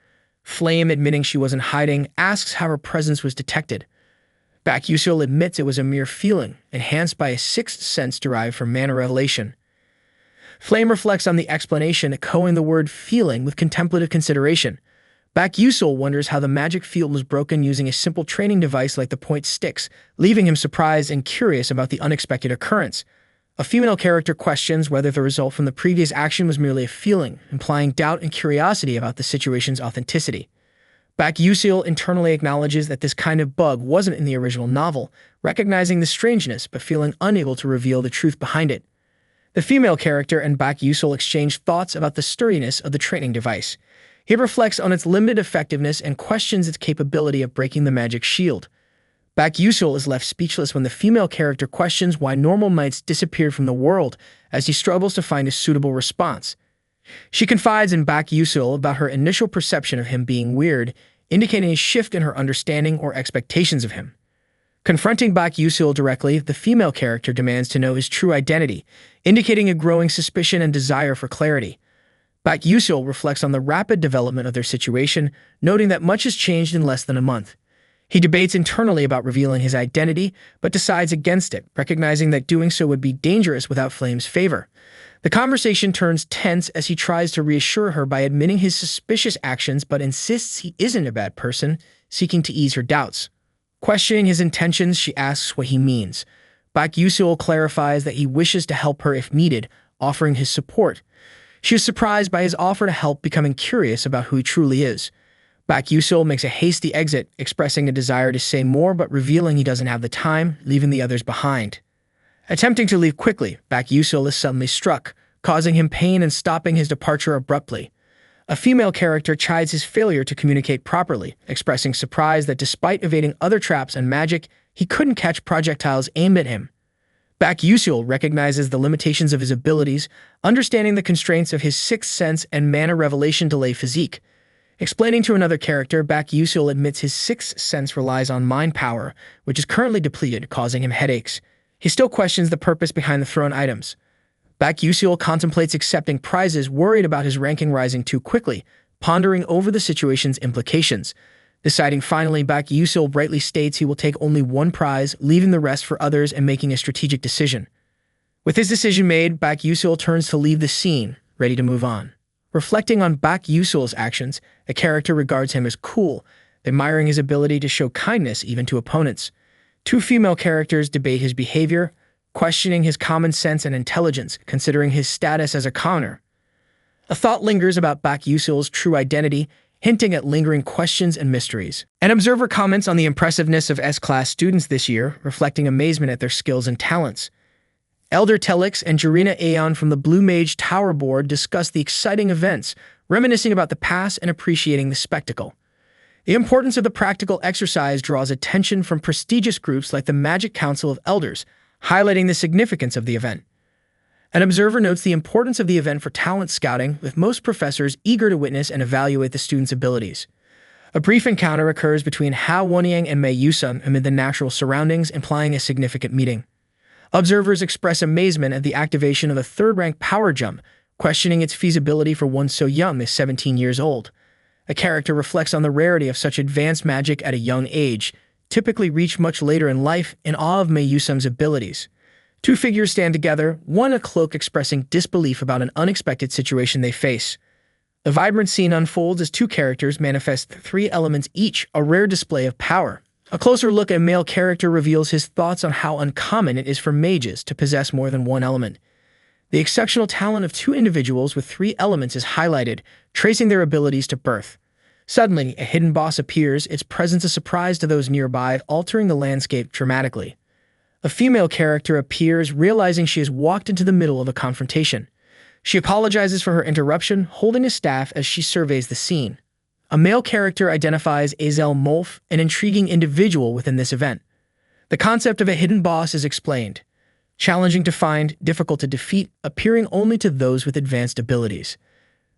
Flame, admitting she wasn't hiding, asks how her presence was detected. Baek Yusil admits it was a mere feeling, enhanced by a sixth sense derived from mana revelation. Flame reflects on the explanation, echoing the word feeling with contemplative consideration. Baek Yusil wonders how the magic field was broken using a simple training device like the point sticks, leaving him surprised and curious about the unexpected occurrence. A female character questions whether the result from the previous action was merely a feeling, implying doubt and curiosity about the situation's authenticity. Baek Yusil internally acknowledges that this kind of bug wasn't in the original novel, recognizing the strangeness but feeling unable to reveal the truth behind it. The female character and Baek Yusil exchange thoughts about the sturdiness of the training device. He reflects on its limited effectiveness and questions its capability of breaking the magic shield. Baek Yusil is left speechless when the female character questions why normal mites disappeared from the world, as he struggles to find a suitable response. She confides in Baek Yusil about her initial perception of him being weird, indicating a shift in her understanding or expectations of him. Confronting Baek Yusil directly, the female character demands to know his true identity, indicating a growing suspicion and desire for clarity. Baek Yusil reflects on the rapid development of their situation, noting that much has changed in less than a month. He debates internally about revealing his identity, but decides against it, recognizing that doing so would be dangerous without Flame's favor. The conversation turns tense as he tries to reassure her by admitting his suspicious actions but insists he isn't a bad person, seeking to ease her doubts. Questioning his intentions, she asks what he means. Baek Yusil clarifies that he wishes to help her if needed, offering his support. She is surprised by his offer to help, becoming curious about who he truly is. Baek Yusil makes a hasty exit, expressing a desire to say more but revealing he doesn't have the time, leaving the others behind. Attempting to leave quickly, Baek Yusil is suddenly struck, causing him pain and stopping his departure abruptly. A female character chides his failure to communicate properly, expressing surprise that despite evading other traps and magic, he couldn't catch projectiles aimed at him. Baek Yusul recognizes the limitations of his abilities, understanding the constraints of his sixth sense and mana revelation delay physique. Explaining to another character, Baek Yusul admits his sixth sense relies on mind power, which is currently depleted, causing him headaches. He still questions the purpose behind the thrown items. Baek Yusul contemplates accepting prizes, worried about his ranking rising too quickly, pondering over the situation's implications. Deciding finally, Baek Yusul brightly states he will take only one prize, leaving the rest for others and making a strategic decision. With his decision made, Baek Yusul turns to leave the scene, ready to move on. Reflecting on Baek Yusul's actions, the character regards him as cool, admiring his ability to show kindness even to opponents. Two female characters debate his behavior, questioning his common sense and intelligence, considering his status as a commoner. A thought lingers about Baek Yusul's true identity, hinting at lingering questions and mysteries. An observer comments on the impressiveness of S-class students this year, reflecting amazement at their skills and talents. Elder Telix and Jarina Aeon from the Blue Mage Tower Board discuss the exciting events, reminiscing about the past and appreciating the spectacle. The importance of the practical exercise draws attention from prestigious groups like the Magic Council of Elders, highlighting the significance of the event. An observer notes the importance of the event for talent scouting, with most professors eager to witness and evaluate the students' abilities. A brief encounter occurs between Ha Wonyang and Mei Yusung amid the natural surroundings, implying a significant meeting. Observers express amazement at the activation of a third-rank power jump, questioning its feasibility for one so young as 17 years old. A character reflects on the rarity of such advanced magic at a young age, typically reached much later in life, in awe of Mei Yusung's abilities. Two figures stand together, one a cloak expressing disbelief about an unexpected situation they face. The vibrant scene unfolds as two characters manifest three elements each, a rare display of power. A closer look at a male character reveals his thoughts on how uncommon it is for mages to possess more than one element. The exceptional talent of two individuals with three elements is highlighted, tracing their abilities to birth. Suddenly, a hidden boss appears, its presence a surprise to those nearby, altering the landscape dramatically. A female character appears, realizing she has walked into the middle of a confrontation. She apologizes for her interruption, holding a staff as she surveys the scene. A male character identifies Azel Molf, an intriguing individual within this event. The concept of a hidden boss is explained. Challenging to find, difficult to defeat, appearing only to those with advanced abilities.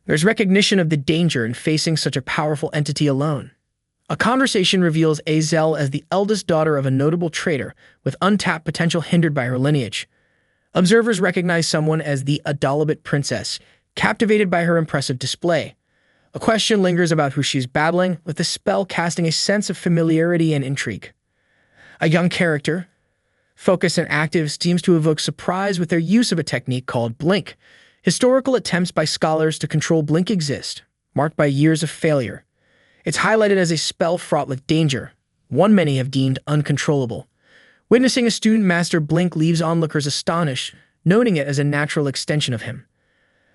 There's recognition of the danger in facing such a powerful entity alone. A conversation reveals Azel as the eldest daughter of a notable trader, with untapped potential hindered by her lineage. Observers recognize someone as the Adalabit princess, captivated by her impressive display. A question lingers about who she's battling, with the spell casting a sense of familiarity and intrigue. A young character, focused and active, seems to evoke surprise with their use of a technique called Blink. Historical attempts by scholars to control Blink exist, marked by years of failure. It's highlighted as a spell fraught with danger, one many have deemed uncontrollable. Witnessing a student master Blink leaves onlookers astonished, noting it as a natural extension of him.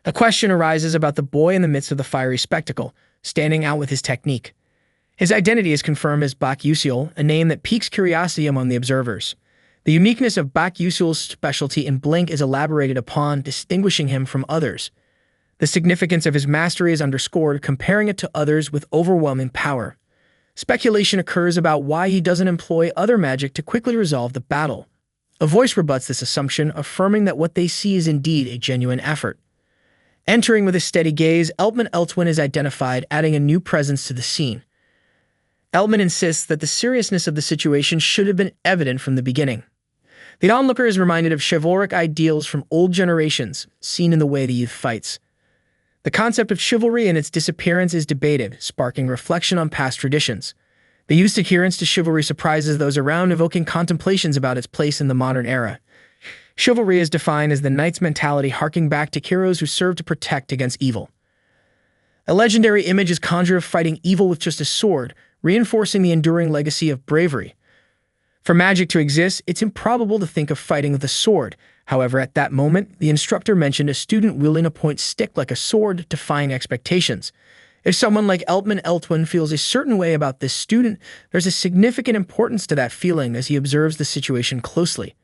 A question arises about the boy in the midst of the fiery spectacle, standing out with his technique. His identity is confirmed as Baek Yusul, a name that piques curiosity among the observers. The uniqueness of Baek Yusul's specialty in Blink is elaborated upon, distinguishing him from others. The significance of his mastery is underscored, comparing it to others with overwhelming power. Speculation occurs about why he doesn't employ other magic to quickly resolve the battle. A voice rebuts this assumption, affirming that what they see is indeed a genuine effort. Entering with a steady gaze, Eltman Eltwin is identified, adding a new presence to the scene. Eltman insists that the seriousness of the situation should have been evident from the beginning. The onlooker is reminded of chivalric ideals from old generations, seen in the way the youth fights. The concept of chivalry and its disappearance is debated, sparking reflection on past traditions. The youth's adherence to chivalry surprises those around, evoking contemplations about its place in the modern era. Chivalry is defined as the knight's mentality, harking back to heroes who serve to protect against evil. A legendary image is conjured of fighting evil with just a sword, reinforcing the enduring legacy of bravery. For magic to exist, it's improbable to think of fighting with a sword. However, at that moment, the instructor mentioned a student wielding a point stick like a sword, defying expectations. If someone like Eltman Eltwin feels a certain way about this student, there's a significant importance to that feeling as he observes the situation closely.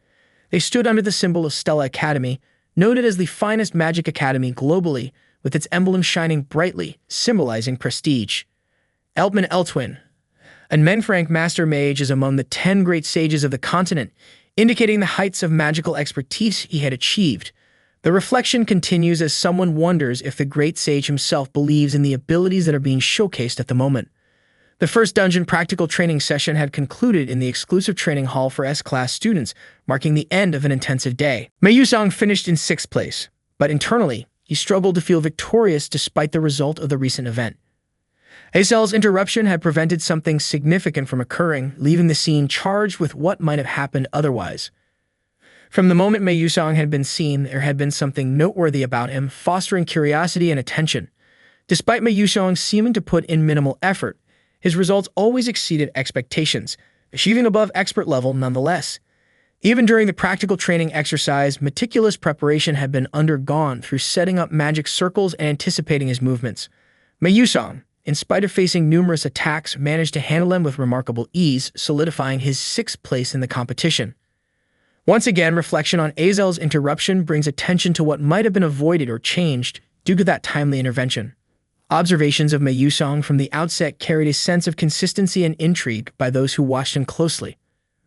They stood under the symbol of Stella Academy, noted as the finest magic academy globally, with its emblem shining brightly, symbolizing prestige. Eltman Eltwin, a Menfrank Master Mage, is among the 10 great sages of the continent, indicating the heights of magical expertise he had achieved. The reflection continues as someone wonders if the great sage himself believes in the abilities that are being showcased at the moment. The first dungeon practical training session had concluded in the exclusive training hall for S-class students, marking the end of an intensive day. Mei Yusong finished in 6th place, but internally, he struggled to feel victorious despite the result of the recent event. Azel's interruption had prevented something significant from occurring, leaving the scene charged with what might have happened otherwise. From the moment Mei Yusong had been seen, there had been something noteworthy about him, fostering curiosity and attention. Despite Mei Yusong seeming to put in minimal effort, his results always exceeded expectations, achieving above expert level nonetheless. Even during the practical training exercise, meticulous preparation had been undergone through setting up magic circles and anticipating his movements. Mei Yusong, in spite of facing numerous attacks, managed to handle them with remarkable ease, solidifying his 6th place in the competition. Once again, reflection on Azel's interruption brings attention to what might have been avoided or changed due to that timely intervention. Observations of Mei Yusong from the outset carried a sense of consistency and intrigue by those who watched him closely.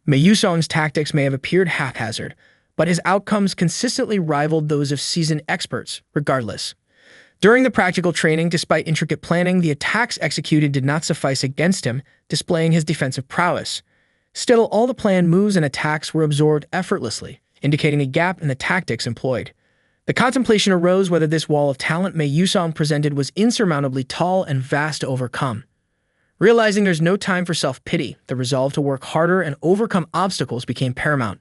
Mei Yusong's tactics may have appeared haphazard, but his outcomes consistently rivaled those of seasoned experts, regardless. During the practical training, despite intricate planning, the attacks executed did not suffice against him, displaying his defensive prowess. Still, all the planned moves and attacks were absorbed effortlessly, indicating a gap in the tactics employed. The contemplation arose whether this wall of talent Mei Yusong presented was insurmountably tall and vast to overcome. Realizing there's no time for self-pity, the resolve to work harder and overcome obstacles became paramount.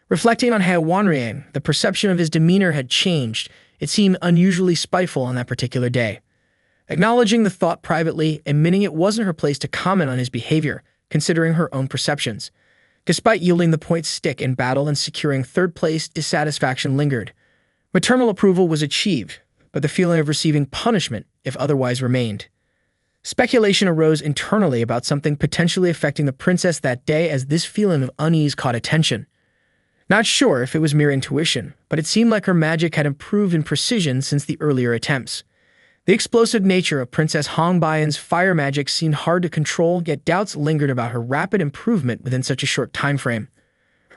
Reflecting on He Wanriang, the perception of his demeanor had changed. It seemed unusually spiteful on that particular day. Acknowledging the thought privately, admitting it wasn't her place to comment on his behavior, considering her own perceptions. Despite yielding the point stick in battle and securing 3rd place, dissatisfaction lingered. Maternal approval was achieved, but the feeling of receiving punishment, if otherwise, remained. Speculation arose internally about something potentially affecting the princess that day as this feeling of unease caught attention. Not sure if it was mere intuition, but it seemed like her magic had improved in precision since the earlier attempts. The explosive nature of Princess Hongbayan's fire magic seemed hard to control, yet doubts lingered about her rapid improvement within such a short time frame.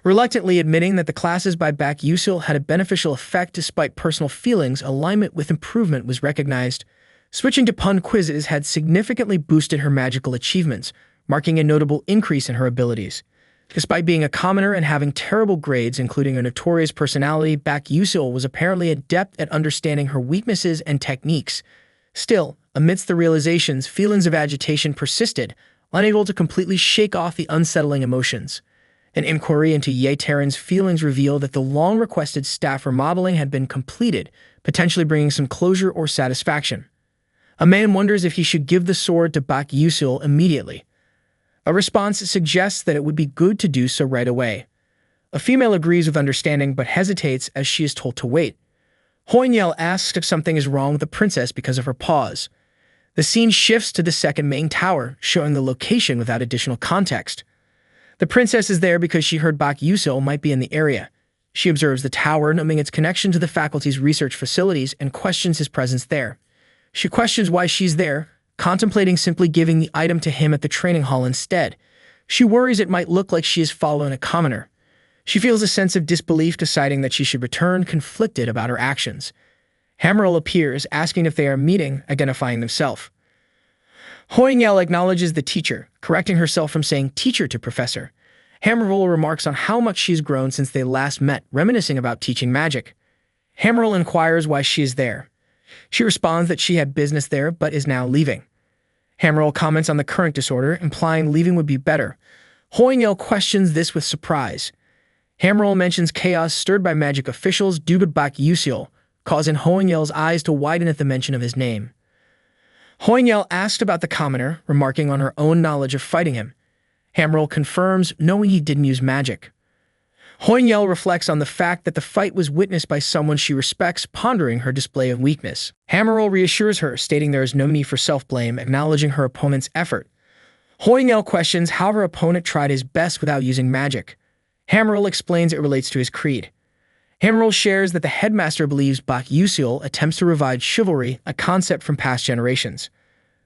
Reluctantly admitting that the classes by Bak Yusil had a beneficial effect despite personal feelings, alignment with improvement was recognized. Switching to pun quizzes had significantly boosted her magical achievements, marking a notable increase in her abilities. Despite being a commoner and having terrible grades, including a notorious personality, Bak Yusil was apparently adept at understanding her weaknesses and techniques. Still, amidst the realizations, feelings of agitation persisted, unable to completely shake off the unsettling emotions. An inquiry into Ye Terran's feelings revealed that the long-requested staff remodeling had been completed, potentially bringing some closure or satisfaction. A man wonders if he should give the sword to Bak Yusil immediately. A response suggests that it would be good to do so right away. A female agrees with understanding but hesitates as she is told to wait. Hoyniel asks if something is wrong with the princess because of her pause. The scene shifts to the 2nd main tower, showing the location without additional context. The princess is there because she heard Bak Yusil might be in the area. She observes the tower, knowing its connection to the faculty's research facilities, and questions his presence there. She questions why she's there, contemplating simply giving the item to him at the training hall instead. She worries it might look like she is following a commoner. She feels a sense of disbelief, deciding that she should return, conflicted about her actions. Hammerl appears, asking if they are meeting, identifying themselves. Hoyniel acknowledges the teacher, correcting herself from saying teacher to professor. Hammerl remarks on how much she's grown since they last met, reminiscing about teaching magic. Hammerl inquires why she is there. She responds that she had business there but is now leaving. Hammerl comments on the current disorder, implying leaving would be better. Hoyniel questions this with surprise. Hammerl mentions chaos stirred by magic officials due to Bak Yusil, causing Hoyniel's eyes to widen at the mention of his name. Hoyniel asked about the commoner, remarking on her own knowledge of fighting him. Hammerl confirms, knowing he didn't use magic. Hoyniel reflects on the fact that the fight was witnessed by someone she respects, pondering her display of weakness. Hammerl reassures her, stating there is no need for self-blame, acknowledging her opponent's effort. Hoyniel questions how her opponent tried his best without using magic. Hammerl explains it relates to his creed. Enrolls shares that the headmaster believes Bak Yusil attempts to revive chivalry, a concept from past generations.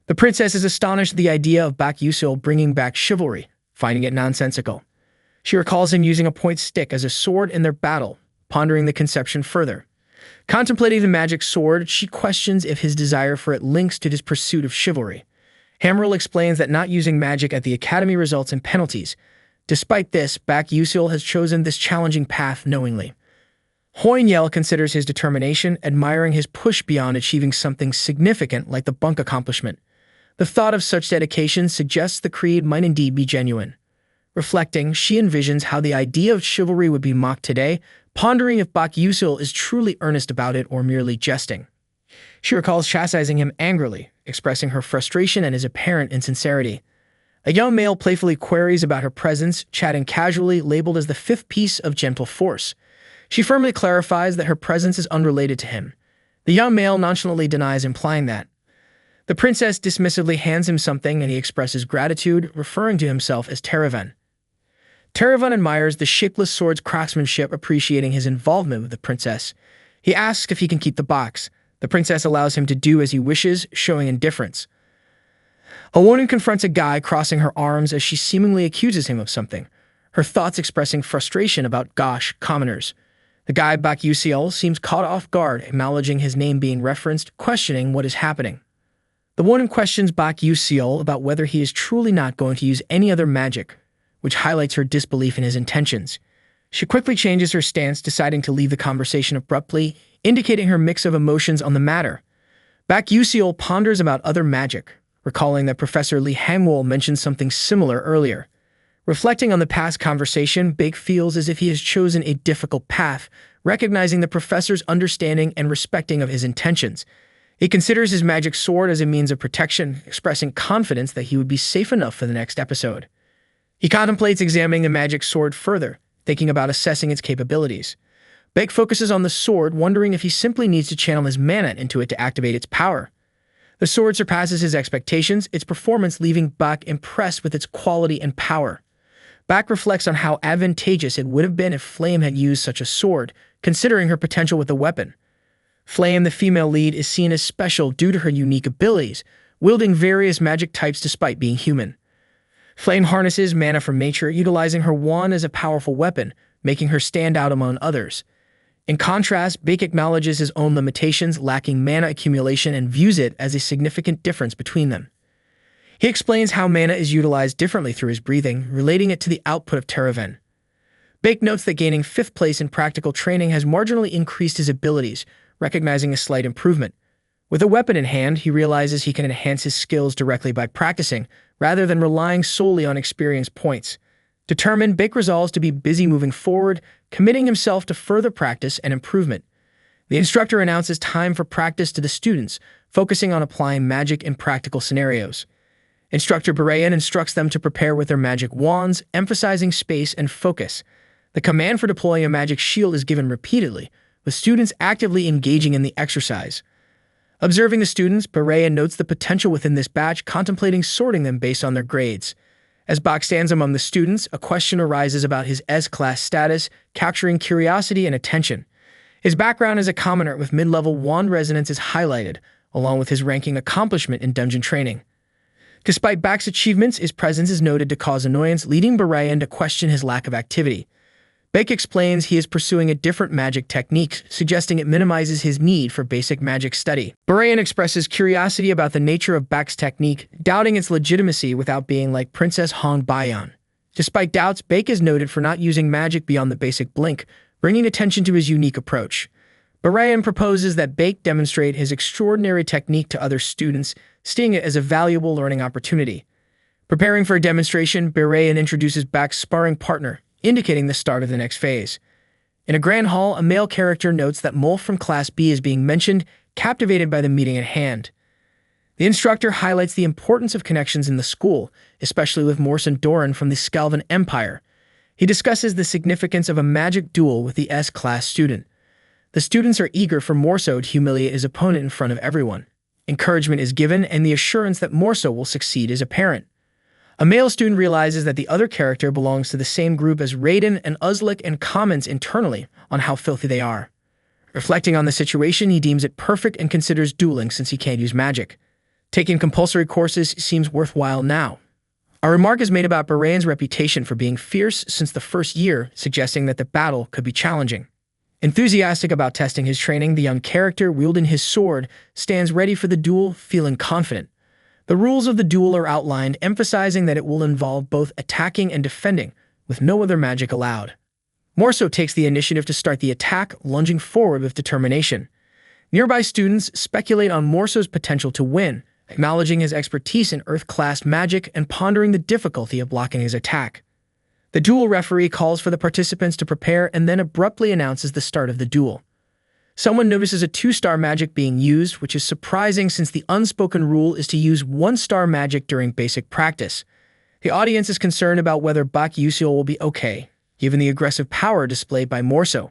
The princess is astonished at the idea of Bak Yusil bringing back chivalry, finding it nonsensical. She recalls him using a point stick as a sword in their battle, pondering the conception further. Contemplating the magic sword, she questions if his desire for it links to his pursuit of chivalry. Enrolls explains that not using magic at the academy results in penalties. Despite this, Bak Yusil has chosen this challenging path knowingly. Hoynyel considers his determination, admiring his push beyond achieving something significant like the bunk accomplishment. The thought of such dedication suggests the creed might indeed be genuine. Reflecting, she envisions how the idea of chivalry would be mocked today, pondering if Bak Yusil is truly earnest about it or merely jesting. She recalls chastising him angrily, expressing her frustration and his apparent insincerity. A young male playfully queries about her presence, chatting casually, labeled as the fifth piece of gentle force. She firmly clarifies that her presence is unrelated to him. The young male nonchalantly denies implying that. The princess dismissively hands him something and he expresses gratitude, referring to himself as Teravan. Teravan admires the shapeless sword's craftsmanship, appreciating his involvement with the princess. He asks if he can keep the box. The princess allows him to do as he wishes, showing indifference. A woman confronts a guy, crossing her arms as she seemingly accuses him of something, her thoughts expressing frustration about gauche commoners. The guy, Bak Yusil, seems caught off guard, acknowledging his name being referenced, questioning what is happening. The woman questions Bak Yusil about whether he is truly not going to use any other magic, which highlights her disbelief in his intentions. She quickly changes her stance, deciding to leave the conversation abruptly, indicating her mix of emotions on the matter. Bak Yusil ponders about other magic, recalling that Professor Li Hangwol mentioned something similar earlier. Reflecting on the past conversation, Bake feels as if he has chosen a difficult path, recognizing the professor's understanding and respecting of his intentions. He considers his magic sword as a means of protection, expressing confidence that he would be safe enough for the next episode. He contemplates examining the magic sword further, thinking about assessing its capabilities. Bake focuses on the sword, wondering if he simply needs to channel his mana into it to activate its power. The sword surpasses his expectations, its performance leaving Bak impressed with its quality and power. Bak reflects on how advantageous it would have been if Flame had used such a sword, considering her potential with the weapon. Flame, the female lead, is seen as special due to her unique abilities, wielding various magic types despite being human. Flame harnesses mana from nature, utilizing her wand as a powerful weapon, making her stand out among others. In contrast, Bake acknowledges his own limitations, lacking mana accumulation, and views it as a significant difference between them. He explains how mana is utilized differently through his breathing, relating it to the output of Teravan. Bake notes that gaining 5th place in practical training has marginally increased his abilities, recognizing a slight improvement. With a weapon in hand, he realizes he can enhance his skills directly by practicing, rather than relying solely on experience points. Determined, Bake resolves to be busy moving forward, committing himself to further practice and improvement. The instructor announces time for practice to the students, focusing on applying magic in practical scenarios. Instructor Barayan instructs them to prepare with their magic wands, emphasizing space and focus. The command for deploying a magic shield is given repeatedly, with students actively engaging in the exercise. Observing the students, Barayan notes the potential within this batch, contemplating sorting them based on their grades. As Bak stands among the students, a question arises about his S-class status, capturing curiosity and attention. His background as a commoner with mid-level wand resonance is highlighted, along with his ranking accomplishment in dungeon training. Despite Bak's achievements, his presence is noted to cause annoyance, leading Barayan to question his lack of activity. Bake explains he is pursuing a different magic technique, suggesting it minimizes his need for basic magic study. Barayan expresses curiosity about the nature of Bak's technique, doubting its legitimacy without being like Princess Hong Bayan. Despite doubts, Bake is noted for not using magic beyond the basic blink, bringing attention to his unique approach. Barayan proposes that Bake demonstrate his extraordinary technique to other students, seeing it as a valuable learning opportunity. Preparing for a demonstration, Barayan introduces Bak's sparring partner, indicating the start of the next phase. In a grand hall, a male character notes that Molf from Class B is being mentioned, captivated by the meeting at hand. The instructor highlights the importance of connections in the school, especially with Morson Doran from the Skalvan Empire. He discusses the significance of a magic duel with the S-class student. The students are eager for Morso to humiliate his opponent in front of everyone. Encouragement is given, and the assurance that Morso will succeed is apparent. A male student realizes that the other character belongs to the same group as Raiden and Uzlik and comments internally on how filthy they are. Reflecting on the situation, he deems it perfect and considers dueling since he can't use magic. Taking compulsory courses seems worthwhile now. A remark is made about Barain's reputation for being fierce since the first year, suggesting that the battle could be challenging. Enthusiastic about testing his training, the young character, wielding his sword, stands ready for the duel, feeling confident. The rules of the duel are outlined, emphasizing that it will involve both attacking and defending, with no other magic allowed. Morso takes the initiative to start the attack, lunging forward with determination. Nearby students speculate on Morso's potential to win, acknowledging his expertise in Earth-class magic and pondering the difficulty of blocking his attack. The duel referee calls for the participants to prepare and then abruptly announces the start of the duel. Someone notices a 2-star magic being used, which is surprising since the unspoken rule is to use 1-star magic during basic practice. The audience is concerned about whether Bak Yusil will be okay, given the aggressive power displayed by Morso.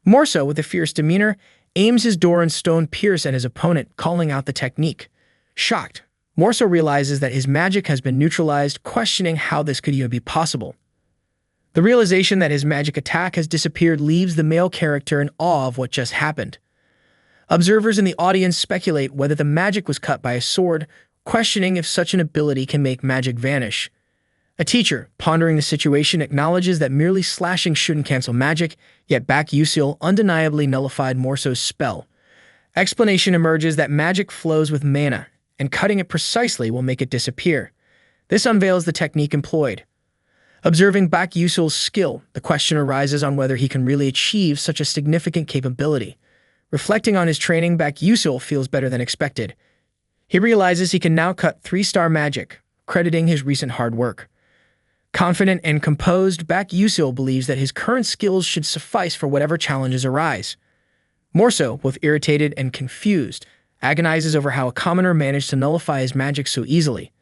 Morso, with a fierce demeanor, aims his Doran Stone Pierce at his opponent, calling out the technique. Shocked, Morso realizes that his magic has been neutralized, questioning how this could even be possible. The realization that his magic attack has disappeared leaves the male character in awe of what just happened. Observers in the audience speculate whether the magic was cut by a sword, questioning if such an ability can make magic vanish. A teacher, pondering the situation, acknowledges that merely slashing shouldn't cancel magic, yet Bak Yusil undeniably nullified Morso's spell. Explanation emerges that magic flows with mana, and cutting it precisely will make it disappear. This unveils the technique employed. Observing Bak Yusil's skill, the question arises on whether he can really achieve such a significant capability. Reflecting on his training, Bak Yusil feels better than expected. He realizes he can now cut 3-star magic, crediting his recent hard work. Confident and composed, Bak Yusil believes that his current skills should suffice for whatever challenges arise. Morso, both irritated and confused, agonizes over how a commoner managed to nullify his magic so easily.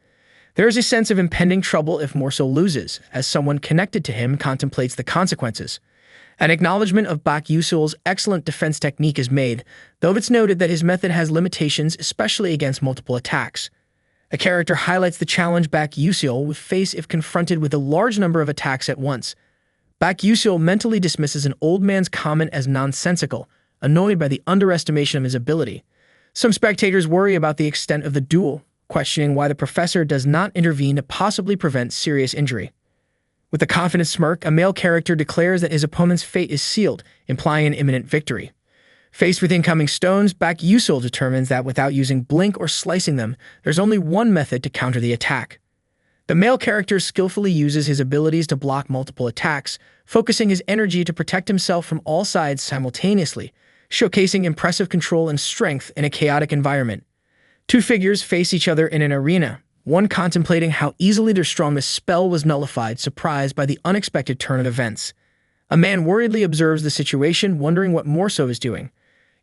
There is a sense of impending trouble if Morso loses, as someone connected to him contemplates the consequences. An acknowledgement of Bak Yusil's excellent defense technique is made, though it's noted that his method has limitations, especially against multiple attacks. A character highlights the challenge Bak Yusil would face if confronted with a large number of attacks at once. Bak Yusil mentally dismisses an old man's comment as nonsensical, annoyed by the underestimation of his ability. Some spectators worry about the extent of the duel, questioning why the professor does not intervene to possibly prevent serious injury. With a confident smirk, a male character declares that his opponent's fate is sealed, implying an imminent victory. Faced with incoming stones, Bak Yusil determines that without using blink or slicing them, there's only one method to counter the attack. The male character skillfully uses his abilities to block multiple attacks, focusing his energy to protect himself from all sides simultaneously, showcasing impressive control and strength in a chaotic environment. Two figures face each other in an arena, one contemplating how easily their strongest spell was nullified, surprised by the unexpected turn of events. A man worriedly observes the situation, wondering what Morso is doing.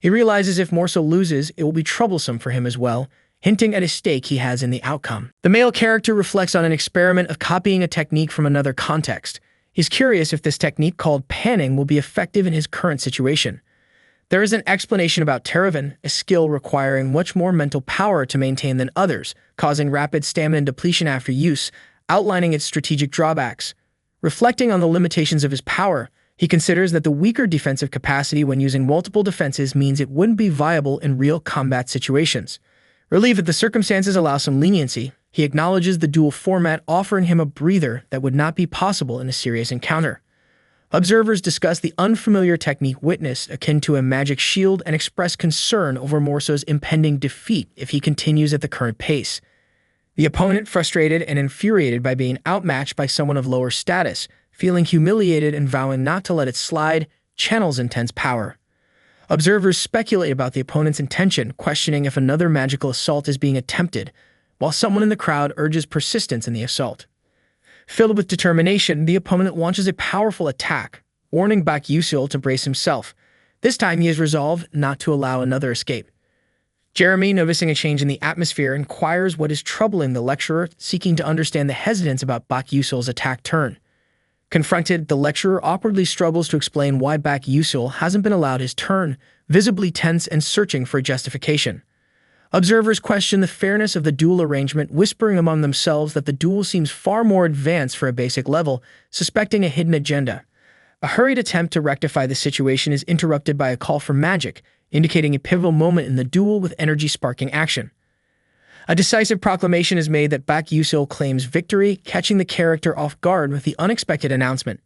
He realizes if Morso loses, it will be troublesome for him as well, hinting at a stake he has in the outcome. The male character reflects on an experiment of copying a technique from another context. He's curious if this technique called panning will be effective in his current situation. There is an explanation about Teravan, a skill requiring much more mental power to maintain than others, causing rapid stamina depletion after use, outlining its strategic drawbacks. Reflecting on the limitations of his power, he considers that the weaker defensive capacity when using multiple defenses means it wouldn't be viable in real combat situations. Relieved that the circumstances allow some leniency, he acknowledges the duel format, offering him a breather that would not be possible in a serious encounter. Observers discuss the unfamiliar technique witnessed, akin to a magic shield, and express concern over Morso's impending defeat if he continues at the current pace. The opponent, frustrated and infuriated by being outmatched by someone of lower status, feeling humiliated and vowing not to let it slide, channels intense power. Observers speculate about the opponent's intention, questioning if another magical assault is being attempted, while someone in the crowd urges persistence in the assault. Filled with determination, the opponent launches a powerful attack, warning Bak Yusil to brace himself. This time he is resolved not to allow another escape. Jeremy, noticing a change in the atmosphere, inquires what is troubling the lecturer, seeking to understand the hesitance about Bak Yusil's attack turn. Confronted, the lecturer awkwardly struggles to explain why Bak Yusil hasn't been allowed his turn, visibly tense and searching for a justification. Observers question the fairness of the duel arrangement, whispering among themselves that the duel seems far more advanced for a basic level, suspecting a hidden agenda. A hurried attempt to rectify the situation is interrupted by a call for magic, indicating a pivotal moment in the duel with energy sparking action. A decisive proclamation is made that Bak Yusil claims victory, catching the character off guard with the unexpected announcement.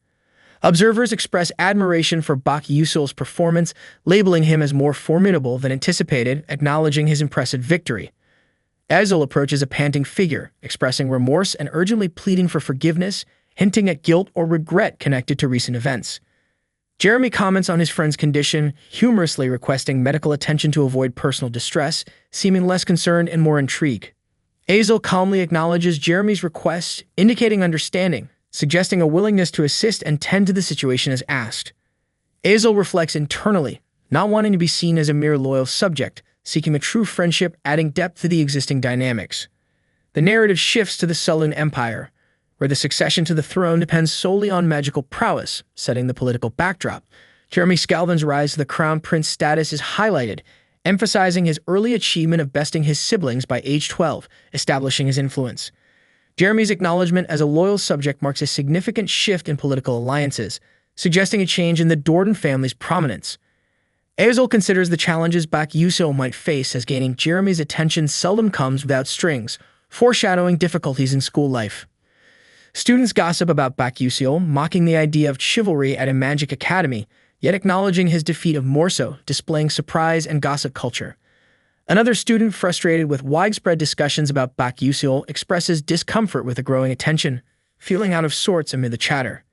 Observers express admiration for Bak Yusil's performance, labeling him as more formidable than anticipated, acknowledging his impressive victory. Azel approaches a panting figure, expressing remorse and urgently pleading for forgiveness, hinting at guilt or regret connected to recent events. Jeremy comments on his friend's condition, humorously requesting medical attention to avoid personal distress, seeming less concerned and more intrigued. Azel calmly acknowledges Jeremy's request, indicating understanding, suggesting a willingness to assist and tend to the situation as asked. Azel reflects internally, not wanting to be seen as a mere loyal subject, seeking a true friendship, adding depth to the existing dynamics. The narrative shifts to the Sullan Empire, where the succession to the throne depends solely on magical prowess, setting the political backdrop. Jeremy Scalvin's rise to the crown prince status is highlighted, emphasizing his early achievement of besting his siblings by age 12, establishing his influence. Jeremy's acknowledgement as a loyal subject marks a significant shift in political alliances, suggesting a change in the Dordan family's prominence. Azel considers the challenges Bak Yusil might face as gaining Jeremy's attention seldom comes without strings, foreshadowing difficulties in school life. Students gossip about Bak Yusil, mocking the idea of chivalry at a magic academy, yet acknowledging his defeat of Morso, displaying surprise and gossip culture. Another student, frustrated with widespread discussions about Bak Yusil, expresses discomfort with the growing attention, feeling out of sorts amid the chatter.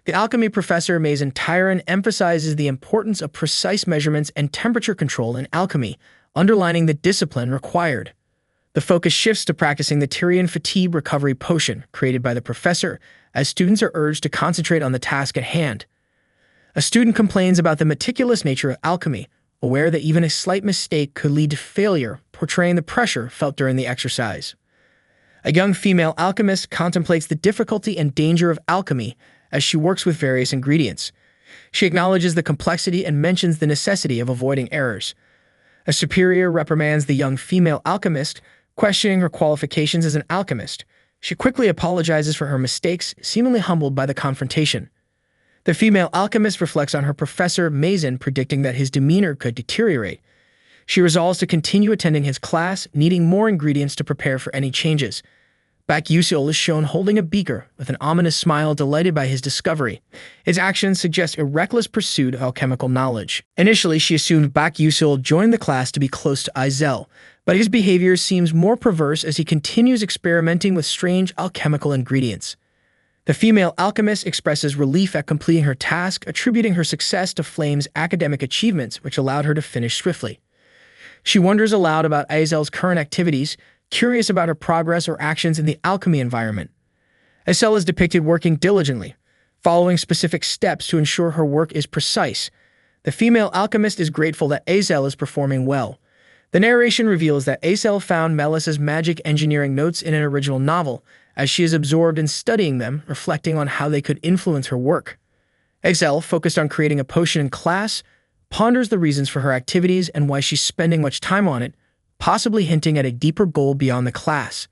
The alchemy professor, Mage Tyron, emphasizes the importance of precise measurements and temperature control in alchemy, underlining the discipline required. The focus shifts to practicing the Tyrian fatigue recovery potion created by the professor, as students are urged to concentrate on the task at hand. A student complains about the meticulous nature of alchemy, aware that even a slight mistake could lead to failure, portraying the pressure felt during the exercise. A young female alchemist contemplates the difficulty and danger of alchemy as she works with various ingredients. She acknowledges the complexity and mentions the necessity of avoiding errors. A superior reprimands the young female alchemist, questioning her qualifications as an alchemist. She quickly apologizes for her mistakes, seemingly humbled by the confrontation. The female alchemist reflects on her professor, Mazen, predicting that his demeanor could deteriorate. She resolves to continue attending his class, needing more ingredients to prepare for any changes. Bak Yusil is shown holding a beaker with an ominous smile, delighted by his discovery. His actions suggest a reckless pursuit of alchemical knowledge. Initially, she assumed Bak Yusil joined the class to be close to Izel, but his behavior seems more perverse as he continues experimenting with strange alchemical ingredients. The female alchemist expresses relief at completing her task, attributing her success to Flame's academic achievements, which allowed her to finish swiftly. She wonders aloud about Izel's current activities, curious about her progress or actions in the alchemy environment. Izel is depicted working diligently, following specific steps to ensure her work is precise. The female alchemist is grateful that Izel is performing well. The narration reveals that Izel found Melissa's magic engineering notes in an original novel, as she is absorbed in studying them, reflecting on how they could influence her work. Izel, focused on creating a potion in class, ponders the reasons for her activities and why she's spending much time on it, possibly hinting at a deeper goal beyond the class.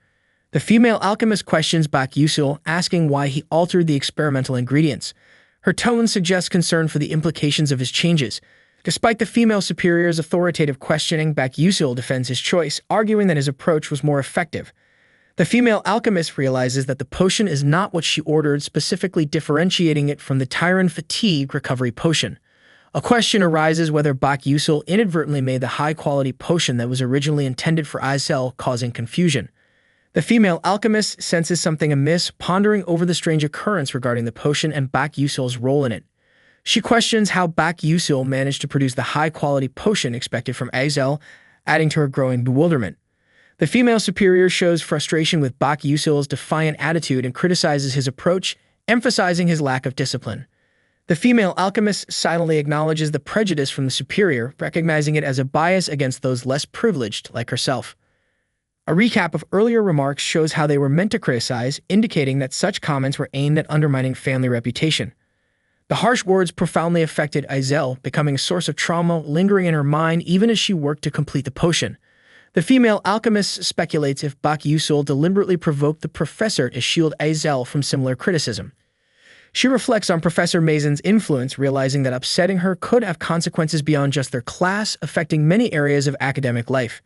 The female alchemist questions Bak Yusil, asking why he altered the experimental ingredients. Her tone suggests concern for the implications of his changes. Despite the female superior's authoritative questioning, Bak Yusil defends his choice, arguing that his approach was more effective. The female alchemist realizes that the potion is not what she ordered, specifically differentiating it from the Tyrian fatigue recovery potion. A question arises whether Bak Yusil inadvertently made the high-quality potion that was originally intended for Izel, causing confusion. The female alchemist senses something amiss, pondering over the strange occurrence regarding the potion and Bak Yusil's role in it. She questions how Bak Yusil managed to produce the high-quality potion expected from Izel, adding to her growing bewilderment. The female superior shows frustration with Bak Yusil's defiant attitude and criticizes his approach, emphasizing his lack of discipline. The female alchemist silently acknowledges the prejudice from the superior, recognizing it as a bias against those less privileged like herself. A recap of earlier remarks shows how they were meant to criticize, indicating that such comments were aimed at undermining family reputation. The harsh words profoundly affected Izel, becoming a source of trauma lingering in her mind even as she worked to complete the potion. The female alchemist speculates if Bak Yusul deliberately provoked the professor to shield Azel from similar criticism. She reflects on Professor Mazen's influence, realizing that upsetting her could have consequences beyond just their class, affecting many areas of academic life.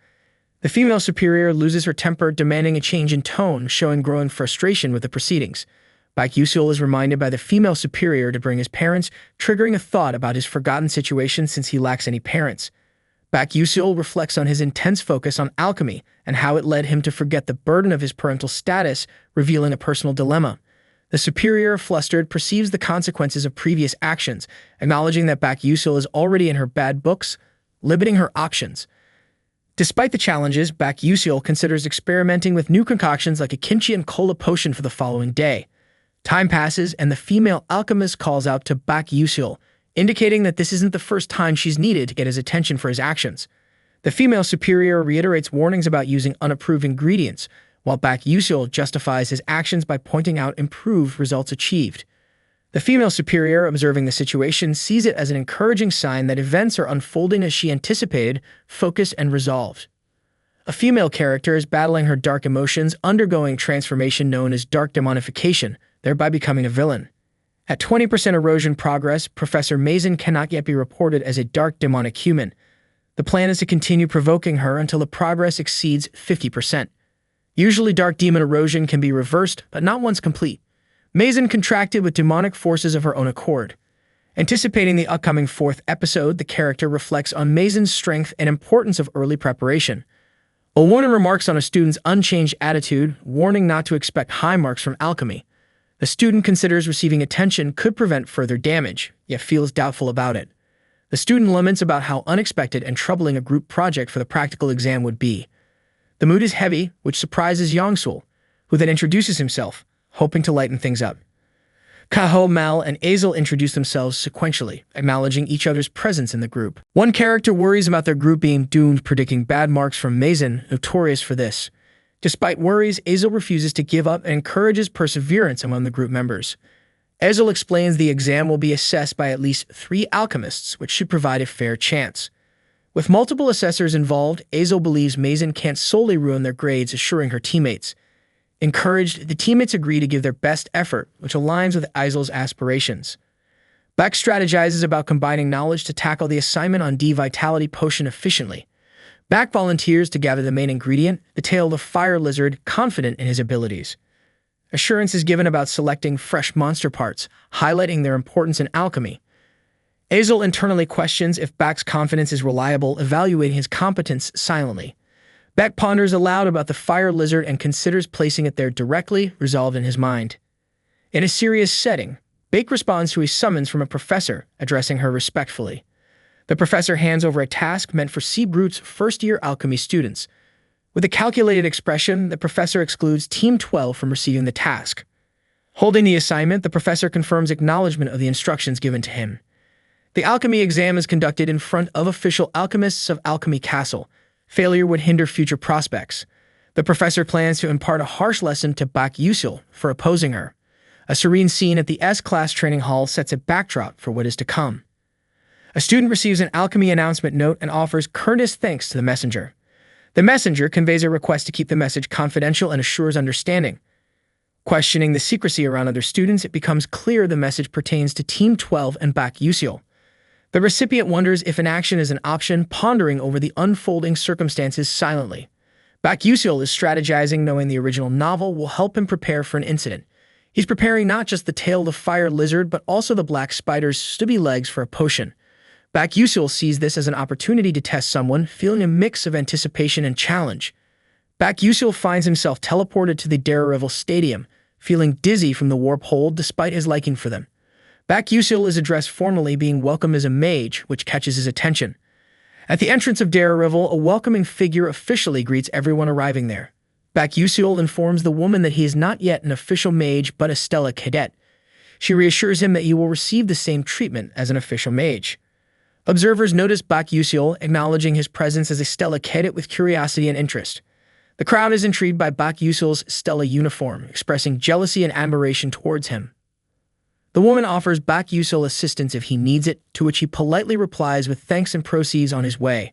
The female superior loses her temper, demanding a change in tone, showing growing frustration with the proceedings. Bak Yusul is reminded by the female superior to bring his parents, triggering a thought about his forgotten situation since he lacks any parents. Bak Yusul reflects on his intense focus on alchemy and how it led him to forget the burden of his parental status, revealing a personal dilemma. The superior, flustered, perceives the consequences of previous actions, acknowledging that Bak Yusul is already in her bad books, limiting her options. Despite the challenges, Bak Yusul considers experimenting with new concoctions like a kimchi and cola potion for the following day. Time passes, and the female alchemist calls out to Bak Yusul, indicating that this isn't the first time she's needed to get his attention for his actions. The female superior reiterates warnings about using unapproved ingredients, while Bak Yusul justifies his actions by pointing out improved results achieved. The female superior, observing the situation, sees it as an encouraging sign that events are unfolding as she anticipated, focused and resolved. A female character is battling her dark emotions, undergoing transformation known as dark demonification, thereby becoming a villain. At 20% erosion progress, Professor Mazen cannot yet be reported as a dark demonic human. The plan is to continue provoking her until the progress exceeds 50%. Usually dark demon erosion can be reversed, but not once complete. Mazen contracted with demonic forces of her own accord. Anticipating the upcoming 4th episode, the character reflects on Mazen's strength and importance of early preparation. A warning remarks on a student's unchanged attitude, warning not to expect high marks from alchemy. The student considers receiving attention could prevent further damage, yet feels doubtful about it. The student laments about how unexpected and troubling a group project for the practical exam would be. The mood is heavy, which surprises Yongsul, who then introduces himself, hoping to lighten things up. Kaho, Mal, and Azel introduce themselves sequentially, acknowledging each other's presence in the group. One character worries about their group being doomed, predicting bad marks from Mazen, notorious for this. Despite worries, Azel refuses to give up and encourages perseverance among the group members. Azel explains the exam will be assessed by at least 3 alchemists, which should provide a fair chance. With multiple assessors involved, Azel believes Mazen can't solely ruin their grades, assuring her teammates. Encouraged, the teammates agree to give their best effort, which aligns with Azel's aspirations. Bak strategizes about combining knowledge to tackle the assignment on D-Vitality Potion efficiently. Bak volunteers to gather the main ingredient, the tail of the fire lizard, confident in his abilities. Assurance is given about selecting fresh monster parts, highlighting their importance in alchemy. Azel internally questions if Bak's confidence is reliable, evaluating his competence silently. Bak ponders aloud about the fire lizard and considers placing it there directly, resolved in his mind. In a serious setting, Bak responds to a summons from a professor, addressing her respectfully. The professor hands over a task meant for Seabroot's first-year alchemy students. With a calculated expression, the professor excludes Team 12 from receiving the task. Holding the assignment, the professor confirms acknowledgement of the instructions given to him. The alchemy exam is conducted in front of official alchemists of Alchemy Castle. Failure would hinder future prospects. The professor plans to impart a harsh lesson to Bak Yusul for opposing her. A serene scene at the S-Class training hall sets a backdrop for what is to come. A student receives an alchemy announcement note and offers courteous thanks to the messenger. The messenger conveys a request to keep the message confidential and assures understanding. Questioning the secrecy around other students, it becomes clear the message pertains to Team 12 and Bak Yusul. The recipient wonders if an action is an option, pondering over the unfolding circumstances silently. Bak Yusul is strategizing, knowing the original novel will help him prepare for an incident. He's preparing not just the tail of the fire lizard, but also the black spider's stubby legs for a potion. Bak Yusul sees this as an opportunity to test someone, feeling a mix of anticipation and challenge. Bak Yusul finds himself teleported to the Daredevil Stadium, feeling dizzy from the warp hold despite his liking for them. Bak Yusul is addressed formally, being welcomed as a mage, which catches his attention. At the entrance of Daredevil, a welcoming figure officially greets everyone arriving there. Bak Yusul informs the woman that he is not yet an official mage, but a Stella cadet. She reassures him that he will receive the same treatment as an official mage. Observers notice Bak Yusul, acknowledging his presence as a Stella cadet with curiosity and interest. The crowd is intrigued by Bak Yusul's Stella uniform, expressing jealousy and admiration towards him. The woman offers Bak Yusul assistance if he needs it, to which he politely replies with thanks and proceeds on his way.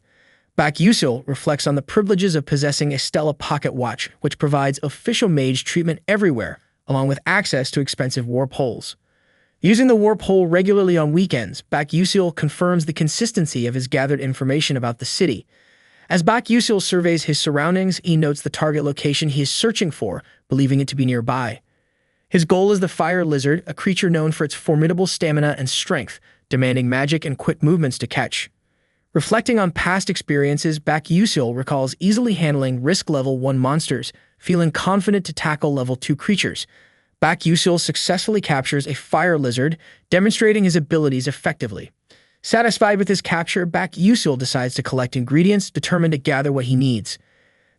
Bak Yusil reflects on the privileges of possessing a Stella pocket watch, which provides official mage treatment everywhere, along with access to expensive warp holes. Using the warp hole regularly on weekends, Bak Yusil confirms the consistency of his gathered information about the city. As Bak Yusil surveys his surroundings, he notes the target location he is searching for, believing it to be nearby. His goal is the fire lizard, a creature known for its formidable stamina and strength, demanding magic and quick movements to catch. Reflecting on past experiences, Bak Yusil recalls easily handling risk level 1 monsters, feeling confident to tackle level 2 creatures. Bak Yusil successfully captures a fire lizard, demonstrating his abilities effectively. Satisfied with his capture, Bak Yusil decides to collect ingredients, determined to gather what he needs.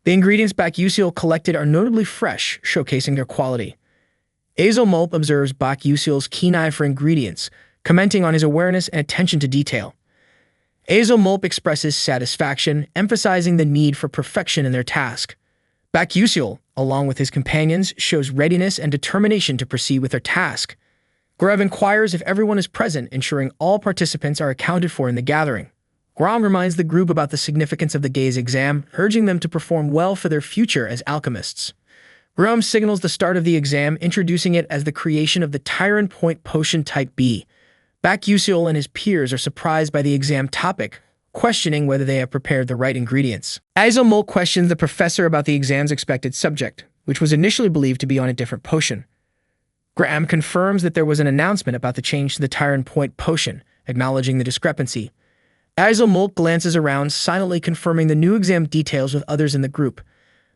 The ingredients Bak Yusil collected are notably fresh, showcasing their quality. Azel Mulp observes Bak Yusil's keen eye for ingredients, commenting on his awareness and attention to detail. Azel Mulp expresses satisfaction, emphasizing the need for perfection in their task. Bak Yusil, along with his companions, shows readiness and determination to proceed with their task. Grev inquires if everyone is present, ensuring all participants are accounted for in the gathering. Grom reminds the group about the significance of the gaze exam, urging them to perform well for their future as alchemists. Grom signals the start of the exam, introducing it as the creation of the Tyrant Point Potion Type B. Bak Yusil and his peers are surprised by the exam topic, questioning whether they have prepared the right ingredients. Azel Mulp questions the professor about the exam's expected subject, which was initially believed to be on a different potion. Graham confirms that there was an announcement about the change to the Tyrant Point Potion, acknowledging the discrepancy. Azel Mulp glances around, silently confirming the new exam details with others in the group.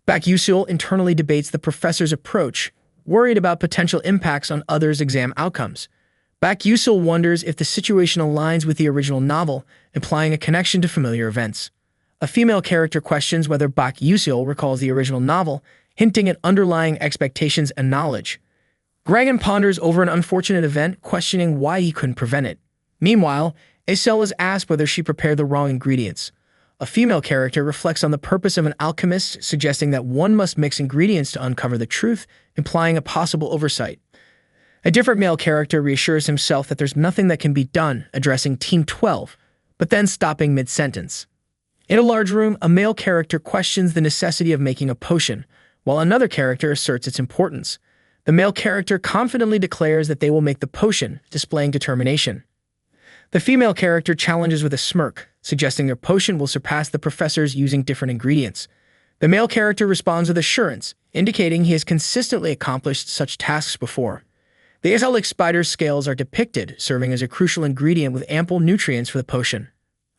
Bak Yusil internally debates the professor's approach, worried about potential impacts on others' exam outcomes. Bak Yusil wonders if the situation aligns with the original novel, implying a connection to familiar events. A female character questions whether Bak Yusil recalls the original novel, hinting at underlying expectations and knowledge. Gragan ponders over an unfortunate event, questioning why he couldn't prevent it. Meanwhile, Acel is asked whether she prepared the wrong ingredients. A female character reflects on the purpose of an alchemist, suggesting that one must mix ingredients to uncover the truth, implying a possible oversight. A different male character reassures himself that there's nothing that can be done, addressing Team 12, but then stopping mid-sentence. In a large room, a male character questions the necessity of making a potion, while another character asserts its importance. The male character confidently declares that they will make the potion, displaying determination. The female character challenges with a smirk, suggesting their potion will surpass the professor's using different ingredients. The male character responds with assurance, indicating he has consistently accomplished such tasks before. The Azellic spider's scales are depicted, serving as a crucial ingredient with ample nutrients for the potion.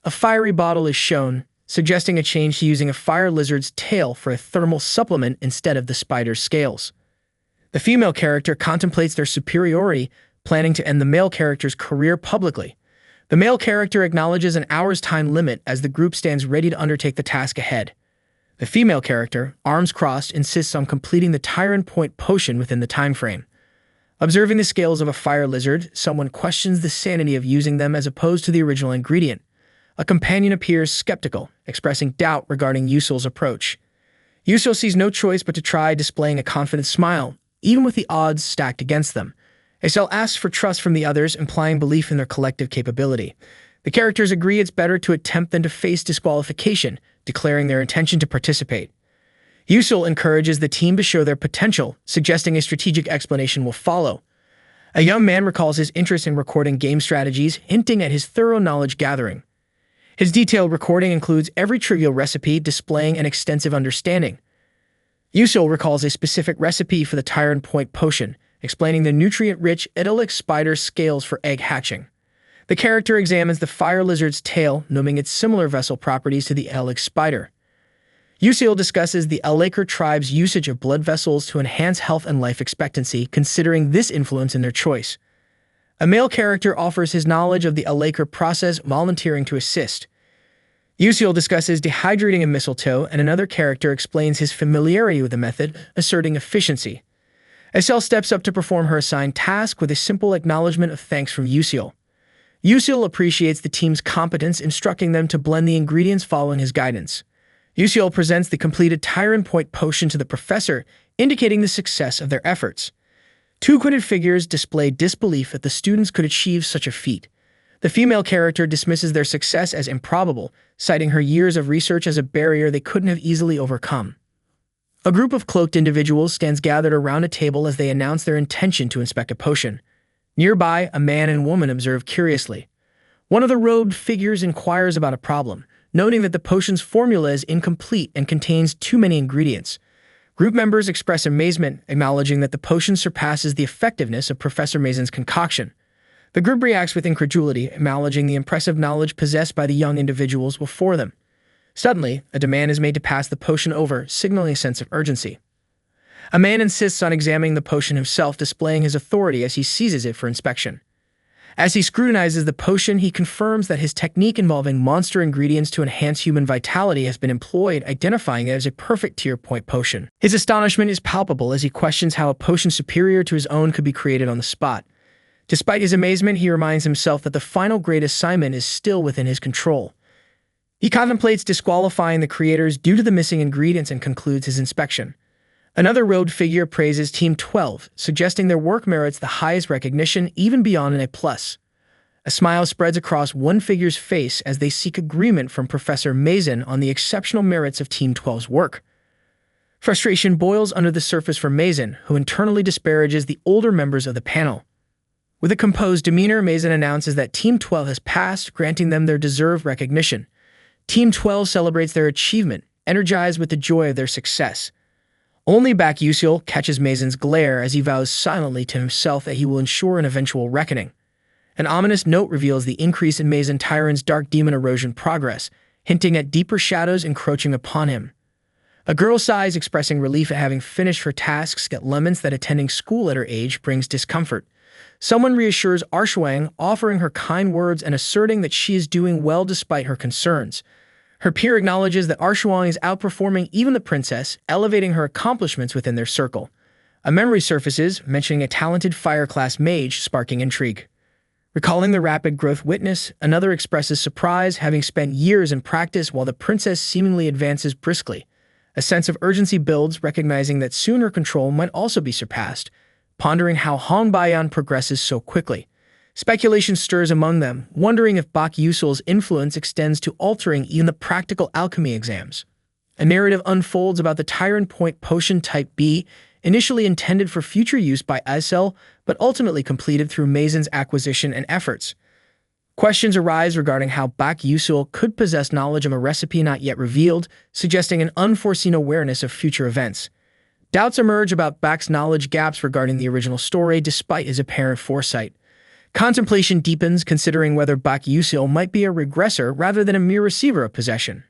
A fiery bottle is shown, suggesting a change to using a fire lizard's tail for a thermal supplement instead of the spider's scales. The female character contemplates their superiority, planning to end the male character's career publicly. The male character acknowledges an hour's time limit as the group stands ready to undertake the task ahead. The female character, arms crossed, insists on completing the Tyrant Point Potion within the time frame. Observing the scales of a fire lizard, someone questions the sanity of using them as opposed to the original ingredient. A companion appears skeptical, expressing doubt regarding Yusil's approach. Yusil sees no choice but to try, displaying a confident smile, even with the odds stacked against them. Acel asks for trust from the others, implying belief in their collective capability. The characters agree it's better to attempt than to face disqualification, declaring their intention to participate. Yusil encourages the team to show their potential, suggesting a strategic explanation will follow. A young man recalls his interest in recording game strategies, hinting at his thorough knowledge gathering. His detailed recording includes every trivial recipe, displaying an extensive understanding. Yusil recalls a specific recipe for the Tyrant Point Potion, explaining the nutrient-rich idyllic spider scales for egg hatching. The character examines the fire lizard's tail, noting its similar vessel properties to the idyllic spider. Yusil discusses the Alaker tribe's usage of blood vessels to enhance health and life expectancy, considering this influence in their choice. A male character offers his knowledge of the Alaker process, volunteering to assist. Yusil discusses dehydrating a mistletoe, and another character explains his familiarity with the method, asserting efficiency. Acel steps up to perform her assigned task with a simple acknowledgement of thanks from Yusil. Yusil appreciates the team's competence, instructing them to blend the ingredients following his guidance. Yusil presents the completed Tyrant Point Potion to the professor, indicating the success of their efforts. Two-quidded figures display disbelief that the students could achieve such a feat. The female character dismisses their success as improbable, citing her years of research as a barrier they couldn't have easily overcome. A group of cloaked individuals stands gathered around a table as they announce their intention to inspect a potion. Nearby, a man and woman observe curiously. One of the robed figures inquires about a problem, noting that the potion's formula is incomplete and contains too many ingredients. Group members express amazement, acknowledging that the potion surpasses the effectiveness of Professor Mason's concoction. The group reacts with incredulity, acknowledging the impressive knowledge possessed by the young individuals before them. Suddenly, a demand is made to pass the potion over, signaling a sense of urgency. A man insists on examining the potion himself, displaying his authority as he seizes it for inspection. As he scrutinizes the potion, he confirms that his technique involving monster ingredients to enhance human vitality has been employed, identifying it as a perfect tier-point potion. His astonishment is palpable as he questions how a potion superior to his own could be created on the spot. Despite his amazement, he reminds himself that the final great assignment is still within his control. He contemplates disqualifying the creators due to the missing ingredients and concludes his inspection. Another robed figure praises Team 12, suggesting their work merits the highest recognition, even beyond an A+. A smile spreads across one figure's face as they seek agreement from Professor Mason on the exceptional merits of Team 12's work. Frustration boils under the surface for Mason, who internally disparages the older members of the panel. With a composed demeanor, Mason announces that Team 12 has passed, granting them their deserved recognition. Team 12 celebrates their achievement, energized with the joy of their success. Only Bak Yusil catches Mason's glare as he vows silently to himself that he will ensure an eventual reckoning. An ominous note reveals the increase in Mason Tyrant's dark demon erosion progress, hinting at deeper shadows encroaching upon him. A girl sighs, expressing relief at having finished her tasks, yet laments that attending school at her age brings discomfort. Someone reassures Arshuang, offering her kind words and asserting that she is doing well despite her concerns. Her peer acknowledges that Arshuang is outperforming even the princess, elevating her accomplishments within their circle. A memory surfaces, mentioning a talented fire-class mage, sparking intrigue. Recalling the rapid growth witnessed, another expresses surprise, having spent years in practice while the princess seemingly advances briskly. A sense of urgency builds, recognizing that soon her control might also be surpassed, pondering how Han Bayan progresses so quickly. Speculation stirs among them, wondering if Bak Yusil's influence extends to altering even the practical alchemy exams. A narrative unfolds about the Tyrant Point Potion Type B, initially intended for future use by Isel, but ultimately completed through Mason's acquisition and efforts. Questions arise regarding how Bak Yusil could possess knowledge of a recipe not yet revealed, suggesting an unforeseen awareness of future events. Doubts emerge about Bak's knowledge gaps regarding the original story, despite his apparent foresight. Contemplation deepens, considering whether Bak Yusil might be a regressor rather than a mere receiver of possession.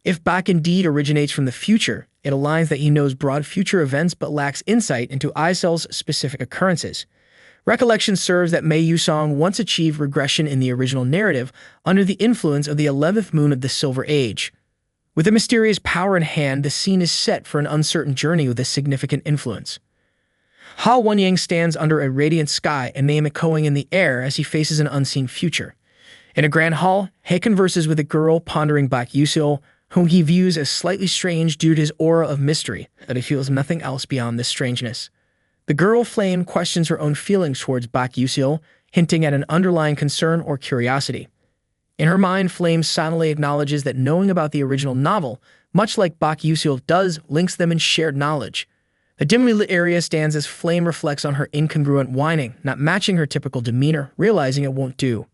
If Bak indeed originates from the future, it aligns that he knows broad future events but lacks insight into Isel's specific occurrences. Recollection serves that Mei Yusong once achieved regression in the original narrative under the influence of the 11th moon of the Silver Age. With a mysterious power in hand, the scene is set for an uncertain journey with a significant influence. Ha Wenyang stands under a radiant sky, a name echoing in the air as he faces an unseen future. In a grand hall, He converses with a girl pondering Bak Yusil, whom he views as slightly strange due to his aura of mystery, but he feels nothing else beyond this strangeness. The girl Flame questions her own feelings towards Bak Yusil, hinting at an underlying concern or curiosity. In her mind, Flame silently acknowledges that knowing about the original novel, much like Bak Yusil does, links them in shared knowledge. The dimly lit area stands as Flame reflects on her incongruent whining, not matching her typical demeanor, realizing it won't do.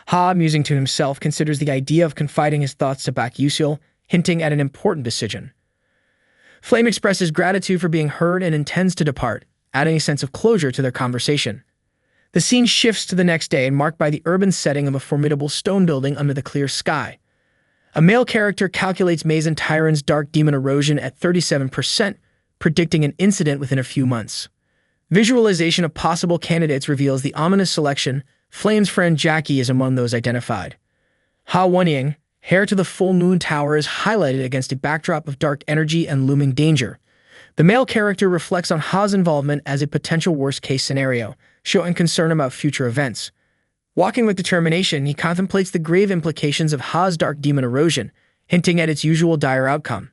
Ha, musing to himself, considers the idea of confiding his thoughts to Bak Yusil, hinting at an important decision. Flame expresses gratitude for being heard and intends to depart, adding a sense of closure to their conversation. The scene shifts to the next day, marked by the urban setting of a formidable stone building under the clear sky. A male character calculates Mason Tyrant's dark demon erosion at 37%, predicting an incident within a few months. Visualization of possible candidates reveals the ominous selection. Flame's friend Jackie is among those identified. Ha Wenyang, heir to the full moon tower, is highlighted against a backdrop of dark energy and looming danger. The male character reflects on Ha's involvement as a potential worst-case scenario, showing concern about future events. Walking with determination, he contemplates the grave implications of Ha's dark demon erosion, hinting at its usual dire outcome.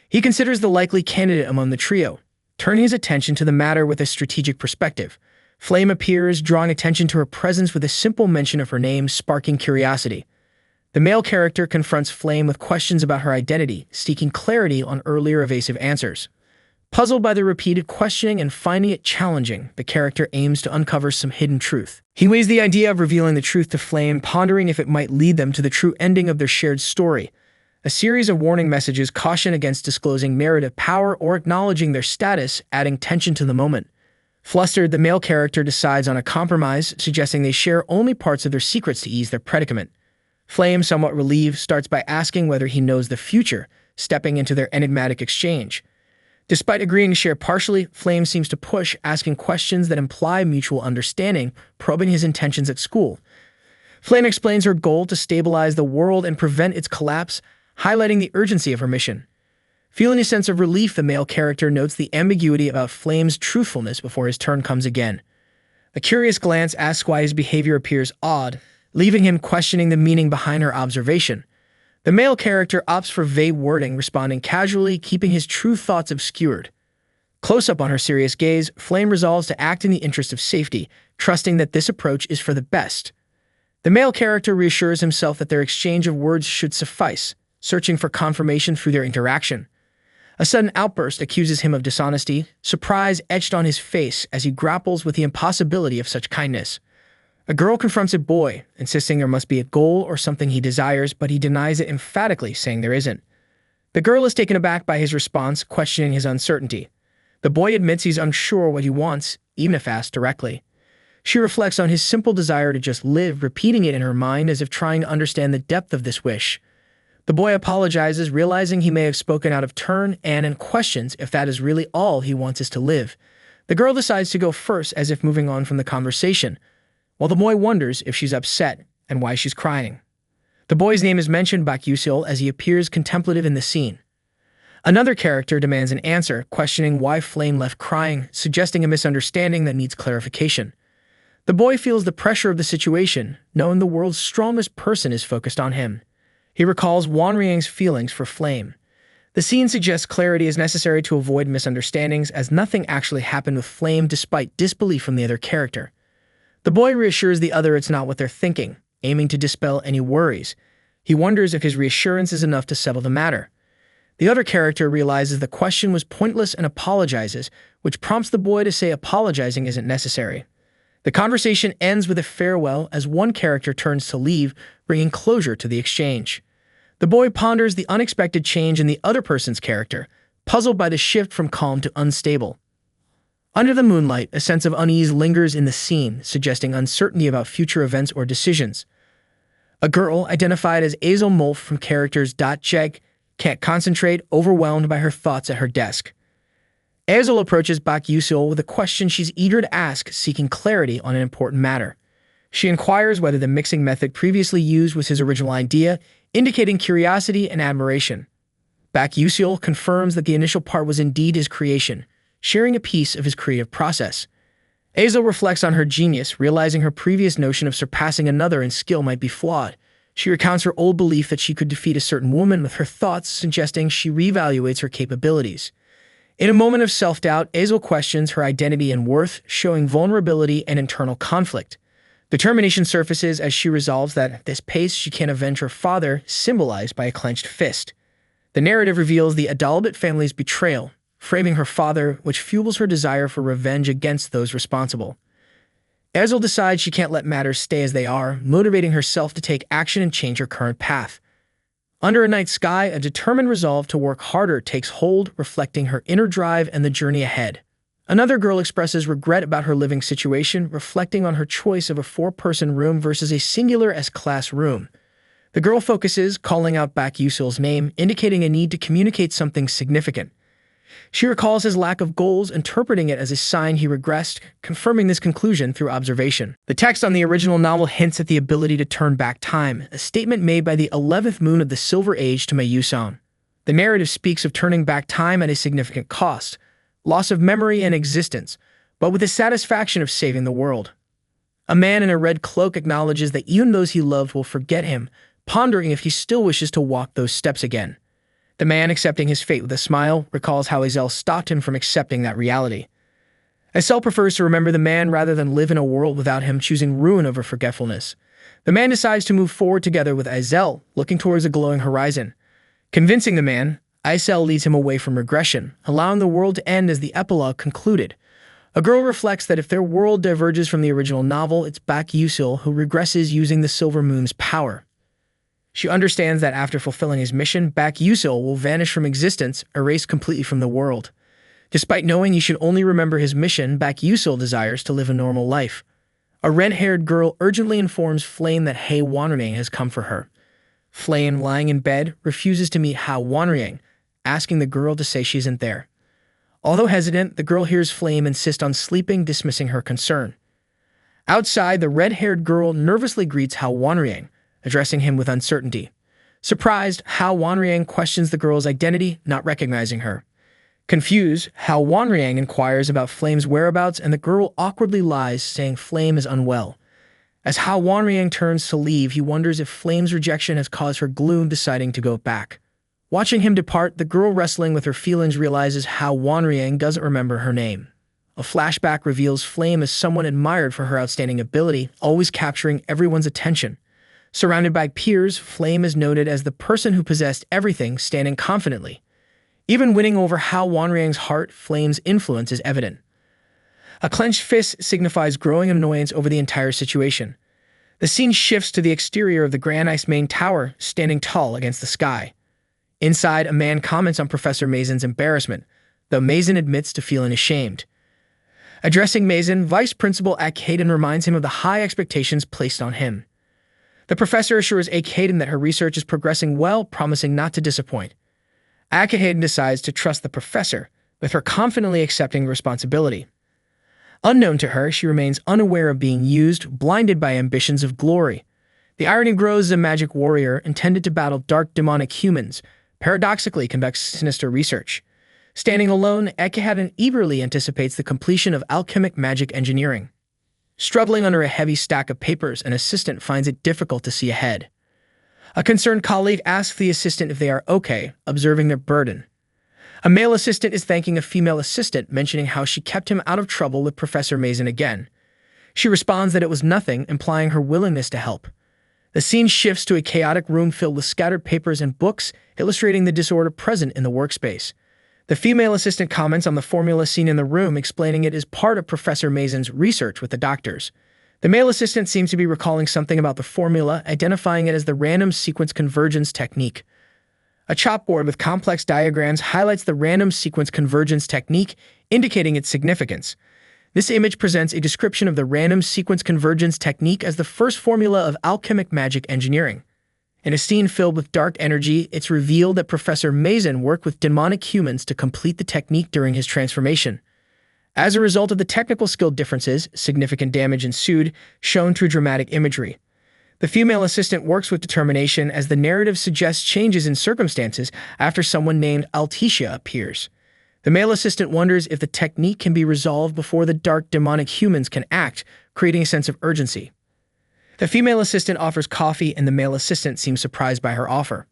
He considers the likely candidate among the trio, turning his attention to the matter with a strategic perspective. Flame appears, drawing attention to her presence with a simple mention of her name, sparking curiosity. The male character confronts Flame with questions about her identity, seeking clarity on earlier evasive answers. Puzzled by the repeated questioning and finding it challenging, the character aims to uncover some hidden truth. He weighs the idea of revealing the truth to Flame, pondering if it might lead them to the true ending of their shared story. A series of warning messages caution against disclosing narrative power or acknowledging their status, adding tension to the moment. Flustered, the male character decides on a compromise, suggesting they share only parts of their secrets to ease their predicament. Flame, somewhat relieved, starts by asking whether he knows the future, stepping into their enigmatic exchange. Despite agreeing to share partially, Flame seems to push, asking questions that imply mutual understanding, probing his intentions at school. Flame explains her goal to stabilize the world and prevent its collapse, highlighting the urgency of her mission. Feeling a sense of relief, the male character notes the ambiguity about Flame's truthfulness before his turn comes again. A curious glance asks why his behavior appears odd, leaving him questioning the meaning behind her observation. The male character opts for vague wording, responding casually, keeping his true thoughts obscured. Close up on her serious gaze, Flame resolves to act in the interest of safety, trusting that this approach is for the best. The male character reassures himself that their exchange of words should suffice, searching for confirmation through their interaction. A sudden outburst accuses him of dishonesty, surprise etched on his face as he grapples with the impossibility of such kindness. A girl confronts a boy, insisting there must be a goal or something he desires, but he denies it emphatically, saying there isn't. The girl is taken aback by his response, questioning his uncertainty. The boy admits he's unsure what he wants, even if asked directly. She reflects on his simple desire to just live, repeating it in her mind as if trying to understand the depth of this wish. The boy apologizes, realizing he may have spoken out of turn, and questions if that is really all he wants is to live. The girl decides to go first, as if moving on from the conversation, while the boy wonders if she's upset and why she's crying. The boy's name is mentioned by Yusil as he appears contemplative in the scene. Another character demands an answer, questioning why Flame left crying, suggesting a misunderstanding that needs clarification. The boy feels the pressure of the situation, knowing the world's strongest person is focused on him. He recalls Wanriang's feelings for Flame. The scene suggests clarity is necessary to avoid misunderstandings, as nothing actually happened with Flame despite disbelief from the other character. The boy reassures the other it's not what they're thinking, aiming to dispel any worries. He wonders if his reassurance is enough to settle the matter. The other character realizes the question was pointless and apologizes, which prompts the boy to say apologizing isn't necessary. The conversation ends with a farewell as one character turns to leave, bringing closure to the exchange. The boy ponders the unexpected change in the other person's character, puzzled by the shift from calm to unstable. Under the moonlight, a sense of unease lingers in the scene, suggesting uncertainty about future events or decisions. A girl, identified as Azel Molf from characters .jeg, can't concentrate, overwhelmed by her thoughts at her desk. Azel approaches Bak Yusil with a question she's eager to ask, seeking clarity on an important matter. She inquires whether the mixing method previously used was his original idea, indicating curiosity and admiration. Bak Yusil confirms that the initial part was indeed his creation, sharing a piece of his creative process. Azel reflects on her genius, realizing her previous notion of surpassing another in skill might be flawed. She recounts her old belief that she could defeat a certain woman with her thoughts, suggesting she reevaluates her capabilities. In a moment of self-doubt, Azel questions her identity and worth, showing vulnerability and internal conflict. Determination surfaces as she resolves that at this pace she can't avenge her father, symbolized by a clenched fist. The narrative reveals the Adalbert family's betrayal, framing her father, which fuels her desire for revenge against those responsible. Azel decides she can't let matters stay as they are, motivating herself to take action and change her current path. Under a night sky, a determined resolve to work harder takes hold, reflecting her inner drive and the journey ahead. Another girl expresses regret about her living situation, reflecting on her choice of a 4-person room versus a singular S-class room. The girl focuses, calling out Bak Yusil's name, indicating a need to communicate something significant. She recalls his lack of goals, interpreting it as a sign he regressed, confirming this conclusion through observation. The text on the original novel hints at the ability to turn back time, a statement made by the 11th moon of the Silver Age to Mayusan. The narrative speaks of turning back time at a significant cost, loss of memory and existence, but with the satisfaction of saving the world. A man in a red cloak acknowledges that even those he loved will forget him, pondering if he still wishes to walk those steps again. The man, accepting his fate with a smile, recalls how Azel stopped him from accepting that reality. Isel prefers to remember the man rather than live in a world without him, choosing ruin over forgetfulness. The man decides to move forward together with Isel, looking towards a glowing horizon. Convincing the man, Isel leads him away from regression, allowing the world to end as the epilogue concluded. A girl reflects that if their world diverges from the original novel, it's Bak Yusil who regresses using the Silver Moon's power. She understands that after fulfilling his mission, Bak Yusil will vanish from existence, erased completely from the world. Despite knowing he should only remember his mission, Bak Yusil desires to live a normal life. A red-haired girl urgently informs Flame that Hei Wanryang has come for her. Flame, lying in bed, refuses to meet Hei Wanryang, asking the girl to say she isn't there. Although hesitant, the girl hears Flame insist on sleeping, dismissing her concern. Outside, the red-haired girl nervously greets Hei Wanryang, addressing him with uncertainty. Surprised, Hei Wanryang questions the girl's identity, not recognizing her. Confused, Hei Wanryang inquires about Flame's whereabouts, and the girl awkwardly lies, saying Flame is unwell. As Hei Wanryang turns to leave, he wonders if Flame's rejection has caused her gloom, deciding to go back. Watching him depart, the girl wrestling with her feelings realizes Hei Wanryang doesn't remember her name. A flashback reveals Flame as someone admired for her outstanding ability, always capturing everyone's attention. Surrounded by peers, Flame is noted as the person who possessed everything, standing confidently. Even winning over Hei Wanryang's heart, Flame's influence is evident. A clenched fist signifies growing annoyance over the entire situation. The scene shifts to the exterior of the Grand Ice main tower, standing tall against the sky. Inside, a man comments on Professor Mazen's embarrassment, though Mazen admits to feeling ashamed. Addressing Mazen, Vice Principal Hayden reminds him of the high expectations placed on him. The professor assures Hayden that her research is progressing well, promising not to disappoint. Hayden decides to trust the professor, with her confidently accepting responsibility. Unknown to her, she remains unaware of being used, blinded by ambitions of glory. The irony grows as a magic warrior intended to battle dark demonic humans, paradoxically conducts sinister research. Standing alone, Hayden eagerly anticipates the completion of alchemic magic engineering. Struggling under a heavy stack of papers, an assistant finds it difficult to see ahead. A concerned colleague asks the assistant if they are okay, observing their burden. A male assistant is thanking a female assistant, mentioning how she kept him out of trouble with Professor Mazen again. She responds that it was nothing, implying her willingness to help. The scene shifts to a chaotic room filled with scattered papers and books, illustrating the disorder present in the workspace. The female assistant comments on the formula seen in the room, explaining it is part of Professor Mazen's research with the doctors. The male assistant seems to be recalling something about the formula, identifying it as the random sequence convergence technique. A chalkboard with complex diagrams highlights the random sequence convergence technique, indicating its significance. This image presents a description of the random sequence convergence technique as the first formula of alchemic magic engineering. In a scene filled with dark energy, it's revealed that Professor Mazen worked with demonic humans to complete the technique during his transformation. As a result of the technical skill differences, significant damage ensued, shown through dramatic imagery. The female assistant works with determination as the narrative suggests changes in circumstances after someone named Alticia appears. The male assistant wonders if the technique can be resolved before the dark demonic humans can act, creating a sense of urgency. The female assistant offers coffee, and the male assistant seems surprised by her offer.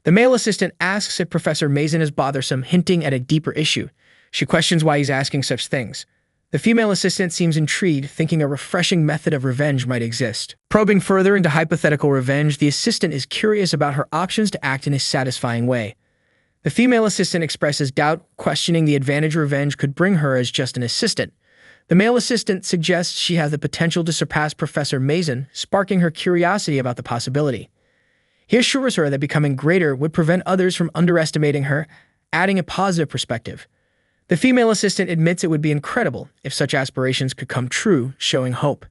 The male assistant asks if Professor Mazen is bothersome, hinting at a deeper issue. She questions why he's asking such things. The female assistant seems intrigued, thinking a refreshing method of revenge might exist. Probing further into hypothetical revenge, the assistant is curious about her options to act in a satisfying way. The female assistant expresses doubt, questioning the advantage revenge could bring her as just an assistant. The male assistant suggests she has the potential to surpass Professor Mazen, sparking her curiosity about the possibility. He assures her that becoming greater would prevent others from underestimating her, adding a positive perspective. The female assistant admits it would be incredible if such aspirations could come true, showing hope.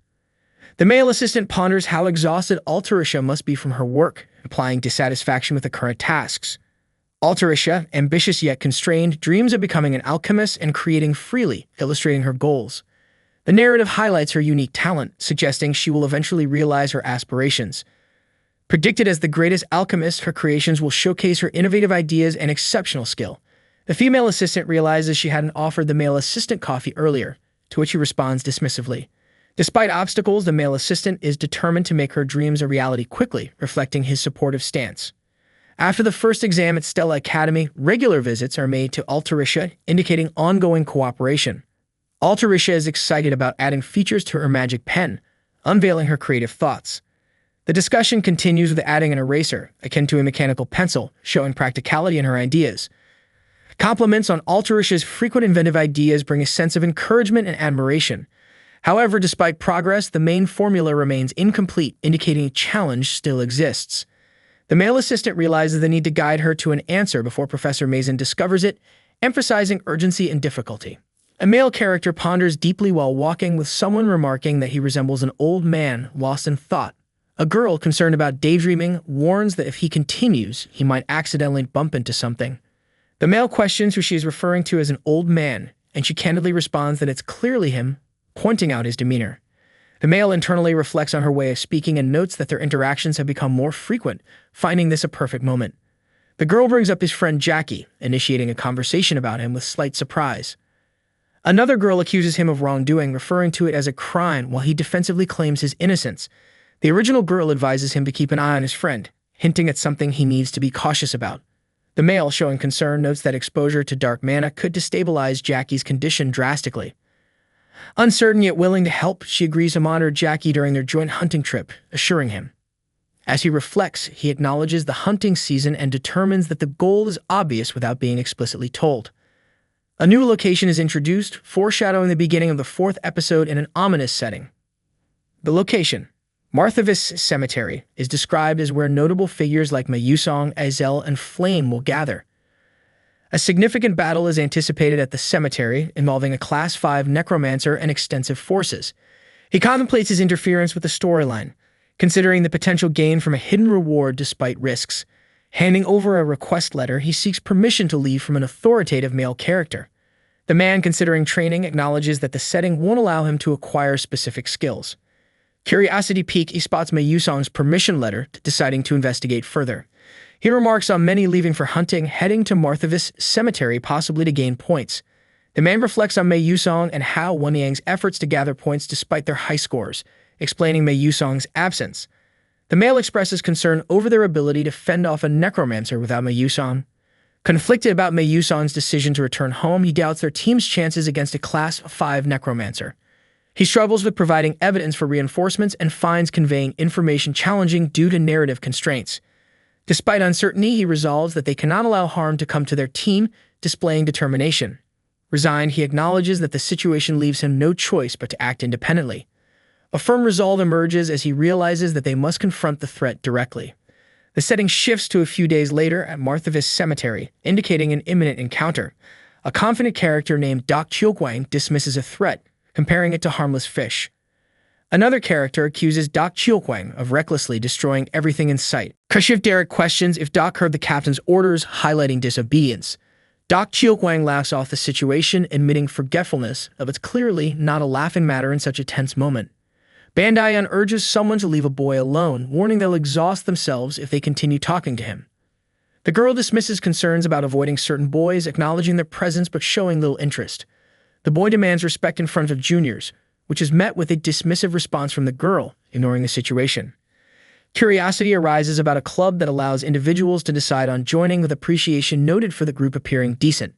The male assistant ponders how exhausted Altarisha must be from her work, implying dissatisfaction with the current tasks. Altarisha, ambitious yet constrained, dreams of becoming an alchemist and creating freely, illustrating her goals. The narrative highlights her unique talent, suggesting she will eventually realize her aspirations. Predicted as the greatest alchemist, her creations will showcase her innovative ideas and exceptional skill. The female assistant realizes she hadn't offered the male assistant coffee earlier, to which he responds dismissively. Despite obstacles, the male assistant is determined to make her dreams a reality quickly, reflecting his supportive stance. After the first exam at Stella Academy, regular visits are made to Altarisha, indicating ongoing cooperation. Altarisha is excited about adding features to her magic pen, unveiling her creative thoughts. The discussion continues with adding an eraser, akin to a mechanical pencil, showing practicality in her ideas. Compliments on Altarisha's frequent inventive ideas bring a sense of encouragement and admiration. However, despite progress, the main formula remains incomplete, indicating a challenge still exists. The male assistant realizes the need to guide her to an answer before Professor Mason discovers it, emphasizing urgency and difficulty. A male character ponders deeply while walking, with someone remarking that he resembles an old man lost in thought. A girl, concerned about daydreaming, warns that if he continues, he might accidentally bump into something. The male questions who she is referring to as an old man, and she candidly responds that it's clearly him, pointing out his demeanor. The male internally reflects on her way of speaking and notes that their interactions have become more frequent, finding this a perfect moment. The girl brings up his friend Jackie, initiating a conversation about him with slight surprise. Another girl accuses him of wrongdoing, referring to it as a crime while he defensively claims his innocence. The original girl advises him to keep an eye on his friend, hinting at something he needs to be cautious about. The male, showing concern, notes that exposure to dark mana could destabilize Jackie's condition drastically. Uncertain yet willing to help, she agrees to monitor Jackie during their joint hunting trip, assuring him. As he reflects, he acknowledges the hunting season and determines that the goal is obvious without being explicitly told. A new location is introduced, foreshadowing the beginning of the 4th episode in an ominous setting. The location, Marthavis Cemetery, is described as where notable figures like Mayusong, Azel, and Flame will gather. A significant battle is anticipated at the cemetery, involving a Class 5 necromancer and extensive forces. He contemplates his interference with the storyline, considering the potential gain from a hidden reward despite risks. Handing over a request letter, he seeks permission to leave from an authoritative male character. The man, considering training, acknowledges that the setting won't allow him to acquire specific skills. Curiosity piqued, he spots Mayusong's permission letter, deciding to investigate further. He remarks on many leaving for hunting, heading to Marthavis Cemetery possibly to gain points. The man reflects on Mayusong and how Wanyang's efforts to gather points despite their high scores, explaining Mayusong's absence. The male expresses concern over their ability to fend off a necromancer without Mayusong. Conflicted about Mayusong's decision to return home, he doubts their team's chances against a Class 5 necromancer. He struggles with providing evidence for reinforcements and finds conveying information challenging due to narrative constraints. Despite uncertainty, he resolves that they cannot allow harm to come to their team, displaying determination. Resigned, he acknowledges that the situation leaves him no choice but to act independently. A firm resolve emerges as he realizes that they must confront the threat directly. The setting shifts to a few days later at Marthavis Cemetery, indicating an imminent encounter. A confident character named Doc Chiukwang dismisses a threat, comparing it to harmless fish. Another character accuses Doc Chiukwang of recklessly destroying everything in sight. Kashif Derek questions if Doc heard the captain's orders, highlighting disobedience. Doc Chiukwang laughs off the situation, admitting forgetfulness of it's clearly not a laughing matter in such a tense moment. Bandayan urges someone to leave a boy alone, warning they'll exhaust themselves if they continue talking to him. The girl dismisses concerns about avoiding certain boys, acknowledging their presence but showing little interest. The boy demands respect in front of juniors, which is met with a dismissive response from the girl, ignoring the situation. Curiosity arises about a club that allows individuals to decide on joining, with appreciation noted for the group appearing decent.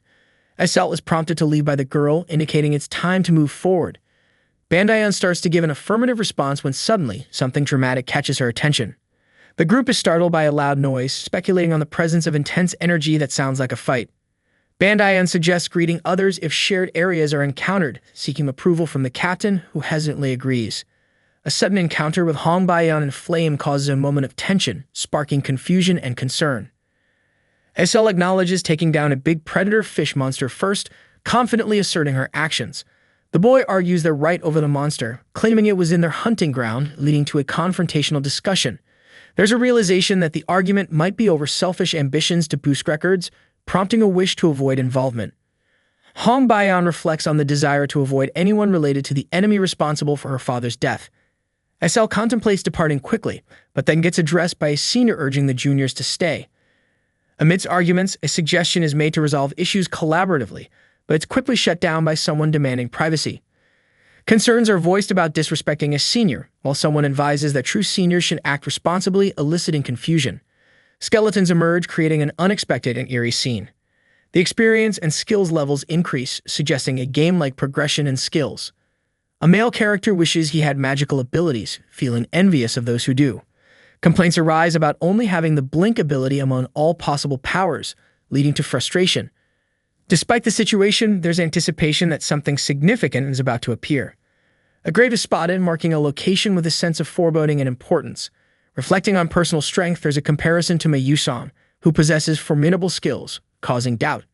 Assault is prompted to leave by the girl, indicating it's time to move forward. Bandayan starts to give an affirmative response when suddenly something dramatic catches her attention. The group is startled by a loud noise, speculating on the presence of intense energy that sounds like a fight. Bandayan suggests greeting others if shared areas are encountered, seeking approval from the captain, who hesitantly agrees. A sudden encounter with Hong Bayan and Flame causes a moment of tension, sparking confusion and concern. SL acknowledges taking down a big predator fish monster first, confidently asserting her actions. The boy argues their right over the monster, claiming it was in their hunting ground, leading to a confrontational discussion. There's a realization that the argument might be over selfish ambitions to boost records, prompting a wish to avoid involvement. Hong Bayan reflects on the desire to avoid anyone related to the enemy responsible for her father's death. SL contemplates departing quickly, but then gets addressed by a senior urging the juniors to stay. Amidst arguments, a suggestion is made to resolve issues collaboratively, but it's quickly shut down by someone demanding privacy. Concerns are voiced about disrespecting a senior, while someone advises that true seniors should act responsibly, eliciting confusion. Skeletons emerge, creating an unexpected and eerie scene. The experience and skills levels increase, suggesting a game-like progression in skills. A male character wishes he had magical abilities, feeling envious of those who do. Complaints arise about only having the blink ability among all possible powers, leading to frustration. Despite the situation, there's anticipation that something significant is about to appear. A grave is spotted, marking a location with a sense of foreboding and importance. Reflecting on personal strength, there's a comparison to Mei, who possesses formidable skills, causing doubt.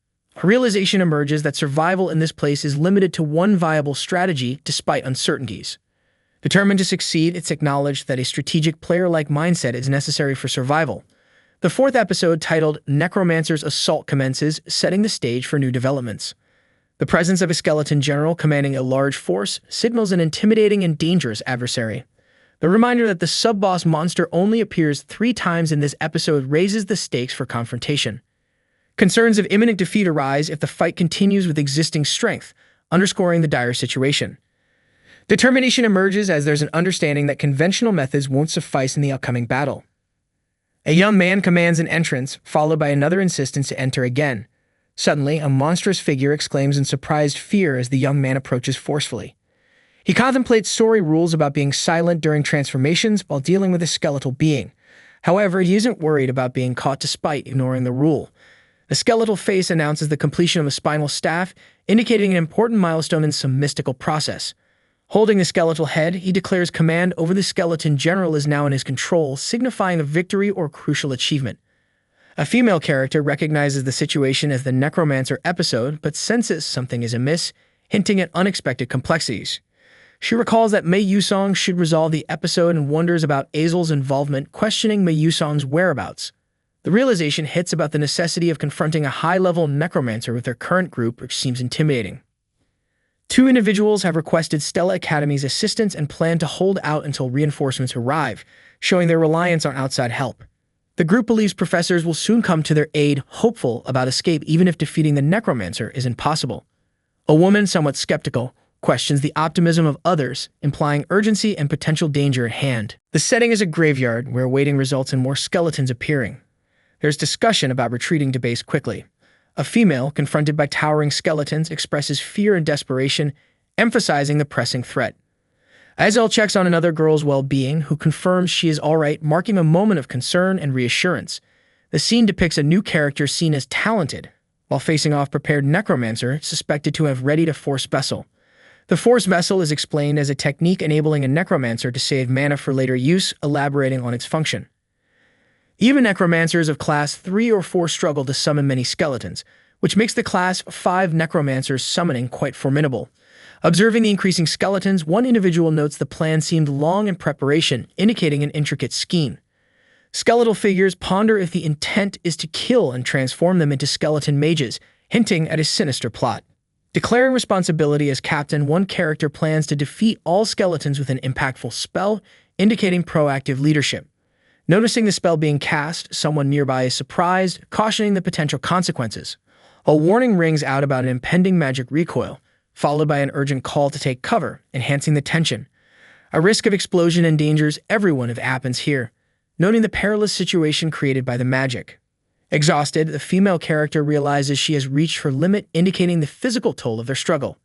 A realization emerges that survival in this place is limited to one viable strategy despite uncertainties. Determined to succeed, it's acknowledged that a strategic player-like mindset is necessary for survival. The fourth episode, titled Necromancer's Assault, commences, setting the stage for new developments. The presence of a skeleton general commanding a large force signals an intimidating and dangerous adversary. The reminder that the sub-boss monster only appears 3 times in this episode raises the stakes for confrontation. Concerns of imminent defeat arise if the fight continues with existing strength, underscoring the dire situation. Determination emerges as there's an understanding that conventional methods won't suffice in the upcoming battle. A young man commands an entrance, followed by another insistence to enter again. Suddenly, a monstrous figure exclaims in surprised fear as the young man approaches forcefully. He contemplates story rules about being silent during transformations while dealing with a skeletal being. However, he isn't worried about being caught despite ignoring the rule. The skeletal face announces the completion of a spinal staff, indicating an important milestone in some mystical process. Holding the skeletal head, he declares command over the skeleton general is now in his control, signifying a victory or crucial achievement. A female character recognizes the situation as the Necromancer episode, but senses something is amiss, hinting at unexpected complexities. She recalls that Mei Yusong should resolve the episode and wonders about Azel's involvement, questioning Mei Yusong's whereabouts. The realization hits about the necessity of confronting a high-level necromancer with their current group, which seems intimidating. 2 individuals have requested Stella Academy's assistance and plan to hold out until reinforcements arrive, showing their reliance on outside help. The group believes professors will soon come to their aid, hopeful about escape even if defeating the necromancer is impossible. A woman, somewhat skeptical, questions the optimism of others, implying urgency and potential danger at hand. The setting is a graveyard, where waiting results in more skeletons appearing. There's discussion about retreating to base quickly. A female, confronted by towering skeletons, expresses fear and desperation, emphasizing the pressing threat. Azel checks on another girl's well-being, who confirms she is alright, marking a moment of concern and reassurance. The scene depicts a new character seen as talented, while facing off prepared necromancer suspected to have readied a force vessel. The force vessel is explained as a technique enabling a necromancer to save mana for later use, elaborating on its function. Even necromancers of class 3 or 4 struggle to summon many skeletons, which makes the class 5 necromancers summoning quite formidable. Observing the increasing skeletons, one individual notes the plan seemed long in preparation, indicating an intricate scheme. Skeletal figures ponder if the intent is to kill and transform them into skeleton mages, hinting at a sinister plot. Declaring responsibility as captain, one character plans to defeat all skeletons with an impactful spell, indicating proactive leadership. Noticing the spell being cast, someone nearby is surprised, cautioning the potential consequences. A warning rings out about an impending magic recoil, followed by an urgent call to take cover, enhancing the tension. A risk of explosion endangers everyone if it happens here, noting the perilous situation created by the magic. Exhausted, the female character realizes she has reached her limit, indicating the physical toll of their struggle.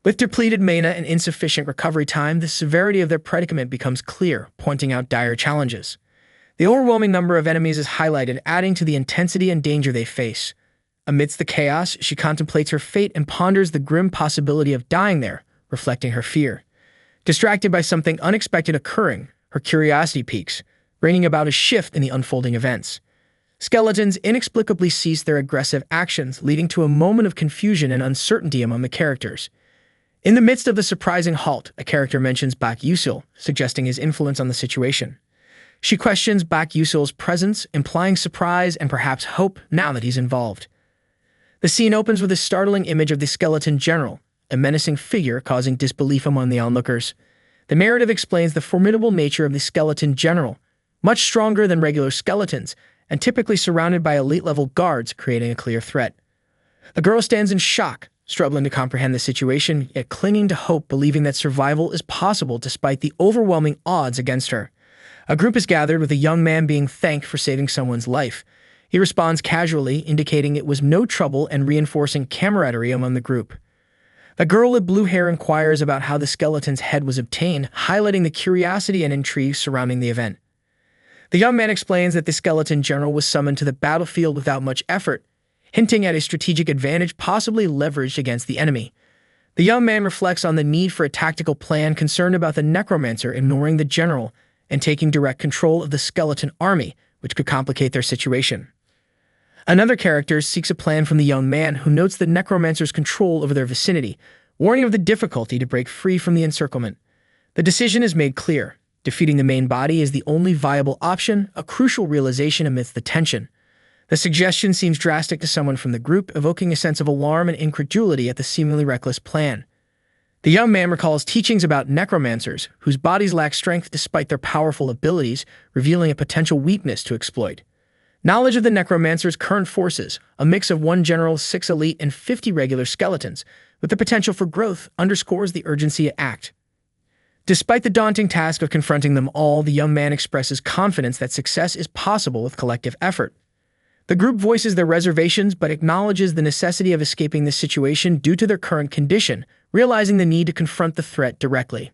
With depleted mana and insufficient recovery time, the severity of their predicament becomes clear, pointing out dire challenges. The overwhelming number of enemies is highlighted, adding to the intensity and danger they face. Amidst the chaos, she contemplates her fate and ponders the grim possibility of dying there, reflecting her fear. Distracted by something unexpected occurring, her curiosity peaks, bringing about a shift in the unfolding events. Skeletons inexplicably cease their aggressive actions, leading to a moment of confusion and uncertainty among the characters. In the midst of the surprising halt, a character mentions Bak Yusil, suggesting his influence on the situation. She questions Bak Yusil's presence, implying surprise and perhaps hope now that he's involved. The scene opens with a startling image of the skeleton general, a menacing figure causing disbelief among the onlookers. The narrative explains the formidable nature of the skeleton general, much stronger than regular skeletons, and typically surrounded by elite-level guards, creating a clear threat. A girl stands in shock, struggling to comprehend the situation, yet clinging to hope, believing that survival is possible despite the overwhelming odds against her. A group is gathered, with a young man being thanked for saving someone's life. He responds casually, indicating it was no trouble and reinforcing camaraderie among the group. The girl with blue hair inquires about how the skeleton's head was obtained, highlighting the curiosity and intrigue surrounding the event. The young man explains that the skeleton general was summoned to the battlefield without much effort, hinting at a strategic advantage possibly leveraged against the enemy. The young man reflects on the need for a tactical plan, concerned about the necromancer ignoring the general and taking direct control of the skeleton army, which could complicate their situation. Another character seeks a plan from the young man, who notes the necromancer's control over their vicinity, warning of the difficulty to break free from the encirclement. The decision is made clear. Defeating the main body is the only viable option, a crucial realization amidst the tension. The suggestion seems drastic to someone from the group, evoking a sense of alarm and incredulity at the seemingly reckless plan. The young man recalls teachings about necromancers, whose bodies lack strength despite their powerful abilities, revealing a potential weakness to exploit. Knowledge of the necromancer's current forces, a mix of 1 general, 6 elite, and 50 regular skeletons, with the potential for growth, underscores the urgency to act. Despite the daunting task of confronting them all, the young man expresses confidence that success is possible with collective effort. The group voices their reservations but acknowledges the necessity of escaping this situation due to their current condition, realizing the need to confront the threat directly.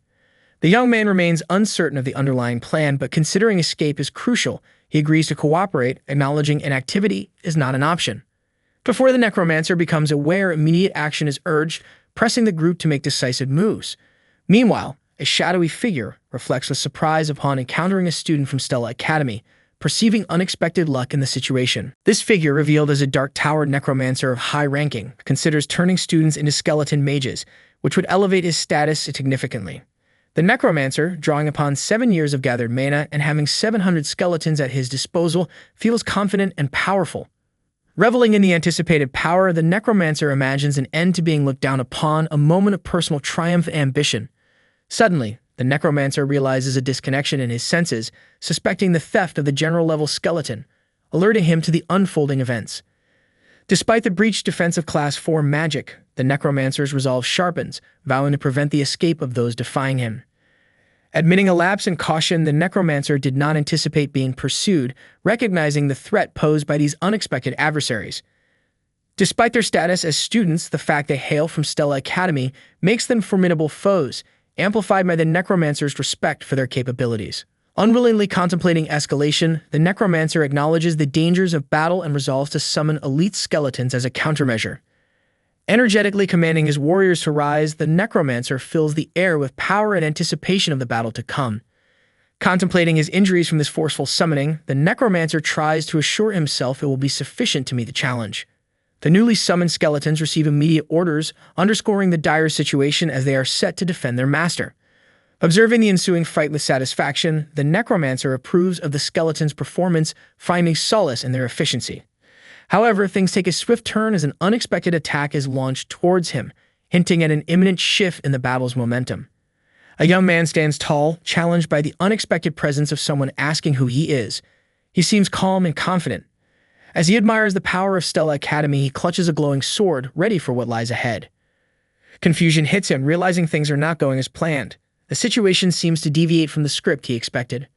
The young man remains uncertain of the underlying plan, but considering escape is crucial, he agrees to cooperate, acknowledging inactivity is not an option. Before the necromancer becomes aware, immediate action is urged, pressing the group to make decisive moves. Meanwhile, a shadowy figure reflects with surprise upon encountering a student from Stella Academy, perceiving unexpected luck in the situation. This figure, revealed as a dark-towered necromancer of high ranking, considers turning students into skeleton mages, which would elevate his status significantly. The necromancer, drawing upon 7 years of gathered mana and having 700 skeletons at his disposal, feels confident and powerful. Reveling in the anticipated power, the necromancer imagines an end to being looked down upon, a moment of personal triumph and ambition. Suddenly, the necromancer realizes a disconnection in his senses, suspecting the theft of the general-level skeleton, alerting him to the unfolding events. Despite the breached defensive class 4 magic, the necromancer's resolve sharpens, vowing to prevent the escape of those defying him. Admitting a lapse in caution, the necromancer did not anticipate being pursued, recognizing the threat posed by these unexpected adversaries. Despite their status as students, the fact they hail from Stella Academy makes them formidable foes, amplified by the necromancer's respect for their capabilities. Unwillingly contemplating escalation, the necromancer acknowledges the dangers of battle and resolves to summon elite skeletons as a countermeasure. Energetically commanding his warriors to rise, the necromancer fills the air with power and anticipation of the battle to come. Contemplating his injuries from this forceful summoning, the necromancer tries to assure himself it will be sufficient to meet the challenge. The newly summoned skeletons receive immediate orders, underscoring the dire situation as they are set to defend their master. Observing the ensuing fight with satisfaction, the necromancer approves of the skeleton's performance, finding solace in their efficiency. However, things take a swift turn as an unexpected attack is launched towards him, hinting at an imminent shift in the battle's momentum. A young man stands tall, challenged by the unexpected presence of someone asking who he is. He seems calm and confident. As he admires the power of Stella Academy, he clutches a glowing sword, ready for what lies ahead. Confusion hits him, realizing things are not going as planned. The situation seems to deviate from the script he expected.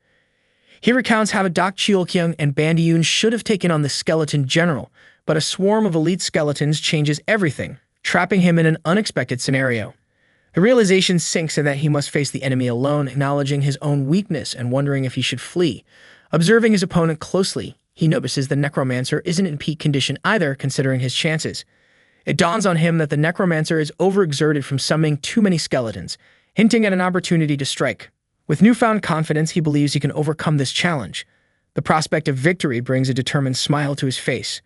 He recounts how Dak Cheolkyung and Bandiyun should have taken on the skeleton general, but a swarm of elite skeletons changes everything, trapping him in an unexpected scenario. The realization sinks in that he must face the enemy alone, acknowledging his own weakness and wondering if he should flee. Observing his opponent closely, he notices the necromancer isn't in peak condition either, considering his chances. It dawns on him that the necromancer is overexerted from summoning too many skeletons, hinting at an opportunity to strike. With newfound confidence, he believes he can overcome this challenge. The prospect of victory brings a determined smile to his face.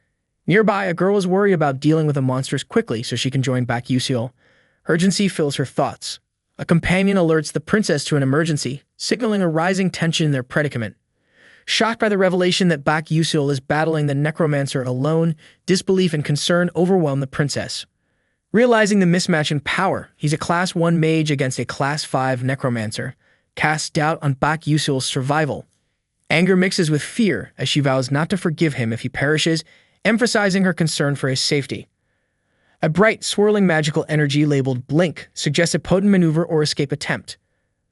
Nearby, a girl is worried about dealing with the monsters quickly so she can join Bak Yusil. Urgency fills her thoughts. A companion alerts the princess to an emergency, signaling a rising tension in their predicament. Shocked by the revelation that Bak Yusil is battling the necromancer alone, disbelief and concern overwhelm the princess. Realizing the mismatch in power, he's a Class 1 mage against a Class 5 necromancer, casts doubt on Bak Yusil's survival. Anger mixes with fear as she vows not to forgive him if he perishes, emphasizing her concern for his safety. A bright, swirling magical energy labeled Blink suggests a potent maneuver or escape attempt.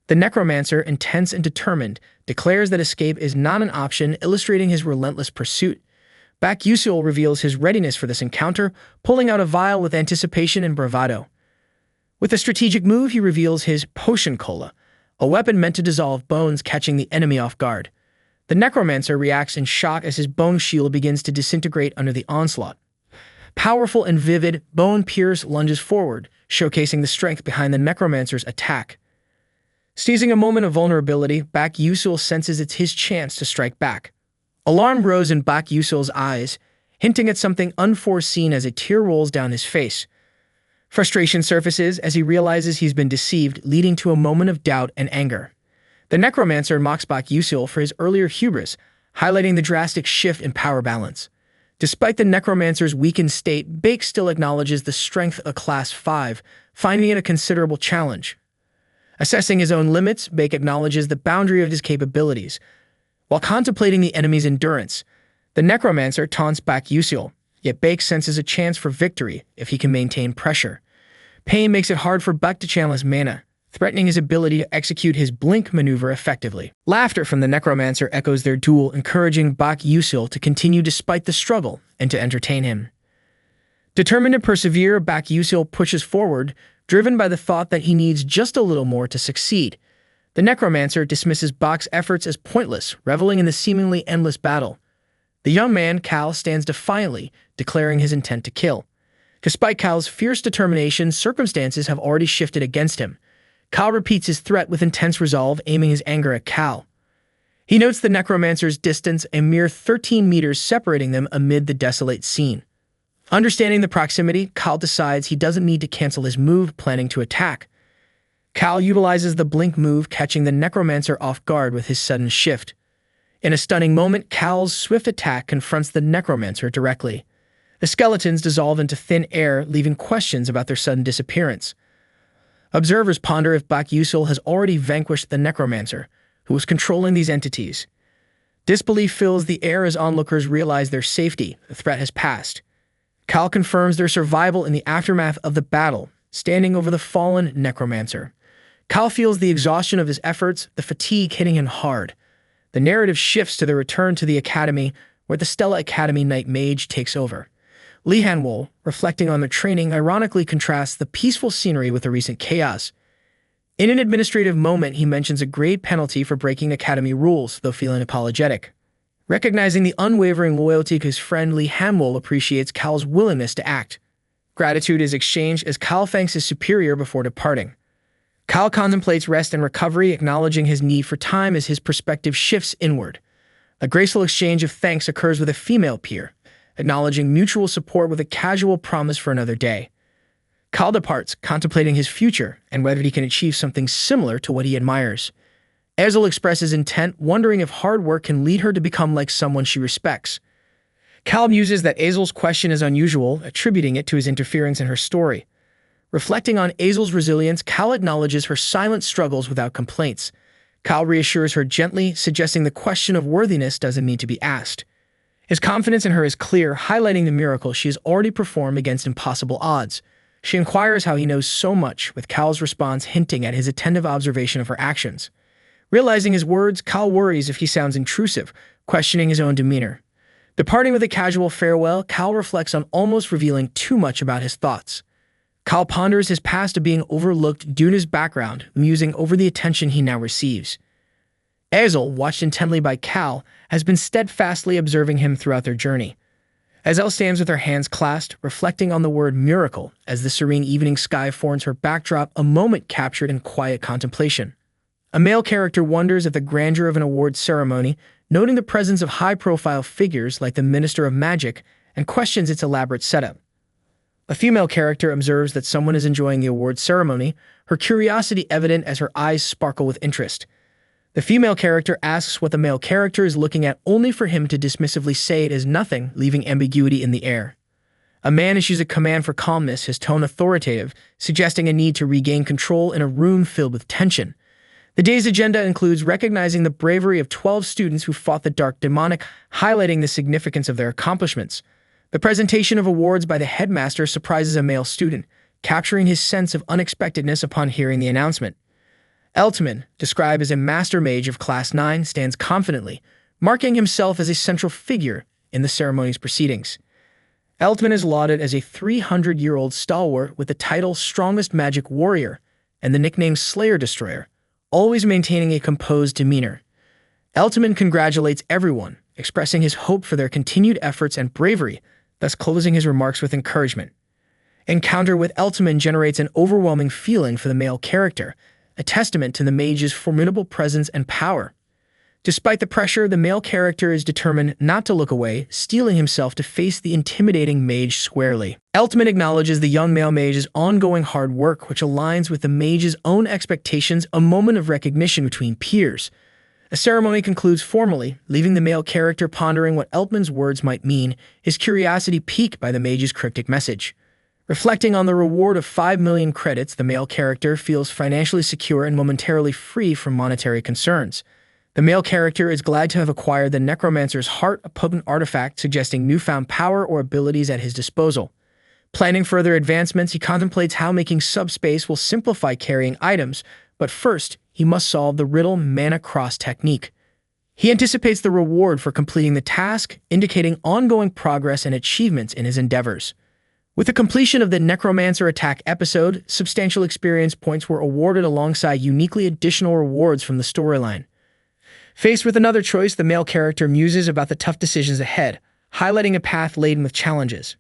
The necromancer, intense and determined, declares that escape is not an option, illustrating his relentless pursuit. Bak Yusul reveals his readiness for this encounter, pulling out a vial with anticipation and bravado. With a strategic move, he reveals his Potion Cola, a weapon meant to dissolve bones, catching the enemy off guard. The necromancer reacts in shock as his bone shield begins to disintegrate under the onslaught. Powerful and vivid, Bone Pierce lunges forward, showcasing the strength behind the necromancer's attack. Seizing a moment of vulnerability, Bak Yusul senses it's his chance to strike back. Alarm grows in Bak Yusul's eyes, hinting at something unforeseen as a tear rolls down his face. Frustration surfaces as he realizes he's been deceived, leading to a moment of doubt and anger. The necromancer mocks Bak Yusul for his earlier hubris, highlighting the drastic shift in power balance. Despite the necromancer's weakened state, Bake still acknowledges the strength of Class 5, finding it a considerable challenge. Assessing his own limits, Bake acknowledges the boundary of his capabilities. While contemplating the enemy's endurance, the necromancer taunts Bak Yusul, yet Bake senses a chance for victory if he can maintain pressure. Pain makes it hard for Bak to channel his mana, threatening his ability to execute his blink maneuver effectively. Laughter from the necromancer echoes their duel, encouraging Bak Yusul to continue despite the struggle and to entertain him. Determined to persevere, Bak Yusul pushes forward, driven by the thought that he needs just a little more to succeed. The necromancer dismisses Bak's efforts as pointless, reveling in the seemingly endless battle. The young man, Cal, stands defiantly, declaring his intent to kill. Despite Cal's fierce determination, circumstances have already shifted against him. Cal repeats his threat with intense resolve, aiming his anger at Cal. He notes the necromancer's distance, a mere 13 meters separating them amid the desolate scene. Understanding the proximity, Cal decides he doesn't need to cancel his move, planning to attack. Cal utilizes the blink move, catching the necromancer off guard with his sudden shift. In a stunning moment, Cal's swift attack confronts the necromancer directly. The skeletons dissolve into thin air, leaving questions about their sudden disappearance. Observers ponder if Bak Yusul has already vanquished the necromancer, who was controlling these entities. Disbelief fills the air as onlookers realize their safety, the threat has passed. Cal confirms their survival in the aftermath of the battle, standing over the fallen necromancer. Cal feels the exhaustion of his efforts, the fatigue hitting him hard. The narrative shifts to the return to the academy, where the Stella Academy Knight Mage takes over. Lee Han-wol, reflecting on their training, ironically contrasts the peaceful scenery with the recent chaos. In an administrative moment, he mentions a grade penalty for breaking academy rules, though feeling apologetic. Recognizing the unwavering loyalty of his friend, Lee Han-wol appreciates Cal's willingness to act. Gratitude is exchanged as Cal thanks his superior before departing. Cal contemplates rest and recovery, acknowledging his need for time as his perspective shifts inward. A graceful exchange of thanks occurs with a female peer, acknowledging mutual support with a casual promise for another day. Cal departs, contemplating his future and whether he can achieve something similar to what he admires. Ezel expresses intent, wondering if hard work can lead her to become like someone she respects. Cal muses that Ezel's question is unusual, attributing it to his interference in her story. Reflecting on Ezel's resilience, Cal acknowledges her silent struggles without complaints. Cal reassures her gently, suggesting the question of worthiness doesn't need to be asked. His confidence in her is clear, highlighting the miracle she has already performed against impossible odds. She inquires how he knows so much, with Cal's response hinting at his attentive observation of her actions. Realizing his words, Cal worries if he sounds intrusive, questioning his own demeanor. Departing with a casual farewell, Cal reflects on almost revealing too much about his thoughts. Cal ponders his past of being overlooked due to his background, musing over the attention he now receives. Ezel, watched intently by Cal, has been steadfastly observing him throughout their journey. Ezel stands with her hands clasped, reflecting on the word miracle as the serene evening sky forms her backdrop, a moment captured in quiet contemplation. A male character wonders at the grandeur of an award ceremony, noting the presence of high-profile figures like the Minister of Magic, and questions its elaborate setup. A female character observes that someone is enjoying the award ceremony, her curiosity evident as her eyes sparkle with interest. The female character asks what the male character is looking at, only for him to dismissively say it is nothing, leaving ambiguity in the air. A man issues a command for calmness, his tone authoritative, suggesting a need to regain control in a room filled with tension. The day's agenda includes recognizing the bravery of 12 students who fought the dark demonic, highlighting the significance of their accomplishments. The presentation of awards by the headmaster surprises a male student, capturing his sense of unexpectedness upon hearing the announcement. Eltman, described as a master mage of Class 9, stands confidently, marking himself as a central figure in the ceremony's proceedings. Altman is lauded as a 300-year-old stalwart with the title Strongest Magic Warrior and the nickname Slayer Destroyer, always maintaining a composed demeanor. Altman congratulates everyone, expressing his hope for their continued efforts and bravery, thus closing his remarks with encouragement. Encounter with Altman generates an overwhelming feeling for the male character, a testament to the mage's formidable presence and power. Despite the pressure, the male character is determined not to look away, steeling himself to face the intimidating mage squarely. Altman acknowledges the young male mage's ongoing hard work, which aligns with the mage's own expectations, a moment of recognition between peers. A ceremony concludes formally, leaving the male character pondering what Altman's words might mean, his curiosity piqued by the mage's cryptic message. Reflecting on the reward of 5 million credits, the male character feels financially secure and momentarily free from monetary concerns. The male character is glad to have acquired the Necromancer's Heart, a potent artifact suggesting newfound power or abilities at his disposal. Planning further advancements, he contemplates how making subspace will simplify carrying items, but first, he must solve the riddle mana cross technique. He anticipates the reward for completing the task, indicating ongoing progress and achievements in his endeavors. With the completion of the Necromancer Attack episode, substantial experience points were awarded alongside uniquely additional rewards from the storyline. Faced with another choice, the male character muses about the tough decisions ahead, highlighting a path laden with challenges.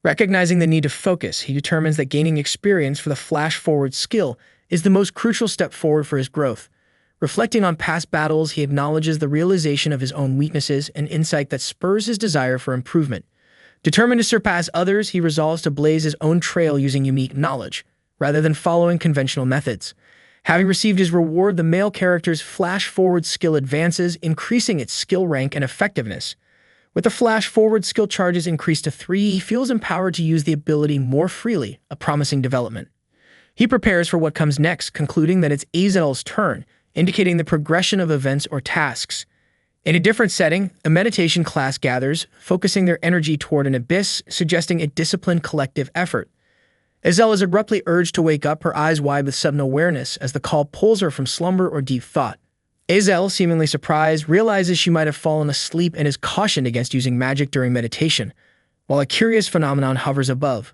Recognizing the need to focus, he determines that gaining experience for the flash-forward skill is the most crucial step forward for his growth. Reflecting on past battles, he acknowledges the realization of his own weaknesses, an insight that spurs his desire for improvement. Determined to surpass others, he resolves to blaze his own trail using unique knowledge, rather than following conventional methods. Having received his reward, the male character's flash-forward skill advances, increasing its skill rank and effectiveness. With the flash-forward skill charges increased to 3, he feels empowered to use the ability more freely, a promising development. He prepares for what comes next, concluding that it's Azel's turn, indicating the progression of events or tasks. In a different setting, a meditation class gathers, focusing their energy toward an abyss, suggesting a disciplined collective effort. Azel is abruptly urged to wake up, her eyes wide with sudden awareness as the call pulls her from slumber or deep thought. Azel, seemingly surprised, realizes she might have fallen asleep and is cautioned against using magic during meditation, while a curious phenomenon hovers above.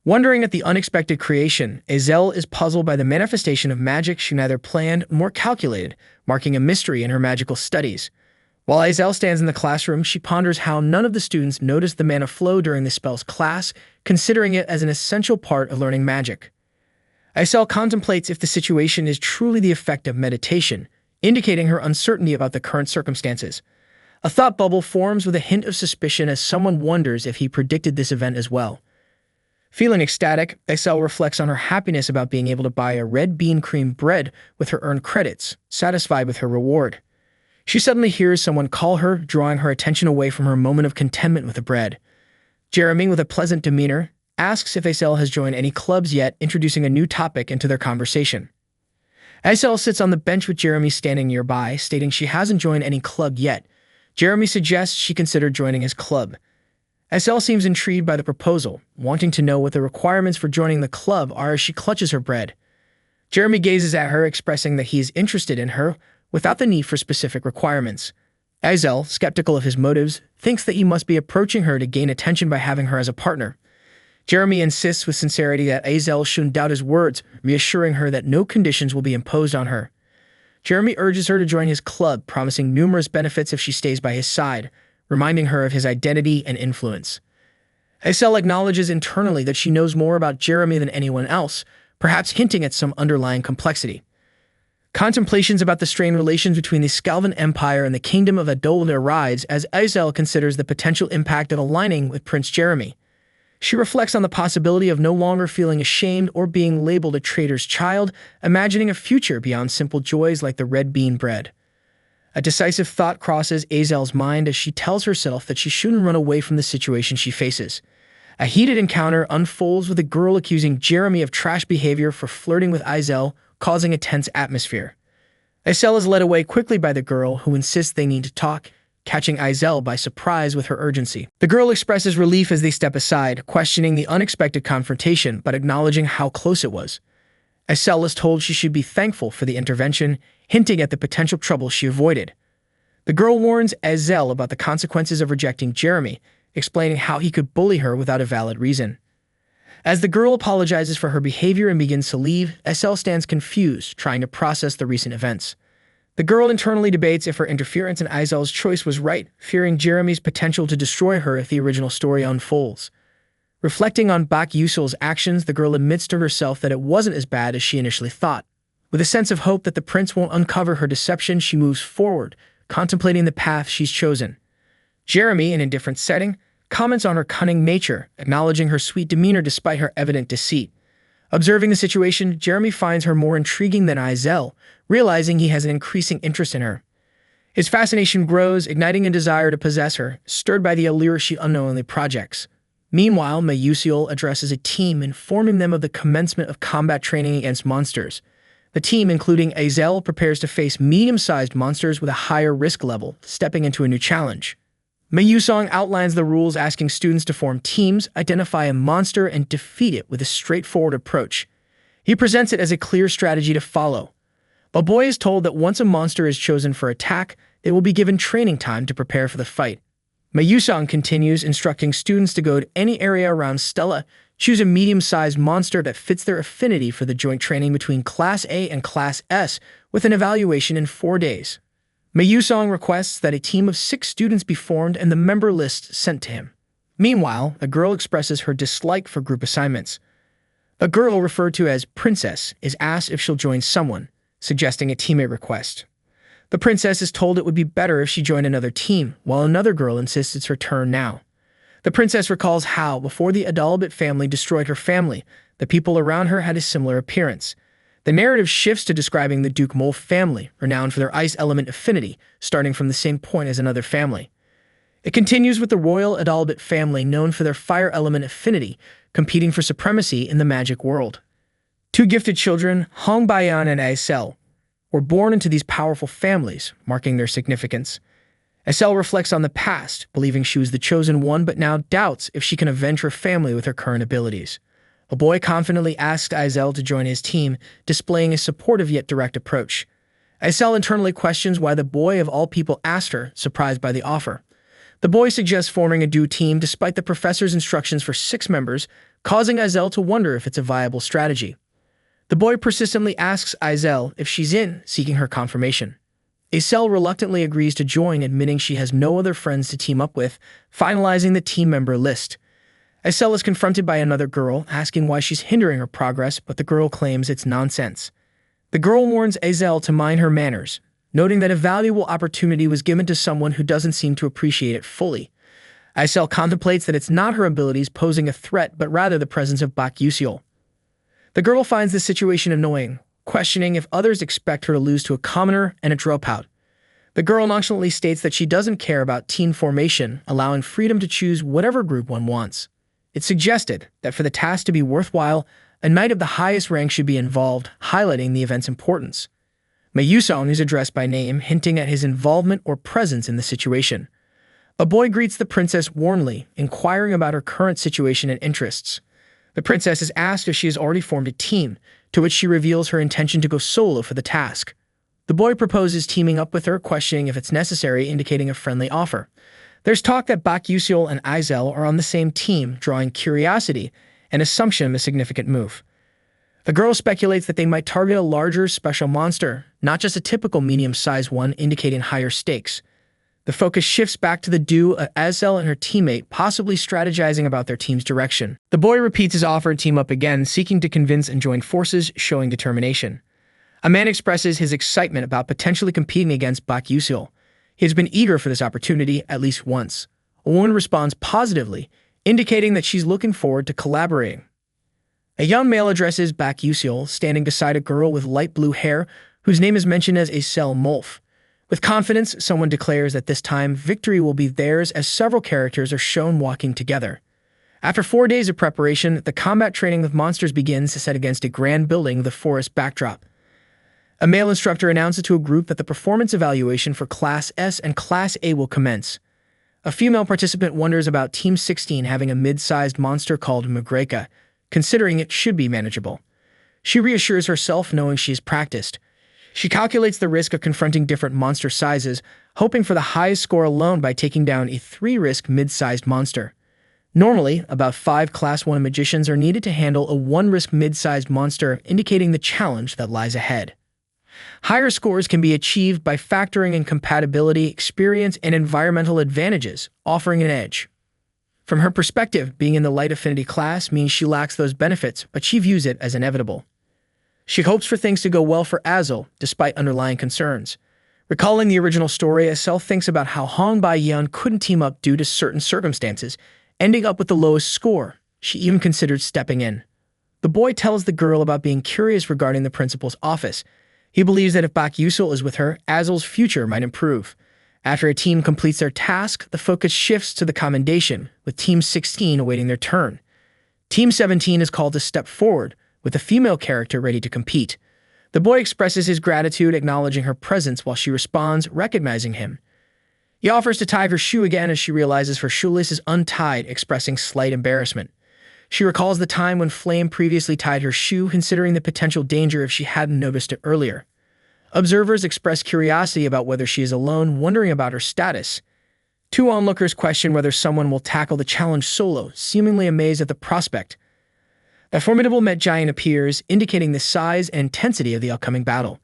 Wondering at the unexpected creation, Azel is puzzled by the manifestation of magic she neither planned nor calculated, marking a mystery in her magical studies. While Azel stands in the classroom, she ponders how none of the students noticed the mana flow during the spell's class, considering it as an essential part of learning magic. Azel contemplates if the situation is truly the effect of meditation, indicating her uncertainty about the current circumstances. A thought bubble forms with a hint of suspicion as someone wonders if he predicted this event as well. Feeling ecstatic, Azel reflects on her happiness about being able to buy a red bean cream bread with her earned credits, satisfied with her reward. She suddenly hears someone call her, drawing her attention away from her moment of contentment with the bread. Jeremy, with a pleasant demeanor, asks if Azel has joined any clubs yet, introducing a new topic into their conversation. Azel sits on the bench with Jeremy standing nearby, stating she hasn't joined any club yet. Jeremy suggests she consider joining his club. Azel seems intrigued by the proposal, wanting to know what the requirements for joining the club are as she clutches her bread. Jeremy gazes at her, expressing that he is interested in her, without the need for specific requirements. Azel, skeptical of his motives, thinks that he must be approaching her to gain attention by having her as a partner. Jeremy insists with sincerity that Azel shouldn't doubt his words, reassuring her that no conditions will be imposed on her. Jeremy urges her to join his club, promising numerous benefits if she stays by his side, reminding her of his identity and influence. Azel acknowledges internally that she knows more about Jeremy than anyone else, perhaps hinting at some underlying complexity. Contemplations about the strained relations between the Skalvan Empire and the Kingdom of Adolda arise as Azel considers the potential impact of aligning with Prince Jeremy. She reflects on the possibility of no longer feeling ashamed or being labeled a traitor's child, imagining a future beyond simple joys like the red bean bread. A decisive thought crosses Azel's mind as she tells herself that she shouldn't run away from the situation she faces. A heated encounter unfolds with a girl accusing Jeremy of trash behavior for flirting with Azel, causing a tense atmosphere. Azel is led away quickly by the girl, who insists they need to talk, catching Azel by surprise with her urgency. The girl expresses relief as they step aside, questioning the unexpected confrontation but acknowledging how close it was. Azel is told she should be thankful for the intervention, hinting at the potential trouble she avoided. The girl warns Azel about the consequences of rejecting Jeremy, explaining how he could bully her without a valid reason. As the girl apologizes for her behavior and begins to leave, Azel stands confused, trying to process the recent events. The girl internally debates if her interference in Azel's choice was right, fearing Jeremy's potential to destroy her if the original story unfolds. Reflecting on Bak Yusul's actions, the girl admits to herself that it wasn't as bad as she initially thought. With a sense of hope that the prince won't uncover her deception, she moves forward, contemplating the path she's chosen. Jeremy, in a different setting, comments on her cunning nature, acknowledging her sweet demeanor despite her evident deceit. Observing the situation, Jeremy finds her more intriguing than Azel, realizing he has an increasing interest in her. His fascination grows, igniting a desire to possess her, stirred by the allure she unknowingly projects. Meanwhile, Mayusiel addresses a team, informing them of the commencement of combat training against monsters. The team, including Azel, prepares to face medium-sized monsters with a higher risk level, stepping into a new challenge. Mayusong outlines the rules, asking students to form teams, identify a monster, and defeat it with a straightforward approach. He presents it as a clear strategy to follow. A boy is told that once a monster is chosen for attack, it will be given training time to prepare for the fight. Mayusong continues, instructing students to go to any area around Stella, choose a medium-sized monster that fits their affinity for the joint training between Class A and Class S, with an evaluation in 4 days. Mayusong requests that a team of 6 students be formed and the member list sent to him. Meanwhile, a girl expresses her dislike for group assignments. A girl, referred to as Princess, is asked if she'll join someone, suggesting a teammate request. The princess is told it would be better if she joined another team, while another girl insists it's her turn now. The princess recalls how, before the Adalbit family destroyed her family, the people around her had a similar appearance. The narrative shifts to describing the Duke Mole family, renowned for their ice element affinity, starting from the same point as another family. It continues with the royal Adalbit family, known for their fire element affinity, competing for supremacy in the magic world. 2 gifted children, Hong Bayan and Aisel, were born into these powerful families, marking their significance. Aisel reflects on the past, believing she was the chosen one, but now doubts if she can avenge her family with her current abilities. A boy confidently asks Aisel to join his team, displaying a supportive yet direct approach. Aisel internally questions why the boy of all people asked her, surprised by the offer. The boy suggests forming a duo team despite the professor's instructions for 6 members, causing Aisel to wonder if it's a viable strategy. The boy persistently asks Aisel if she's in, seeking her confirmation. Aisel reluctantly agrees to join, admitting she has no other friends to team up with, finalizing the team member list. Aisel is confronted by another girl, asking why she's hindering her progress, but the girl claims it's nonsense. The girl warns Aisel to mind her manners, noting that a valuable opportunity was given to someone who doesn't seem to appreciate it fully. Aisel contemplates that it's not her abilities posing a threat, but rather the presence of Bak Yusiel. The girl finds this situation annoying, questioning if others expect her to lose to a commoner and a dropout. The girl nonchalantly states that she doesn't care about team formation, allowing freedom to choose whatever group one wants. It's suggested that for the task to be worthwhile, a knight of the highest rank should be involved, highlighting the event's importance. Mayusong is addressed by name, hinting at his involvement or presence in the situation. A boy greets the princess warmly, inquiring about her current situation and interests. The princess is asked if she has already formed a team, to which she reveals her intention to go solo for the task. The boy proposes teaming up with her, questioning if it's necessary, indicating a friendly offer. There's talk that Bak Yusiel and Aisel are on the same team, drawing curiosity and assumption of a significant move. The girl speculates that they might target a larger, special monster, not just a typical medium-sized one, indicating higher stakes. The focus shifts back to the duo of Aisel and her teammate, possibly strategizing about their team's direction. The boy repeats his offer to team up again, seeking to convince and join forces, showing determination. A man expresses his excitement about potentially competing against Bak Yusiel. He has been eager for this opportunity at least once. A woman responds positively, indicating that she's looking forward to collaborating. A young male addresses Bak Yusiel, standing beside a girl with light blue hair, whose name is mentioned as Aisel Molf. With confidence, someone declares that this time victory will be theirs, as several characters are shown walking together. After 4 days of preparation, the combat training with monsters begins, set against a grand building with a forest backdrop. A male instructor announces to a group that the performance evaluation for Class S and Class A will commence. A female participant wonders about Team 16 having a mid-sized monster called Magreka, considering it should be manageable. She reassures herself, knowing she has practiced. She calculates the risk of confronting different monster sizes, hoping for the highest score alone by taking down a 3-risk mid-sized monster. Normally, about 5 Class 1 magicians are needed to handle a 1-risk mid-sized monster, indicating the challenge that lies ahead. Higher scores can be achieved by factoring in compatibility, experience, and environmental advantages, offering an edge. From her perspective, being in the light affinity class means she lacks those benefits, but she views it as inevitable. She hopes for things to go well for Azel, despite underlying concerns. Recalling the original story, Asel thinks about how Hong Bai-yeon couldn't team up due to certain circumstances, ending up with the lowest score. She even considered stepping in. The boy tells the girl about being curious regarding the principal's office. He believes that if Bak Yusul is with her, Azel's future might improve. After a team completes their task, the focus shifts to the commendation, with Team 16 awaiting their turn. Team 17 is called to step forward, with a female character ready to compete. The boy expresses his gratitude, acknowledging her presence while she responds, recognizing him. He offers to tie her shoe again as she realizes her shoelace is untied, expressing slight embarrassment. She recalls the time when Flame previously tied her shoe, considering the potential danger if she hadn't noticed it earlier. Observers express curiosity about whether she is alone, wondering about her status. 2 onlookers question whether someone will tackle the challenge solo, seemingly amazed at the prospect. A formidable Met Giant appears, indicating the size and intensity of the upcoming battle.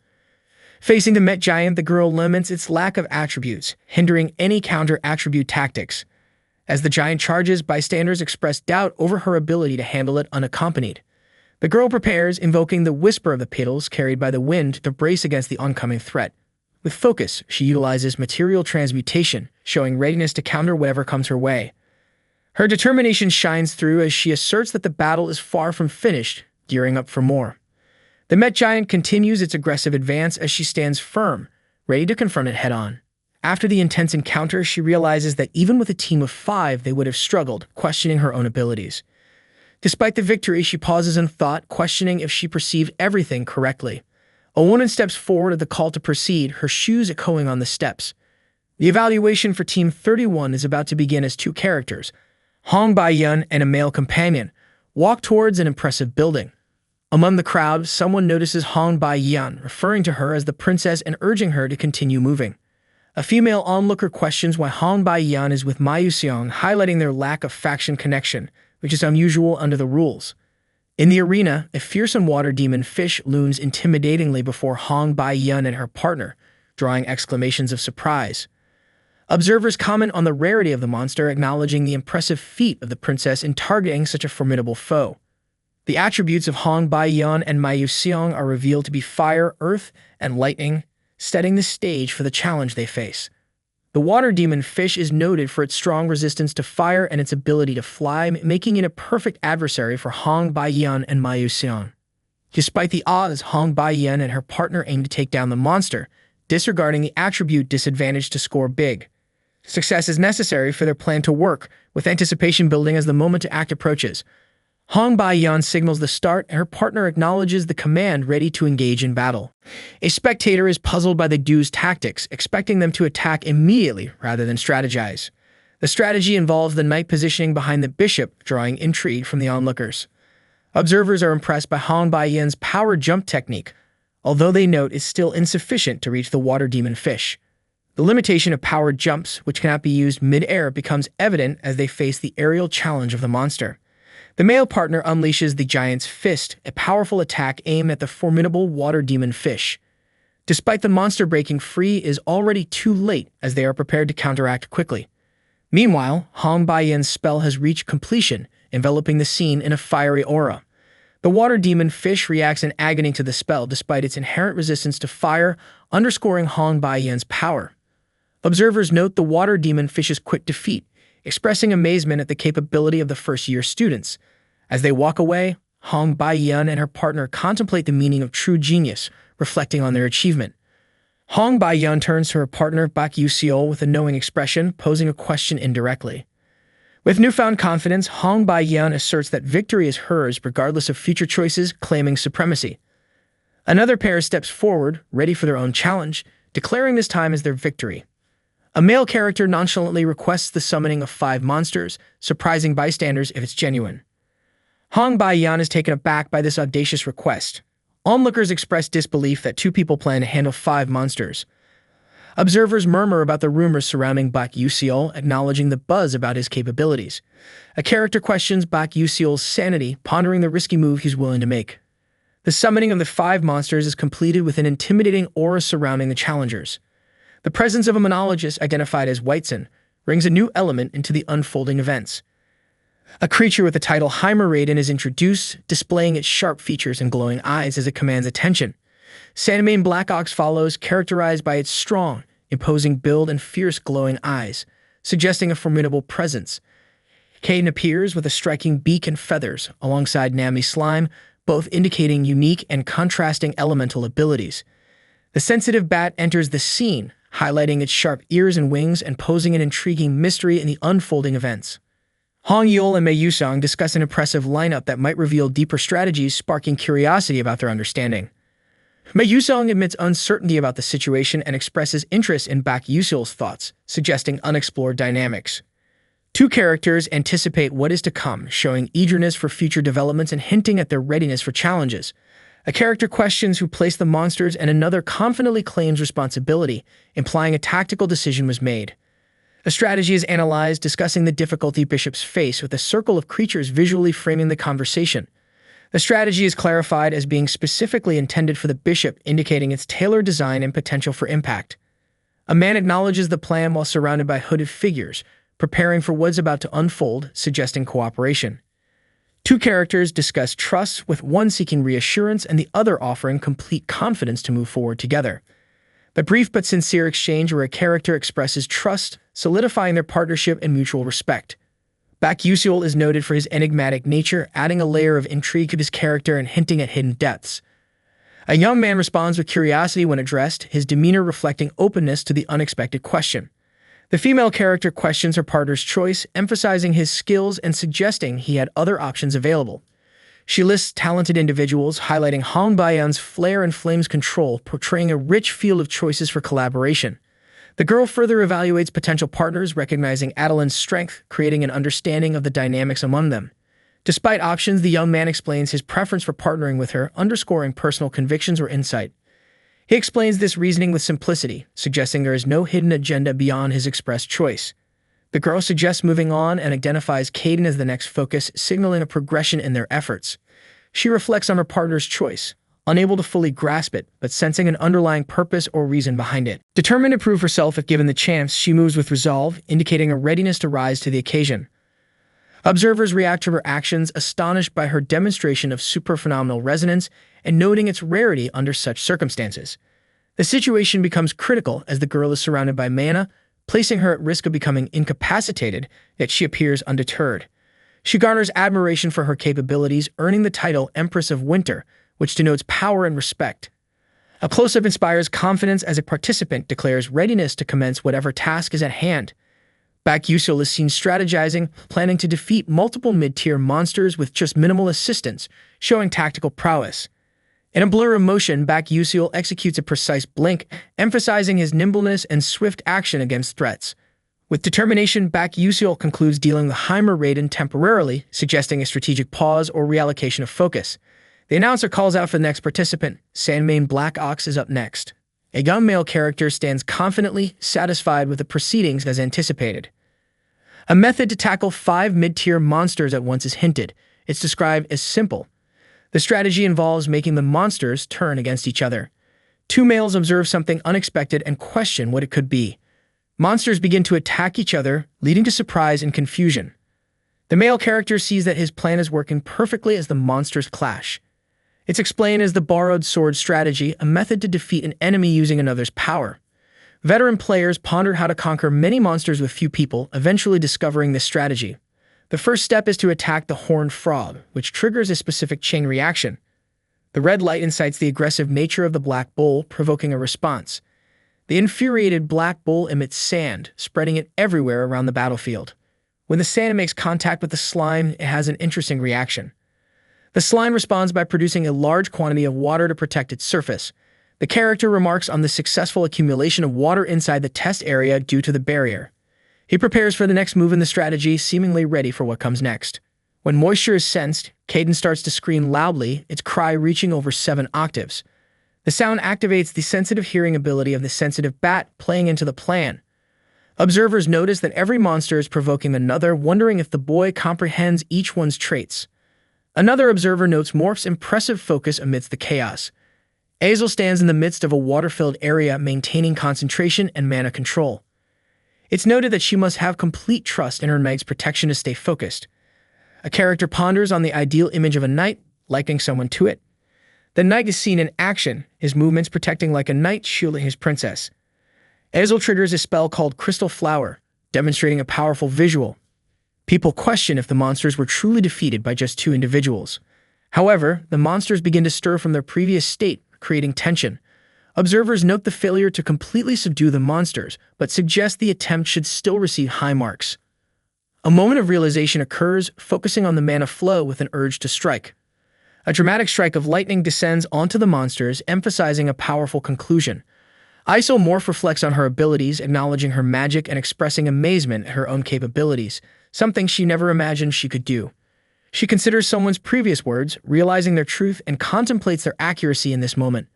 Facing the Met Giant, the girl laments its lack of attributes, hindering any counter-attribute tactics. As the giant charges, bystanders express doubt over her ability to handle it unaccompanied. The girl prepares, invoking the whisper of the petals carried by the wind to brace against the oncoming threat. With focus, she utilizes material transmutation, showing readiness to counter whatever comes her way. Her determination shines through as she asserts that the battle is far from finished, gearing up for more. The Met Giant continues its aggressive advance as she stands firm, ready to confront it head-on. After the intense encounter, she realizes that even with a team of 5, they would have struggled, questioning her own abilities. Despite the victory, she pauses in thought, questioning if she perceived everything correctly. A woman steps forward at the call to proceed, her shoes echoing on the steps. The evaluation for Team 31 is about to begin as 2 characters, Hong Bai-yeon and a male companion, walk towards an impressive building. Among the crowd, someone notices Hong Bai-yeon, referring to her as the princess and urging her to continue moving. A female onlooker questions why Hong Bai-yeon is with Ma Yuseong, highlighting their lack of faction connection, which is unusual under the rules. In the arena, a fearsome water demon fish looms intimidatingly before Hong Bai-yeon and her partner, drawing exclamations of surprise. Observers comment on the rarity of the monster, acknowledging the impressive feat of the princess in targeting such a formidable foe. The attributes of Hong Bai-yeon and Ma Yuseong are revealed to be fire, earth, and lightning, setting the stage for the challenge they face. The water demon fish is noted for its strong resistance to fire and its ability to fly, making it a perfect adversary for Hong Bai-yeon and Ma Yuseong. Despite the odds, Hong Bai-yeon and her partner aim to take down the monster, disregarding the attribute disadvantage to score big. Success is necessary for their plan to work, with anticipation building as the moment to act approaches. Hong Bai-yeon signals the start, and her partner acknowledges the command, ready to engage in battle. A spectator is puzzled by the duo's tactics, expecting them to attack immediately rather than strategize. The strategy involves the knight positioning behind the bishop, drawing intrigue from the onlookers. Observers are impressed by Hong Bai-yeon's power jump technique, although they note it's still insufficient to reach the water demon fish. The limitation of powered jumps, which cannot be used mid-air, becomes evident as they face the aerial challenge of the monster. The male partner unleashes the giant's fist, a powerful attack aimed at the formidable water demon fish. Despite the monster breaking free, it is already too late as they are prepared to counteract quickly. Meanwhile, Hong Bai-yeon's spell has reached completion, enveloping the scene in a fiery aura. The water demon fish reacts in agony to the spell despite its inherent resistance to fire, underscoring Hong Bai-yeon's power. Observers note the water demon fish's quick defeat, expressing amazement at the capability of the first-year students. As they walk away, Hong Bai-yeon and her partner contemplate the meaning of true genius, reflecting on their achievement. Hong Bai-yeon turns to her partner Bak Yuseol with a knowing expression, posing a question indirectly. With newfound confidence, Hong Bai-yeon asserts that victory is hers regardless of future choices, claiming supremacy. Another pair steps forward, ready for their own challenge, declaring this time as their victory. A male character nonchalantly requests the summoning of 5 monsters, surprising bystanders if it's genuine. Hong Bai-yeon is taken aback by this audacious request. Onlookers express disbelief that two people plan to handle 5 monsters. Observers murmur about the rumors surrounding Bak Yuseol, acknowledging the buzz about his capabilities. A character questions Bak Yuseol's sanity, pondering the risky move he's willing to make. The summoning of the 5 monsters is completed with an intimidating aura surrounding the challengers. The presence of a monologist identified as Whiteson brings a new element into the unfolding events. A creature with the title Heimerraiden is introduced, displaying its sharp features and glowing eyes as it commands attention. Sandmane Black Ox follows, characterized by its strong, imposing build and fierce glowing eyes, suggesting a formidable presence. Caden appears with a striking beak and feathers, alongside Nami Slime, both indicating unique and contrasting elemental abilities. The sensitive bat enters the scene, highlighting its sharp ears and wings and posing an intriguing mystery in the unfolding events. Hong Yul and Mei Yusong discuss an impressive lineup that might reveal deeper strategies, sparking curiosity about their understanding. Mei Yusong admits uncertainty about the situation and expresses interest in Bak Yuseol's thoughts, suggesting unexplored dynamics. Two characters anticipate what is to come, showing eagerness for future developments and hinting at their readiness for challenges. A character questions who placed the monsters and another confidently claims responsibility, implying a tactical decision was made. A strategy is analyzed, discussing the difficulty bishops face with a circle of creatures visually framing the conversation. The strategy is clarified as being specifically intended for the bishop, indicating its tailored design and potential for impact. A man acknowledges the plan while surrounded by hooded figures, preparing for what's about to unfold, suggesting cooperation. Two characters discuss trust, with one seeking reassurance and the other offering complete confidence to move forward together. The brief but sincere exchange where a character expresses trust, solidifying their partnership and mutual respect. Bak Yuseol is noted for his enigmatic nature, adding a layer of intrigue to his character and hinting at hidden depths. A young man responds with curiosity when addressed, his demeanor reflecting openness to the unexpected question. The female character questions her partner's choice, emphasizing his skills and suggesting he had other options available. She lists talented individuals, highlighting Hong Bayan's flair and Flame's control, portraying a rich field of choices for collaboration. The girl further evaluates potential partners, recognizing Adeline's strength, creating an understanding of the dynamics among them. Despite options, the young man explains his preference for partnering with her, underscoring personal convictions or insight. He explains this reasoning with simplicity, suggesting there is no hidden agenda beyond his expressed choice. The girl suggests moving on and identifies Caden as the next focus, signaling a progression in their efforts. She reflects on her partner's choice, unable to fully grasp it, but sensing an underlying purpose or reason behind it. Determined to prove herself if given the chance, she moves with resolve, indicating a readiness to rise to the occasion. Observers react to her actions, astonished by her demonstration of super-phenomenal resonance and noting its rarity under such circumstances. The situation becomes critical as the girl is surrounded by mana, placing her at risk of becoming incapacitated, yet she appears undeterred. She garners admiration for her capabilities, earning the title Empress of Winter, which denotes power and respect. A close-up inspires confidence as a participant declares readiness to commence whatever task is at hand. Bak Yuseol is seen strategizing, planning to defeat multiple mid-tier monsters with just minimal assistance, showing tactical prowess. In a blur of motion, Bak Yuseol executes a precise blink, emphasizing his nimbleness and swift action against threats. With determination, Bak Yuseol concludes dealing the Heimerraiden temporarily, suggesting a strategic pause or reallocation of focus. The announcer calls out for the next participant. Sandmane Black Ox is up next. A young male character stands confidently, satisfied with the proceedings as anticipated. A method to tackle 5 mid-tier monsters at once is hinted. It's described as simple. The strategy involves making the monsters turn against each other. Two males observe something unexpected and question what it could be. Monsters begin to attack each other, leading to surprise and confusion. The male character sees that his plan is working perfectly as the monsters clash. It's explained as the borrowed sword strategy, a method to defeat an enemy using another's power. Veteran players ponder how to conquer many monsters with few people, eventually discovering this strategy. The first step is to attack the horned frog, which triggers a specific chain reaction. The red light incites the aggressive nature of the black bull, provoking a response. The infuriated black bull emits sand, spreading it everywhere around the battlefield. When the sand makes contact with the slime, it has an interesting reaction. The slime responds by producing a large quantity of water to protect its surface. The character remarks on the successful accumulation of water inside the test area due to the barrier. He prepares for the next move in the strategy, seemingly ready for what comes next. When moisture is sensed, Caden starts to scream loudly, its cry reaching over 7 octaves. The sound activates the sensitive hearing ability of the sensitive bat, playing into the plan. Observers notice that every monster is provoking another, wondering if the boy comprehends each one's traits. Another observer notes Morph's impressive focus amidst the chaos. Azel stands in the midst of a water-filled area, maintaining concentration and mana control. It's noted that she must have complete trust in her knight's protection to stay focused. A character ponders on the ideal image of a knight, likening someone to it. The knight is seen in action, his movements protecting like a knight shielding his princess. Azel triggers a spell called Crystal Flower, demonstrating a powerful visual. People question if the monsters were truly defeated by just 2 individuals. However, the monsters begin to stir from their previous state, creating tension. Observers note the failure to completely subdue the monsters, but suggest the attempt should still receive high marks. A moment of realization occurs, focusing on the mana flow with an urge to strike. A dramatic strike of lightning descends onto the monsters, emphasizing a powerful conclusion. Isomorph reflects on her abilities, acknowledging her magic and expressing amazement at her own capabilities, something she never imagined she could do. She considers someone's previous words, realizing their truth, and contemplates their accuracy in this moment.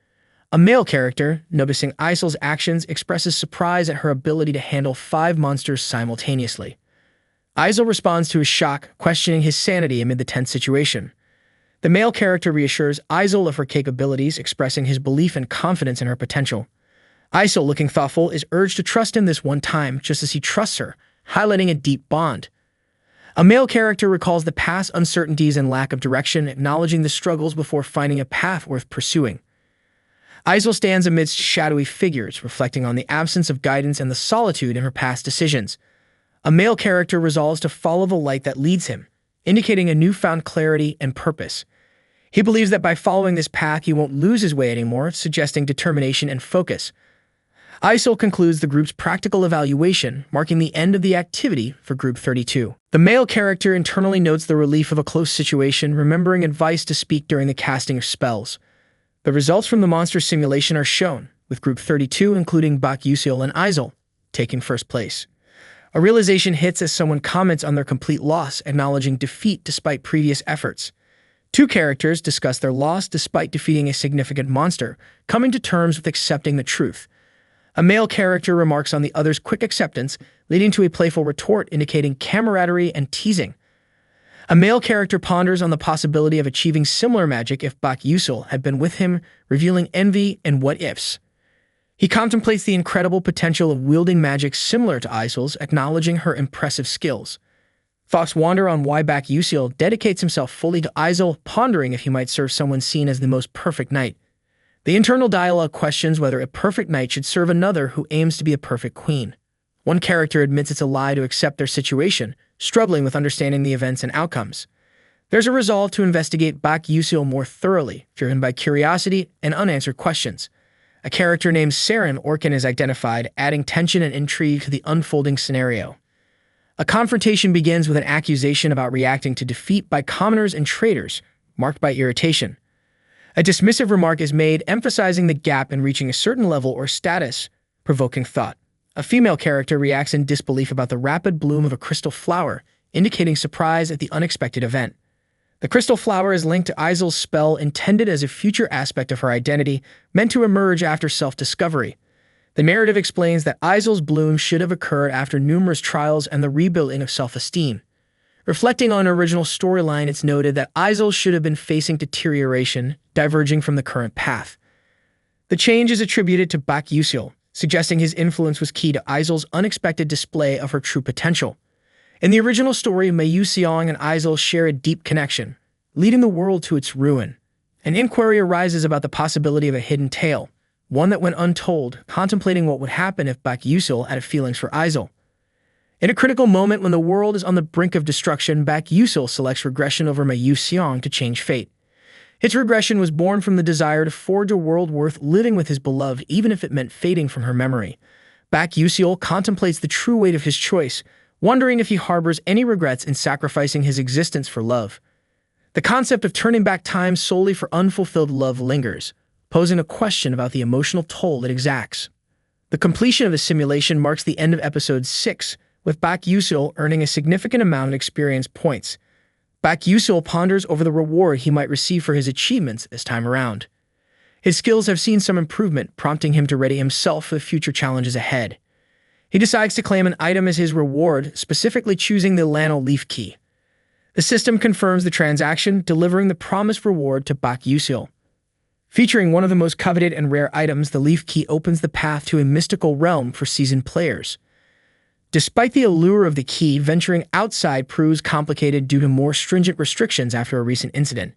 A male character, noticing Isel's actions, expresses surprise at her ability to handle 5 monsters simultaneously. Isel responds to his shock, questioning his sanity amid the tense situation. The male character reassures Isel of her capabilities, expressing his belief and confidence in her potential. Isel, looking thoughtful, is urged to trust him this one time, just as he trusts her, highlighting a deep bond. A male character recalls the past uncertainties and lack of direction, acknowledging the struggles before finding a path worth pursuing. Isel stands amidst shadowy figures, reflecting on the absence of guidance and the solitude in her past decisions. A male character resolves to follow the light that leads him, indicating a newfound clarity and purpose. He believes that by following this path he won't lose his way anymore, suggesting determination and focus. Isel concludes the group's practical evaluation, marking the end of the activity for Group 32. The male character internally notes the relief of a close situation, remembering advice to speak during the casting of spells. The results from the monster simulation are shown, with Group 32 including Bak Yusil and Isel taking first place. A realization hits as someone comments on their complete loss, acknowledging defeat despite previous efforts. 2 characters discuss their loss despite defeating a significant monster, coming to terms with accepting the truth. A male character remarks on the other's quick acceptance, leading to a playful retort indicating camaraderie and teasing. A male character ponders on the possibility of achieving similar magic if Bak Yusil had been with him, revealing envy and what-ifs. He contemplates the incredible potential of wielding magic similar to Isel's, acknowledging her impressive skills. Thoughts wander on why Bak Yusil dedicates himself fully to Isel, pondering if he might serve someone seen as the most perfect knight. The internal dialogue questions whether a perfect knight should serve another who aims to be a perfect queen. One character admits it's a lie to accept their situation, struggling with understanding the events and outcomes. There's a resolve to investigate Bak Yusil more thoroughly, driven by curiosity and unanswered questions. A character named Saren Orkin is identified, adding tension and intrigue to the unfolding scenario. A confrontation begins with an accusation about reacting to defeat by commoners and traitors, marked by irritation. A dismissive remark is made, emphasizing the gap in reaching a certain level or status, provoking thought. A female character reacts in disbelief about the rapid bloom of a crystal flower, indicating surprise at the unexpected event. The crystal flower is linked to Isel's spell, intended as a future aspect of her identity, meant to emerge after self-discovery. The narrative explains that Isel's bloom should have occurred after numerous trials and the rebuilding of self-esteem. Reflecting on an original storyline, it's noted that Isel should have been facing deterioration, diverging from the current path. The change is attributed to Bak Yusil, suggesting his influence was key to Isel's unexpected display of her true potential. In the original story, Mayu Xiong and Isel share a deep connection, leading the world to its ruin. An inquiry arises about the possibility of a hidden tale, one that went untold, contemplating what would happen if Bak Yusil had feelings for Isel. In a critical moment when the world is on the brink of destruction, Bak Yusil selects regression over Mayu Xiong to change fate. Its regression was born from the desire to forge a world worth living with his beloved, even if it meant fading from her memory. Bak Yusil contemplates the true weight of his choice, wondering if he harbors any regrets in sacrificing his existence for love. The concept of turning back time solely for unfulfilled love lingers, posing a question about the emotional toll it exacts. The completion of the simulation marks the end of Episode 6, with Bak Yusil earning a significant amount of experience points. Bak Yusil ponders over the reward he might receive for his achievements this time around. His skills have seen some improvement, prompting him to ready himself for the future challenges ahead. He decides to claim an item as his reward, specifically choosing the Lano Leaf Key. The system confirms the transaction, delivering the promised reward to Bak Yusil. Featuring one of the most coveted and rare items, the Leaf Key opens the path to a mystical realm for seasoned players. Despite the allure of the key, venturing outside proves complicated due to more stringent restrictions after a recent incident.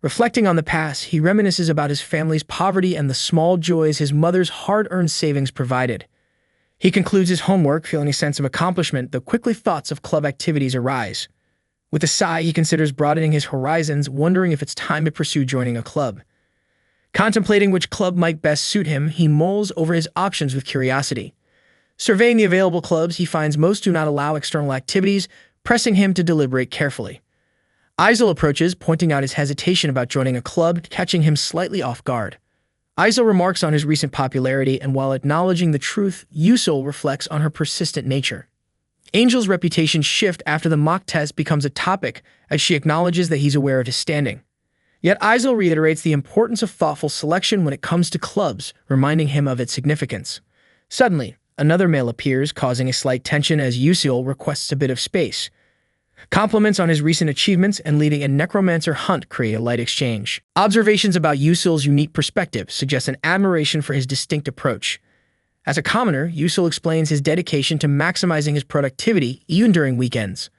Reflecting on the past, he reminisces about his family's poverty and the small joys his mother's hard-earned savings provided. He concludes his homework, feeling a sense of accomplishment, though quickly thoughts of club activities arise. With a sigh, he considers broadening his horizons, wondering if it's time to pursue joining a club. Contemplating which club might best suit him, he mulls over his options with curiosity. Surveying the available clubs, he finds most do not allow external activities, pressing him to deliberate carefully. Aizel approaches, pointing out his hesitation about joining a club, catching him slightly off guard. Aizel remarks on his recent popularity, and while acknowledging the truth, Yusil reflects on her persistent nature. Angel's reputation shifts after the mock test becomes a topic, as she acknowledges that he's aware of his standing. Yet Aizel reiterates the importance of thoughtful selection when it comes to clubs, reminding him of its significance. Suddenly, another male appears, causing a slight tension as Yusil requests a bit of space. Compliments on his recent achievements and leading a necromancer hunt create a light exchange. Observations about Yusil's unique perspective suggest an admiration for his distinct approach. As a commoner, Yusil explains his dedication to maximizing his productivity even during weekends.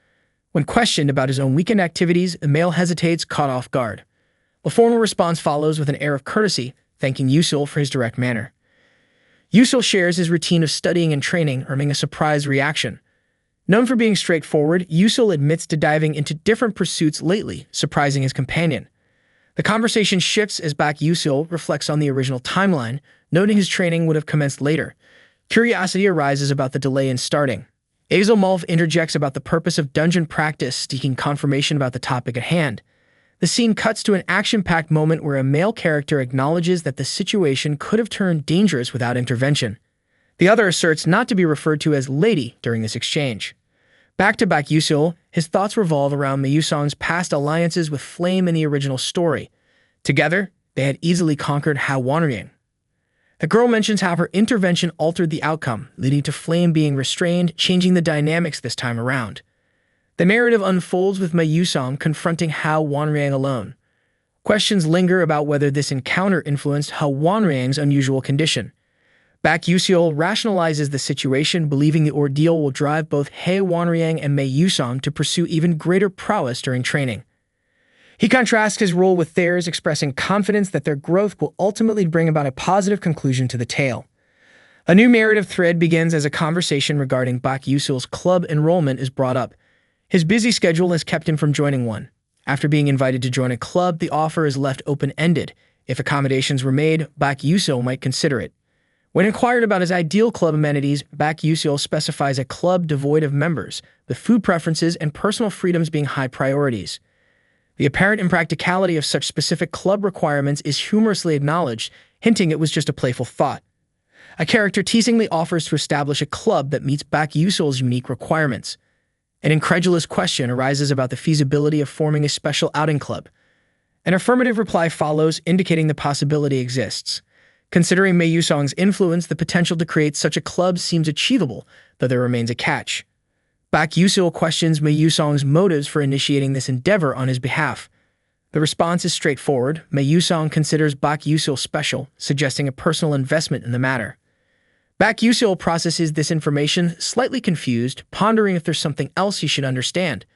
When questioned about his own weekend activities, the male hesitates, caught off guard. A formal response follows with an air of courtesy, thanking Yusil for his direct manner. Yusil shares his routine of studying and training, earning a surprised reaction. Known for being straightforward, Yusil admits to diving into different pursuits lately, surprising his companion. The conversation shifts as Bak Yusil reflects on the original timeline, noting his training would have commenced later. Curiosity arises about the delay in starting. Azelmolf interjects about the purpose of dungeon practice, seeking confirmation about the topic at hand. The scene cuts to an action-packed moment where a male character acknowledges that the situation could have turned dangerous without intervention. The other asserts not to be referred to as lady during this exchange. Back to Bak Yusil, his thoughts revolve around Mayusong's past alliances with Flame in the original story. Together, they had easily conquered Ha Wanryang. The girl mentions how her intervention altered the outcome, leading to Flame being restrained, changing the dynamics this time around. The narrative unfolds with Mayusong confronting Ha Wanryang alone. Questions linger about whether this encounter influenced Ha Wanryang's unusual condition. Bak Yusil rationalizes the situation, believing the ordeal will drive both Ha Wanryang and Mayusong to pursue even greater prowess during training. He contrasts his role with theirs, expressing confidence that their growth will ultimately bring about a positive conclusion to the tale. A new narrative thread begins as a conversation regarding Bak Yusil's club enrollment is brought up. His busy schedule has kept him from joining one. After being invited to join a club, the offer is left open-ended. If accommodations were made, Bak Yusil might consider it. When inquired about his ideal club amenities, Bak Yusil specifies a club devoid of members, with food preferences and personal freedoms being high priorities. The apparent impracticality of such specific club requirements is humorously acknowledged, hinting it was just a playful thought. A character teasingly offers to establish a club that meets Bak Yusil's unique requirements. An incredulous question arises about the feasibility of forming a special outing club. An affirmative reply follows, indicating the possibility exists. Considering Mayusong's influence, the potential to create such a club seems achievable, though there remains a catch. Bak Yusil questions Mayusong's motives for initiating this endeavor on his behalf. The response is straightforward. Mayusong considers Bak Yusil special, suggesting a personal investment in the matter. Bak Yusil processes this information, slightly confused, pondering if there's something else he should understand.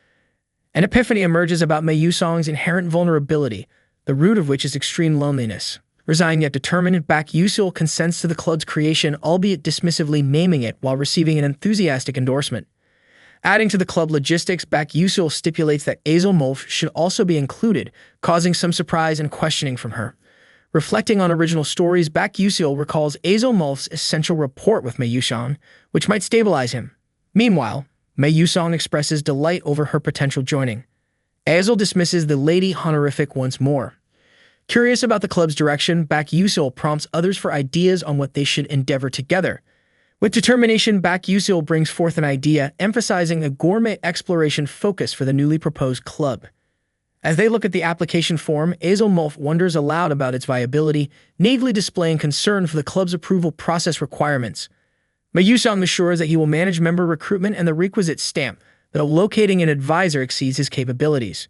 An epiphany emerges about Mayusong's inherent vulnerability, the root of which is extreme loneliness. Resigned yet determined, Bak Yusil consents to the club's creation, albeit dismissively naming it while receiving an enthusiastic endorsement. Adding to the club logistics, Bak Yusil stipulates that Azelmolf should also be included, causing some surprise and questioning from her. Reflecting on original stories, Bak Yusil recalls Azelmolf's essential rapport with Mayusong, which might stabilize him. Meanwhile, Mayusong expresses delight over her potential joining. Azel dismisses the lady honorific once more. Curious about the club's direction, Bak Yusil prompts others for ideas on what they should endeavor together. With determination, Bak Yusil brings forth an idea, emphasizing a gourmet exploration focus for the newly proposed club. As they look at the application form, Azelmulf wonders aloud about its viability, naively displaying concern for the club's approval process requirements. Mayusong assures that he will manage member recruitment and the requisite stamp, though locating an advisor exceeds his capabilities.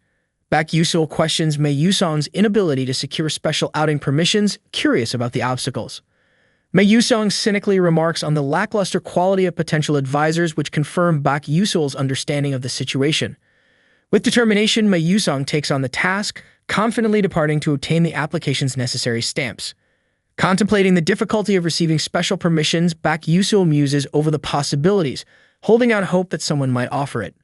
Bak Yusul questions Mayusong's inability to secure special outing permissions, curious about the obstacles. Mayusong cynically remarks on the lackluster quality of potential advisors, which confirm Bak Yusul's understanding of the situation. With determination, Mayusong takes on the task, confidently departing to obtain the application's necessary stamps. Contemplating the difficulty of receiving special permissions, Bak Yusul muses over the possibilities, holding out hope that someone might offer it.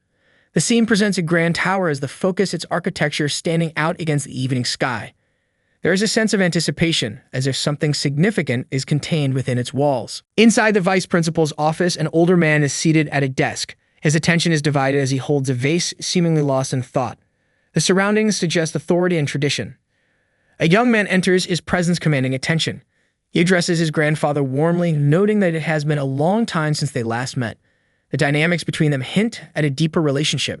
The scene presents a grand tower as the focus its architecture standing out against the evening sky. There is a sense of anticipation, as if something significant is contained within its walls. Inside the vice principal's office, an older man is seated at a desk. His attention is divided as he holds a vase, seemingly lost in thought. The surroundings suggest authority and tradition. A young man enters, his presence commanding attention. He addresses his grandfather warmly, noting that it has been a long time since they last met. The dynamics between them hint at a deeper relationship.